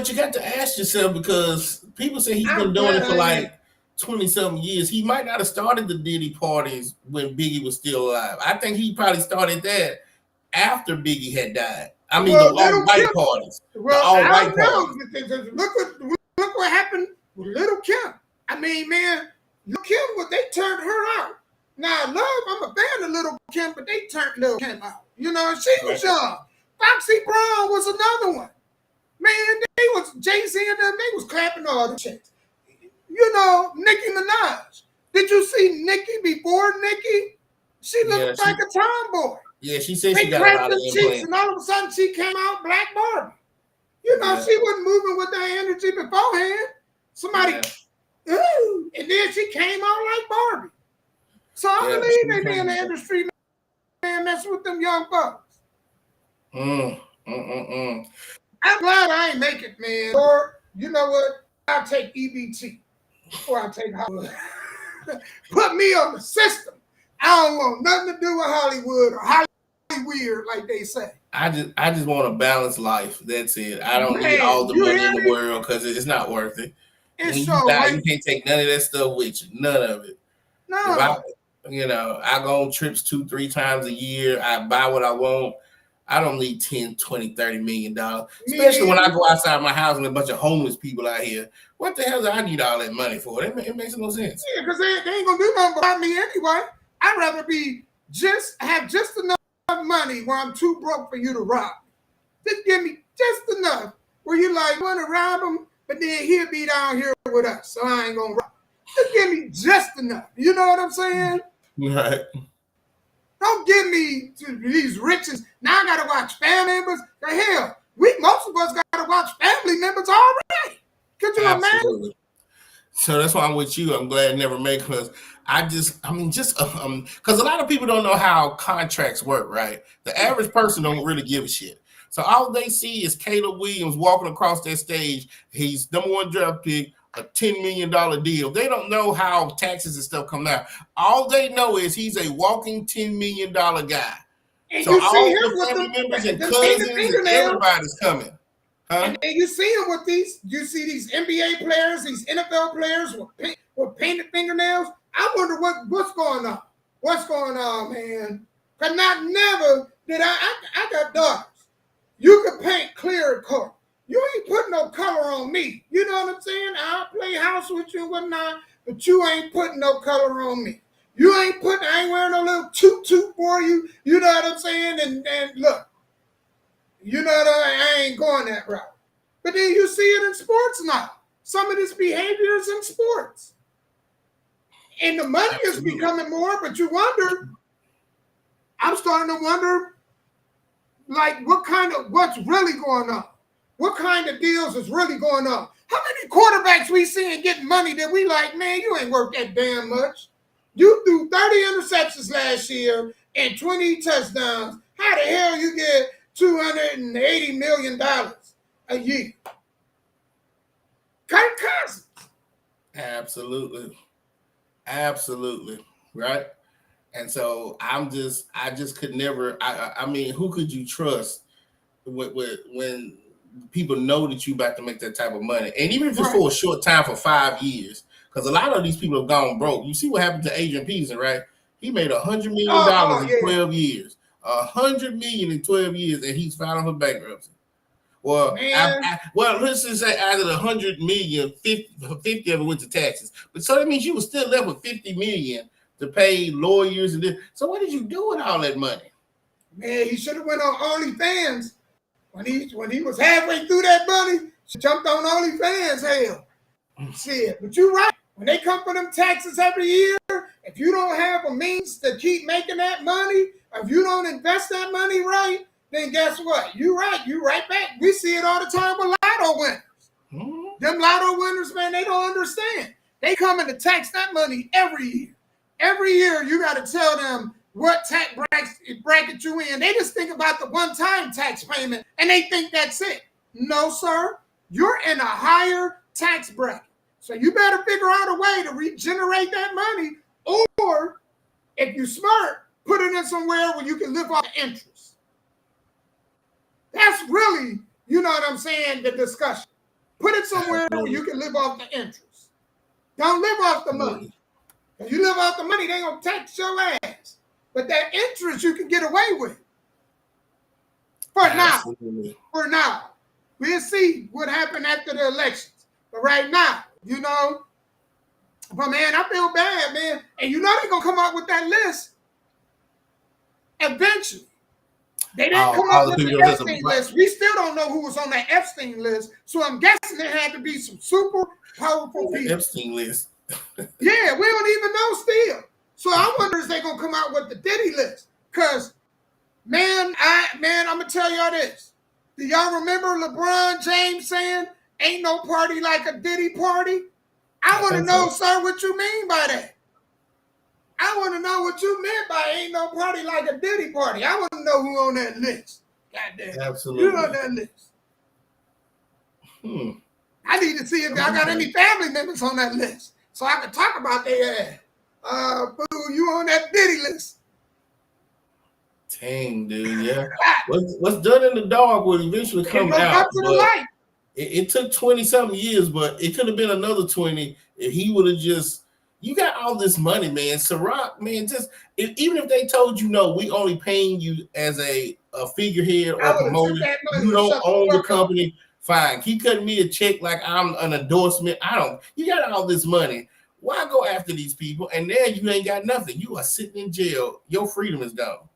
you got to ask yourself, because people say he's been doing it for like 20-something years. He might not have started the Diddy parties when Biggie was still alive. I think he probably started that after Biggie had died. I mean, the all-white parties. Well, I don't know. Look what happened with Little Kim. I mean, man, Little Kim, they turned her out. Now, I'm a fan of Little Kim, but they turned Little Kim out. You know, she was young. Foxy Brown was another one. Man, Jay-Z and them, they was clapping all the chicks. You know, Nicki Minaj. Did you see Nicki before Nicki? She looked like a tomboy. Yeah, she said she got a lot of implants. And all of a sudden, she came out Black Barbie. You know, she wasn't moving with that energy beforehand. Somebody, and then she came out like Barbie. So I believe they be in the industry, man, messing with them young folks. I'm glad I ain't make it, man. Or, you know what? I'll take EBT or I'll take Hollywood. Put me on the system. I don't want nothing to do with Hollywood or Hollyweird, like they say. I just want a balanced life. That's it. I don't need all the money in the world because it's not worth it. When you die, you can't take none of that stuff with you. None of it. No. I go on trips 2-3 times a year. I buy what I want. I don't need 10, 20, $30 million. Especially when I go outside my house and a bunch of homeless people out here. What the hell do I need all that money for? It makes no sense. Yeah, because they ain't gonna do nothing about me anyway. I'd rather have just enough money where I'm too broke for you to rob. Just give me just enough where you like want to rob him, but then he'll be down here with us, so I ain't gonna rob. Just give me just enough. You know what I'm saying? Right. Don't give me these riches. Now I gotta watch family members. The hell, most of us gotta watch family members already. Could you imagine? So that's why I'm with you. I'm glad it never made, because because a lot of people don't know how contracts work, right? The average person don't really give a shit. So all they see is Caleb Williams walking across that stage. He's #1 draft pick, a $10 million deal. They don't know how taxes and stuff come out. All they know is he's a walking $10 million guy. And so all the family members and cousins and everybody's coming. Huh? And you see them with these NBA players, these NFL players with painted fingernails. I wonder what's going on. What's going on, man? Because never did I got daughters. You can paint clear color. You ain't putting no color on me. You know what I'm saying? I'll play house with you and whatnot, but you ain't putting no color on me. I ain't wearing no little tutu for you. You know what I'm saying? And look, you know that I ain't going that route. But then you see it in sports now. Some of this behavior is in sports. And the money is becoming more, but you wonder, I'm starting to wonder, like, what's really going on? What kind of deals is really going on? How many quarterbacks we seeing getting money that we like, man, you ain't worth that damn much. You threw 30 interceptions last year and 20 touchdowns. How the hell you get $280 million a year? Kirk Cousins. Absolutely. Right? And so I just could never, I mean, who could you trust when people know that you about to make that type of money? And even if it's for a short time, for 5 years, because a lot of these people have gone broke. You see what happened to Adrian Peterson, right? He made $100 million in 12 years. $100 million in 12 years, and he's filing for bankruptcy. Well, let's just say out of the $100 million, 50 of it went to taxes. But so that means you were still left with $50 million to pay lawyers and this. So what did you do with all that money? Man, he should have went on OnlyFans when he was halfway through that money. Jumped on OnlyFans, hell. Shit, but you're right. When they come for them taxes every year, if you don't have a means to keep making that money, or if you don't invest that money right, then guess what? You're right back. We see it all the time with lotto winners. Them lotto winners, man, they don't understand. They come in to tax that money every year. Every year, you got to tell them what tax bracket you in. They just think about the one-time tax payment, and they think that's it. No, sir. You're in a higher tax bracket. So you better figure out a way to regenerate that money, or if you're smart, put it in somewhere where you can live off the interest. That's really, you know what I'm saying, the discussion. Put it somewhere where you can live off the interest. Don't live off the money. If you live off the money, they're going to tax your ass. But that interest you can get away with. For now. We'll see what happened after the elections. But right now, you know, but man, I feel bad, man. And you know they're going to come out with that list eventually. They didn't come up with the Epstein list. We still don't know who was on that Epstein list. So I'm guessing it had to be some super powerful people. Epstein list. Yeah, we don't even know still. So I wonder if they're going to come out with the Diddy list. Because, man, I'm going to tell y'all this. Do y'all remember LeBron James saying, ain't no party like a Diddy party? I want to know, sir, what you mean by that. I want to know what you meant by ain't no party like a Diddy party. I want to know who on that list. Goddamn. Absolutely. You on that list. I need to see if I got any family members on that list so I can talk about their ass. Boo, you on that Diddy list. Dang, dude, yeah. What's done in the dark will eventually come out. It took 20-something years, but it could have been another 20 if he would have just. You got all this money, man. Ciroc, man, even if they told you no, we only paying you as a figurehead or promoter, you don't own the company, fine. Keep cutting me a check like I'm an endorsement. You got all this money. Why go after these people? And then you ain't got nothing. You are sitting in jail. Your freedom is gone.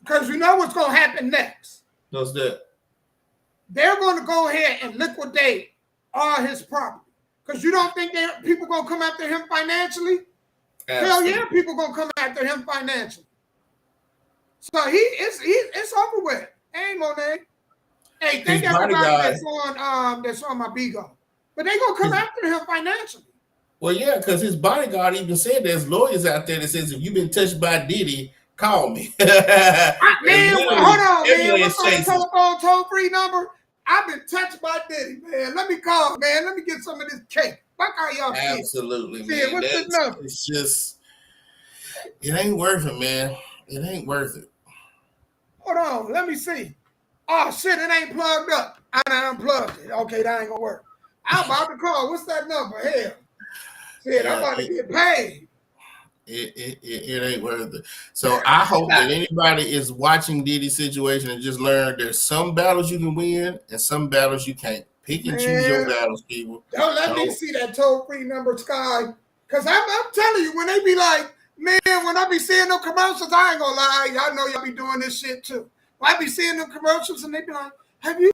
Because you know what's going to happen next. What's that? They're going to go ahead and liquidate all his property. Because you don't think people going to come after him financially? Absolutely. Hell yeah, people going to come after him financially. So it's over with. Hey, Monet. Hey, thank everybody that's on my Bigo. But they going to come after him financially. Well, yeah, because his bodyguard even said there's lawyers out there that says if you've been touched by Diddy, call me. Man, hold on, man. What's my telephone toll-free number? I've been touched by Diddy, man. Let me call, man. Let me get some of this cake. Fuck how y'all feel. Absolutely, man. What's the number? It's just, it ain't worth it, man. It ain't worth it. Hold on. Let me see. Oh, shit, it ain't plugged up. I unplugged it. Okay, that ain't gonna work. I'm about to call. What's that number? Hell. Shit, I'm about to get paid. It ain't worth it. So I hope that anybody is watching Diddy's situation and just learn there's some battles you can win and some battles you can't. Pick and choose your battles, people. Don't let me see that toll-free number, Sky. Because I'm telling you, when they be like, man, when I be seeing them commercials, I ain't gonna lie, y'all know y'all be doing this shit too. I be seeing them commercials and they be like, have you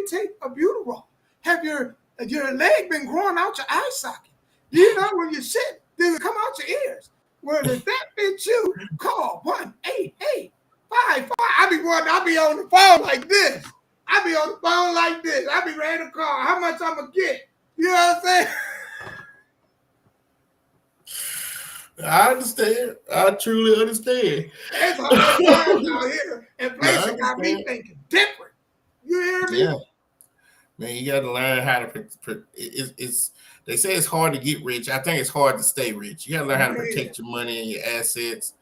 taken a Buterol? Have your leg been growing out your eye socket? Do you know when you shit, does it come out your ears? Well, if that fits you, call 1-888-55. I be on the phone like this. I be ready to call. How much I'm going to get? You know what I'm saying? I understand. I truly understand. It's hard times out here. Inflation got me thinking different. You hear me? Yeah. Man, you got to learn how to. They say it's hard to get rich. I think it's hard to stay rich. You got to learn how to protect your money and your assets.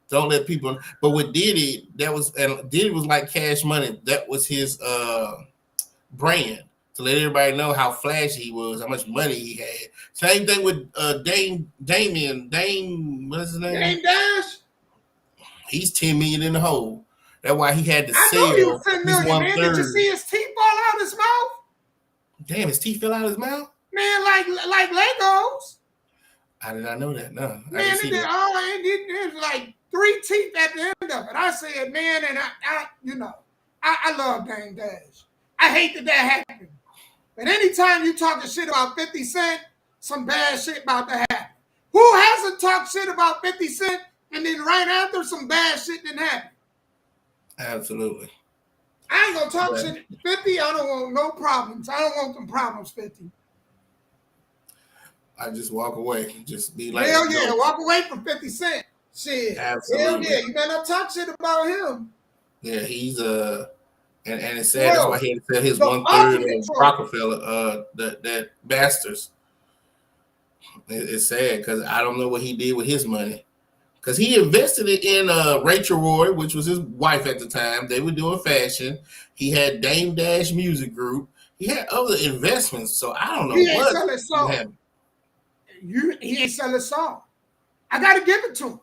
Don't let people. But with Diddy, Diddy was like Cash Money. That was his brand to let everybody know how flashy he was, how much money he had. Same thing with Damien. What's his name? Dame Dash. He's 10 million in the hole. That's why he had to sell. I know he was 10 million, man. Did you see his teeth fall out his mouth? Damn, his teeth fell out of his mouth? Man, like Legos. I did not know that. No. Man, it was like 3 teeth at the end of it. I said, man, and I love Dame Dash. I hate that happened. But anytime you talking shit about 50 Cent, some bad shit about to happen. Who hasn't talked shit about 50 Cent and then right after some bad shit didn't happen? Absolutely. I ain't gonna talk shit 50. I don't want no problems. I don't want them problems 50. I just walk away. Just be like, hell yeah, walk away from 50 Cent. Shit. Absolutely. Hell yeah, you better not talk shit about him. Yeah, he's and it's sad. That's why he had to sell his 1/3 of Rockefeller, that bastards. It's sad because I don't know what he did with his money. Because he invested it in Rachel Roy, which was his wife at the time. They were doing fashion. He had Dame Dash Music Group. He had other investments. So I don't know he ain't what selling song. He ain't selling song. I got to give it to him.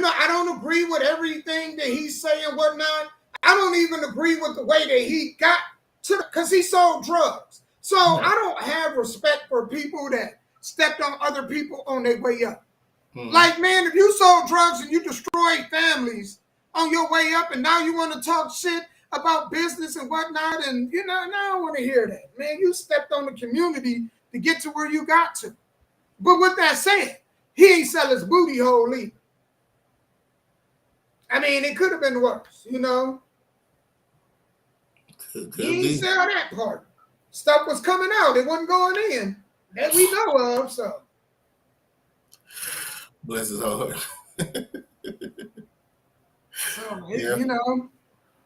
I don't agree with everything that he's saying, whatnot. I don't even agree with the way that he got to, because he sold drugs. So I don't have respect for people that stepped on other people on their way up. Like, man, if you sold drugs and you destroyed families on your way up and now you want to talk shit about business and whatnot, and, now I don't want to hear that. Man, you stepped on the community to get to where you got to. But with that said, he ain't sell his booty hole either. I mean, it could have been worse, He didn't sell that part. Stuff was coming out. It wasn't going in that we know of, so. Bless his heart.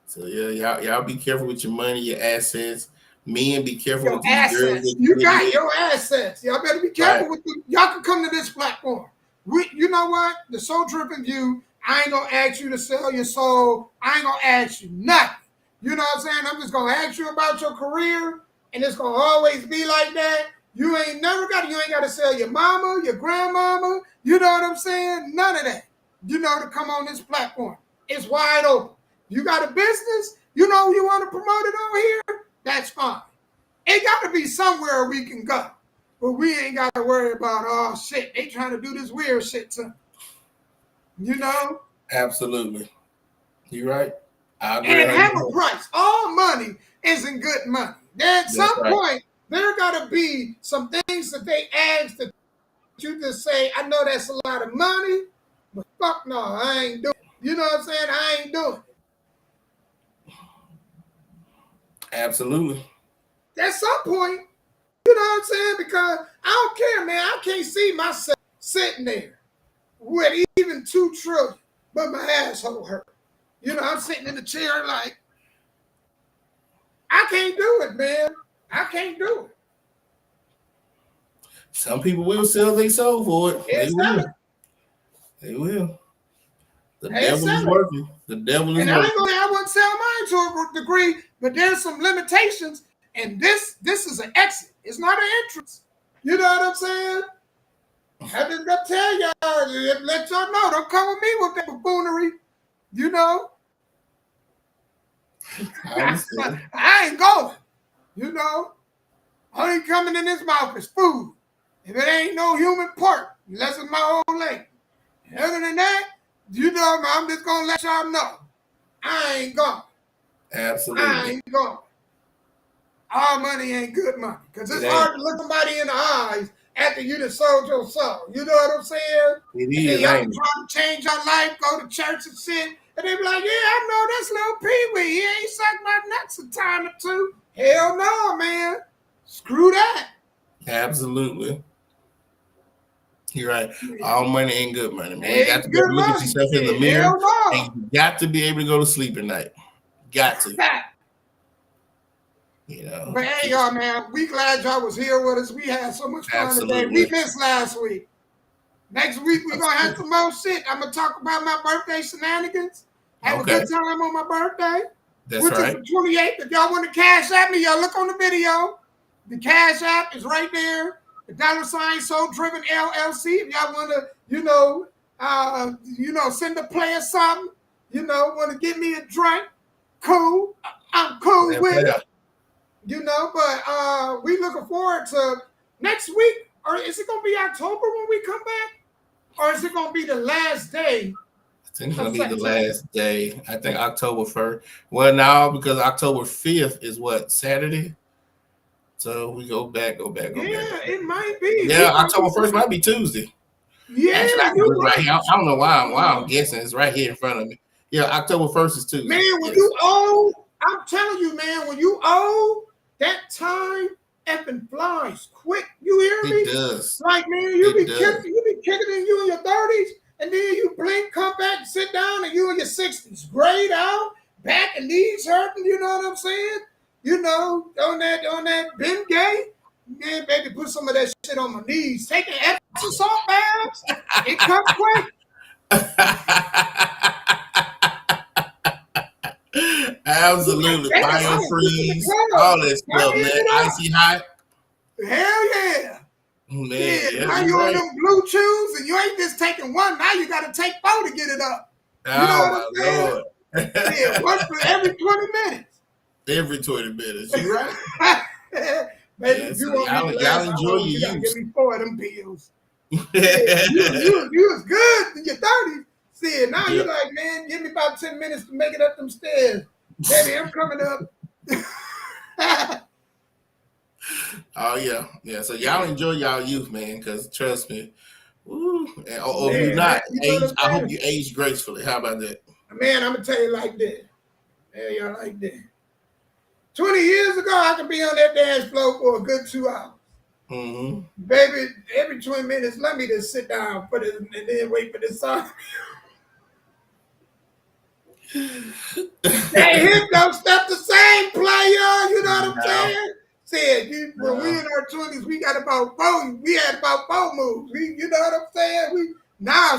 So y'all be careful with your money, your assets. Men, be careful your with these assets. girls. You got your assets. Y'all better be careful with them. Y'all can come to this platform. You know what? The Soul Driven View, I ain't gonna ask you to sell your soul. I ain't gonna ask you nothing. You know what I'm saying? I'm just gonna ask you about your career, and it's gonna always be like that. You ain't got to sell your mama, your grandmama, you know what I'm saying? None of that, to come on this platform. It's wide open. You got a business, you want to promote it on here, that's fine. It got to be somewhere we can go. But we ain't got to worry about, oh, shit, they trying to do this weird shit to them. Absolutely. You're right. I agree. And have a price. All money isn't good money. At some point, there got to be some things that they ask that you just say, I know that's a lot of money, but fuck no, I ain't doing it. You know what I'm saying? I ain't doing it. Absolutely. At some point, you know what I'm saying? Because I don't care, man. I can't see myself sitting there with even $2 trillion, but my asshole hurt. I'm sitting in the chair like, I can't do it, man. I can't do it. Some people will sell their soul for it. They will. The devil is working. The devil is working. I wouldn't sell mine to a degree, but there's some limitations. And this is an exit. It's not an entrance. You know what I'm saying? I just got to tell y'all, let y'all know, don't come with me with that buffoonery. I ain't going. Only coming in this mouth is food. If it ain't no human part, unless it's my old lady. Other than that, I'm just going to let y'all know. I ain't going. Absolutely. I ain't going. All money ain't good money. Because it's hard to look somebody in the eyes after you done sold your soul. You know what I'm saying? It is. And y'all trying to change your life, go to church and shit. And they be like, yeah, I know that's little Pee-wee. He ain't sucked my nuts a time or two. Hell no, man. Screw that. Absolutely. You're right. All money ain't good money, man. You got to go look at yourself in the mirror. And you got to be able to go to sleep at night. Got to. But hey, y'all, man, we glad y'all was here with us. We had so much fun today. We missed last week. Next week, we're going to have some more shit. I'm going to talk about my birthday shenanigans. Have a good time on my birthday. That's which right. is the 28th. If y'all want to cash at me, y'all look on the video. The cash app is right there. The $, Soul Driven LLC. If y'all want to, send a player something, want to give me a drink, cool. I'm cool with it. But we looking forward to next week. Or is it going to be October when we come back? Or is it going to be the last day think it's gonna be the last day. I think October 1st. Well, now because October 5th is what, Saturday? So we go back. Yeah, it might be. Yeah, October 1st might be Tuesday. Yeah, actually, I can you're look right right. here. I don't know why I'm guessing. It's right here in front of me. Yeah, October 1st is Tuesday. Man, when you old, I'm telling you, man, when you old, that time effing flies quick. You hear me? It does. Like, man, you be kicking in you in your 30s, and then you blink, come back, sit down, and you in your 60s. Grayed out, back and knees hurting, you know what I'm saying? You know, on that Ben Gay, man, baby, put some of that shit on my knees. Taking Epsom salt baths, it comes quick. Absolutely. Biofreeze, all that stuff, man. Icy hot. Hell yeah. Man, yeah, now you on them blue chews and you ain't just taking one. Now you got to take 4 to get it up. You know what I'm saying? Yeah, once for every 20 minutes. Every 20 minutes. You right. Baby, if you want me to last, enjoy your you got to use. give me 4 of them pills. Yeah, you was good in your 30s. See, now you're like, man, give me about 10 minutes to make it up them stairs. Baby, I'm coming up. Oh yeah. So y'all enjoy y'all youth, man, because trust me. Woo. Or Man, you not you know age, I hope you age gracefully. How about that? Man, I'm gonna tell you like that. Yeah, y'all like that. 20 years ago, I could be on that dance floor for a good 2 hours. Mm-hmm. Baby, every 20 minutes, let me just sit down for this and then wait for this song. That hip don't step the same, player. You know what I'm saying? Said when we in our 20s, we had about 4 moves. You know what I'm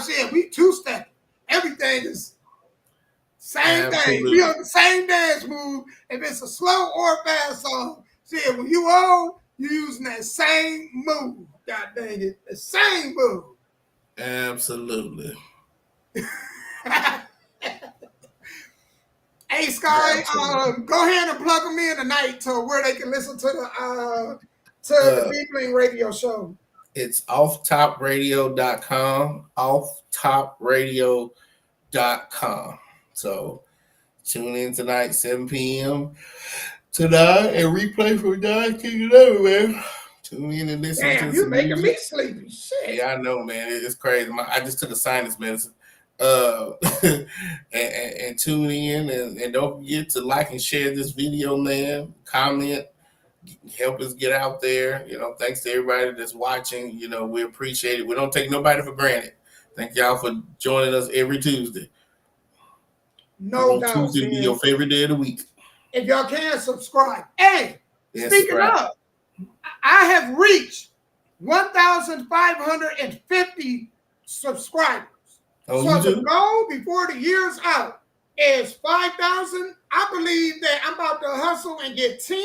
saying? We 2-step. Everything is same thing. We on the same dance move. If it's a slow or fast song, said when you old, you using that same move. God dang it, the same move. Absolutely. Hey Sky, go ahead and plug them in tonight to where they can listen to the Big Bling Radio Show. It's offtopradio.com. Offtopradio.com. So tune in tonight, 7 p.m. tonight, and replay from 9 to 11, man. Tune in and listen to some you making music. me sleepy. Shit. Yeah, I know, man. It's crazy. I just took a sinus medicine. And tune in and don't forget to like and share this video, man. Comment, help us get out there. You know, thanks to everybody that's watching. You know, we appreciate it. We don't take nobody for granted. Thank y'all for joining us every Tuesday. No doubt. Tuesday be your favorite day of the week. If y'all can subscribe. Hey, speaking of, I have reached 1,550 subscribers. So the goal before the year's out is 5,000. I believe that I'm about to hustle and get 10.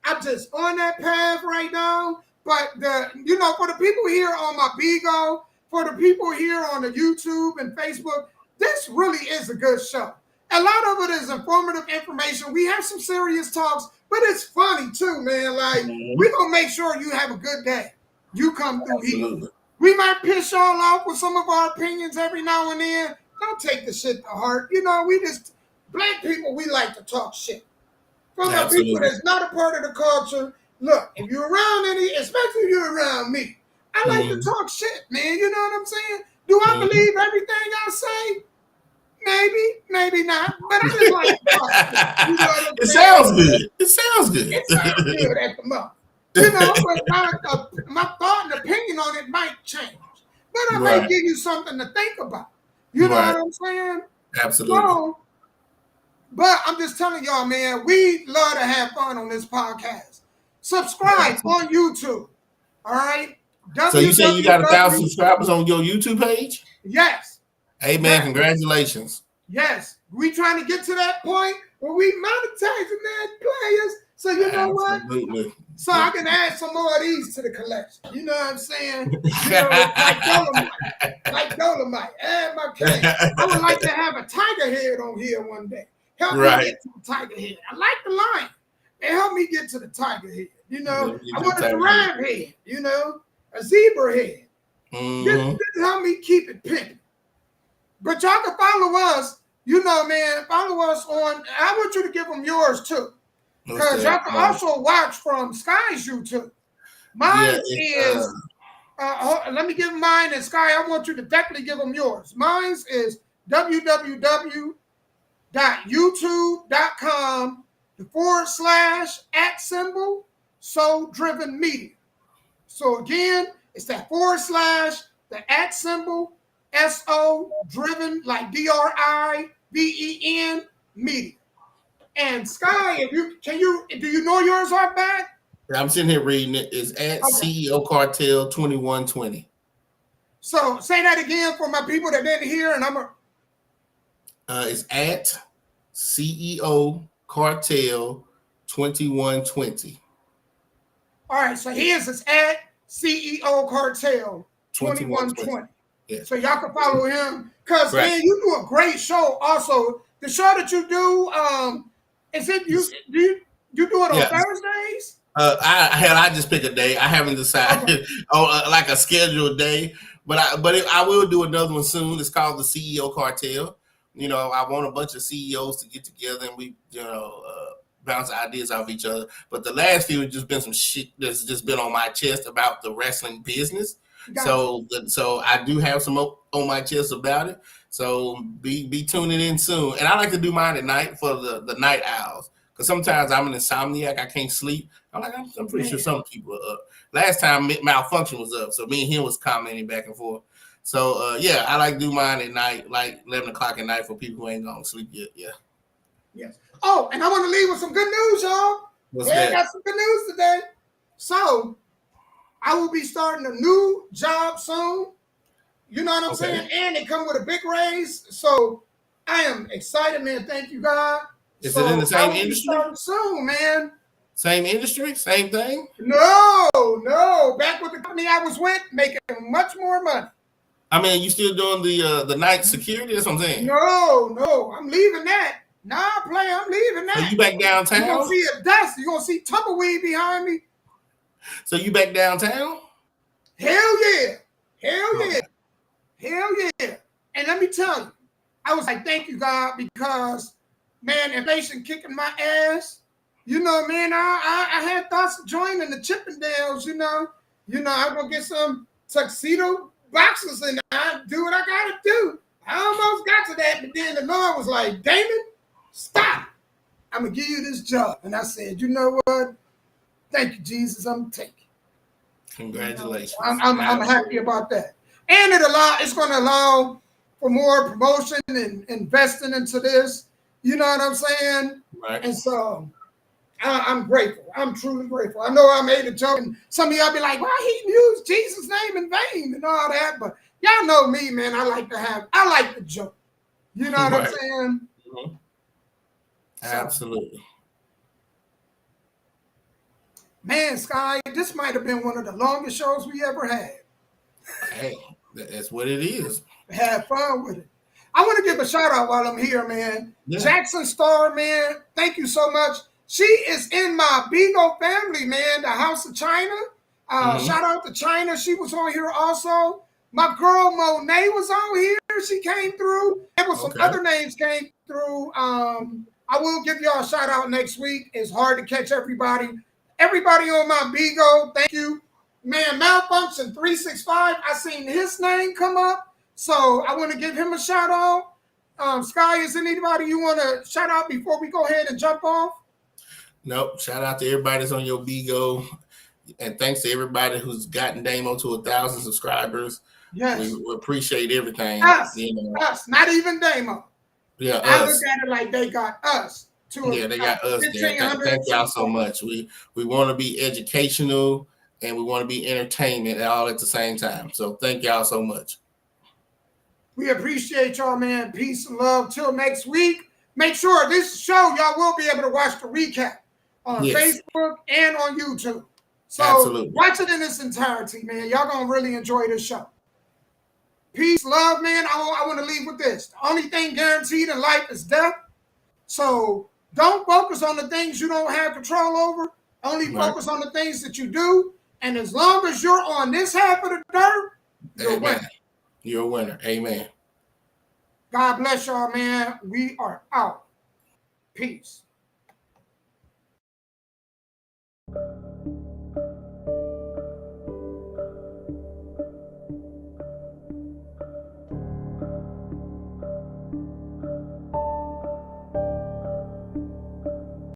I'm just on that path right now. But for the people here on my Bigo, for the people here on the YouTube and Facebook, this really is a good show. A lot of it is informative information. We have some serious talks, but it's funny too, man. Like, we're going to make sure you have a good day. You come through here. We might piss y'all off with some of our opinions every now and then. Don't take the shit to heart. You know, black people, we like to talk shit. From the people that's not a part of the culture, look, if you're around especially if you're around me, I like to talk shit, man. You know what I'm saying? Do I believe everything I say? Maybe, maybe not. But I just like to talk shit. You know what I'm saying? Sounds good. It sounds good. It sounds good at the moment. You know, but my thought and opinion on it might change. But I might give you something to think about. You know what I'm saying? Absolutely. So, but I'm just telling y'all, man, we love to have fun on this podcast. Subscribe on YouTube. All right? So you say you got 1,000 subscribers on your YouTube page? Yes. Hey, man, congratulations. Yes. We trying to get to that point where we monetizing that players. So you know what? So I can add some more of these to the collection. You know what I'm saying? Like Dolomite. Add my cake. I would like to have a tiger head on here one day. Help me get to the tiger head. I like the lion. They help me get to the tiger head. You know, I want a giraffe head. You know, a zebra head. Just help me keep it pimping. But y'all can follow us. You know, man, follow us on. I want you to give them yours too. Because y'all can also watch from Sky's YouTube. Mine is, let me give mine, and Sky, I want you to definitely give them yours. Mine is www.youtube.com/@ Soul Driven Media. So again, it's that / the @ SO Driven, like DRIVEN Media. And Sky, do you know yours are back? I'm sitting here reading it. It's at CEO Cartel 2120. So say that again for my people that didn't hear, and it's at CEO Cartel 2120. All right, so his is at CEO Cartel 2120. Yeah. So y'all can follow him. Because man, you do a great show. Also, the show that you do, is it you do it on Thursdays? I just pick a day. I haven't decided on like a scheduled day, but I will do another one soon. It's called the CEO Cartel. You know, I want a bunch of CEOs to get together and we, bounce ideas off each other. But the last few have just been some shit that's just been on my chest about the wrestling business. Gotcha. So I do have some on my chest about it. So be tuning in soon. And I like to do mine at night for the night owls. Because sometimes I'm an insomniac, I can't sleep. I'm pretty sure some people are up. Last time Malfunction was up, so me and him was commenting back and forth. So I like to do mine at night, like 11 o'clock at night for people who ain't gonna sleep yet. Yeah. Yes. Oh, and I want to leave with some good news, y'all. What's that? I got some good news today. So I will be starting a new job soon. You know what I'm saying? And it come with a big raise. So I am excited, man. Thank you, God. Is it in the same industry? Soon, man. Same industry? Same thing? No. Back with the company I was with, making much more money. I mean, you still doing the night security? That's what I'm saying. No. I'm leaving that. Nah, I'm leaving that. So you back downtown? You're going to see a dust. You're going to see tumbleweed behind me. So you back downtown? Hell yeah. And let me tell you, I was like, thank you, God, because, man, inflation kicking my ass. You know, man, I had thoughts of joining the Chippendales, you know. I'm going to get some tuxedo boxes and I do what I got to do. I almost got to that, but then the Lord was like, Damon, stop. I'm going to give you this job. And I said, you know what? Thank you, Jesus. I'm going to take it. Congratulations. I'm happy about that. And it's going to allow for more promotion and investing into this. You know what I'm saying? Right. And so I'm grateful. I'm truly grateful. I know I made a joke, and some of y'all be like, why he used Jesus' name in vain and all that. But y'all know me, man. I like the joke. You know what I'm saying? Mm-hmm. Absolutely. Man, Sky, this might have been one of the longest shows we ever had. Hey, that's what it is. Have fun with it. I want to give a shout out while I'm here, man. Yeah. Jackson Star, man, thank you so much. She is in my Bigo family, man, the House of China. Shout out to China. She was on here also. My girl Monet was on here. She came through. There was some other names came through. I will give y'all a shout out next week. It's hard to catch everybody. Everybody on my Bigo, thank you. Man, Malfunction 365, I seen his name come up. So I want to give him a shout out. Sky, is anybody you want to shout out before we go ahead and jump off? Nope. Shout out to everybody that's on your Bigo. And thanks to everybody who's gotten Damo to 1,000 subscribers. Yes. We appreciate everything. Us, not even Damo. Yeah, I look at it like they got us. They got us there. Thank y'all so much. We want to be educational and we want to be entertainment all at the same time. So thank y'all so much. We appreciate y'all, man. Peace and love. Till next week. Make sure this show, y'all will be able to watch the recap on Facebook and on YouTube. So watch it in its entirety, man. Y'all going to really enjoy this show. Peace, love, man. I want to leave with this. The only thing guaranteed in life is death. So don't focus on the things you don't have control over. Only focus on the things that you do. And as long as you're on this half of the dirt, you're a winner. You're a winner. Amen. God bless y'all, man. We are out. Peace.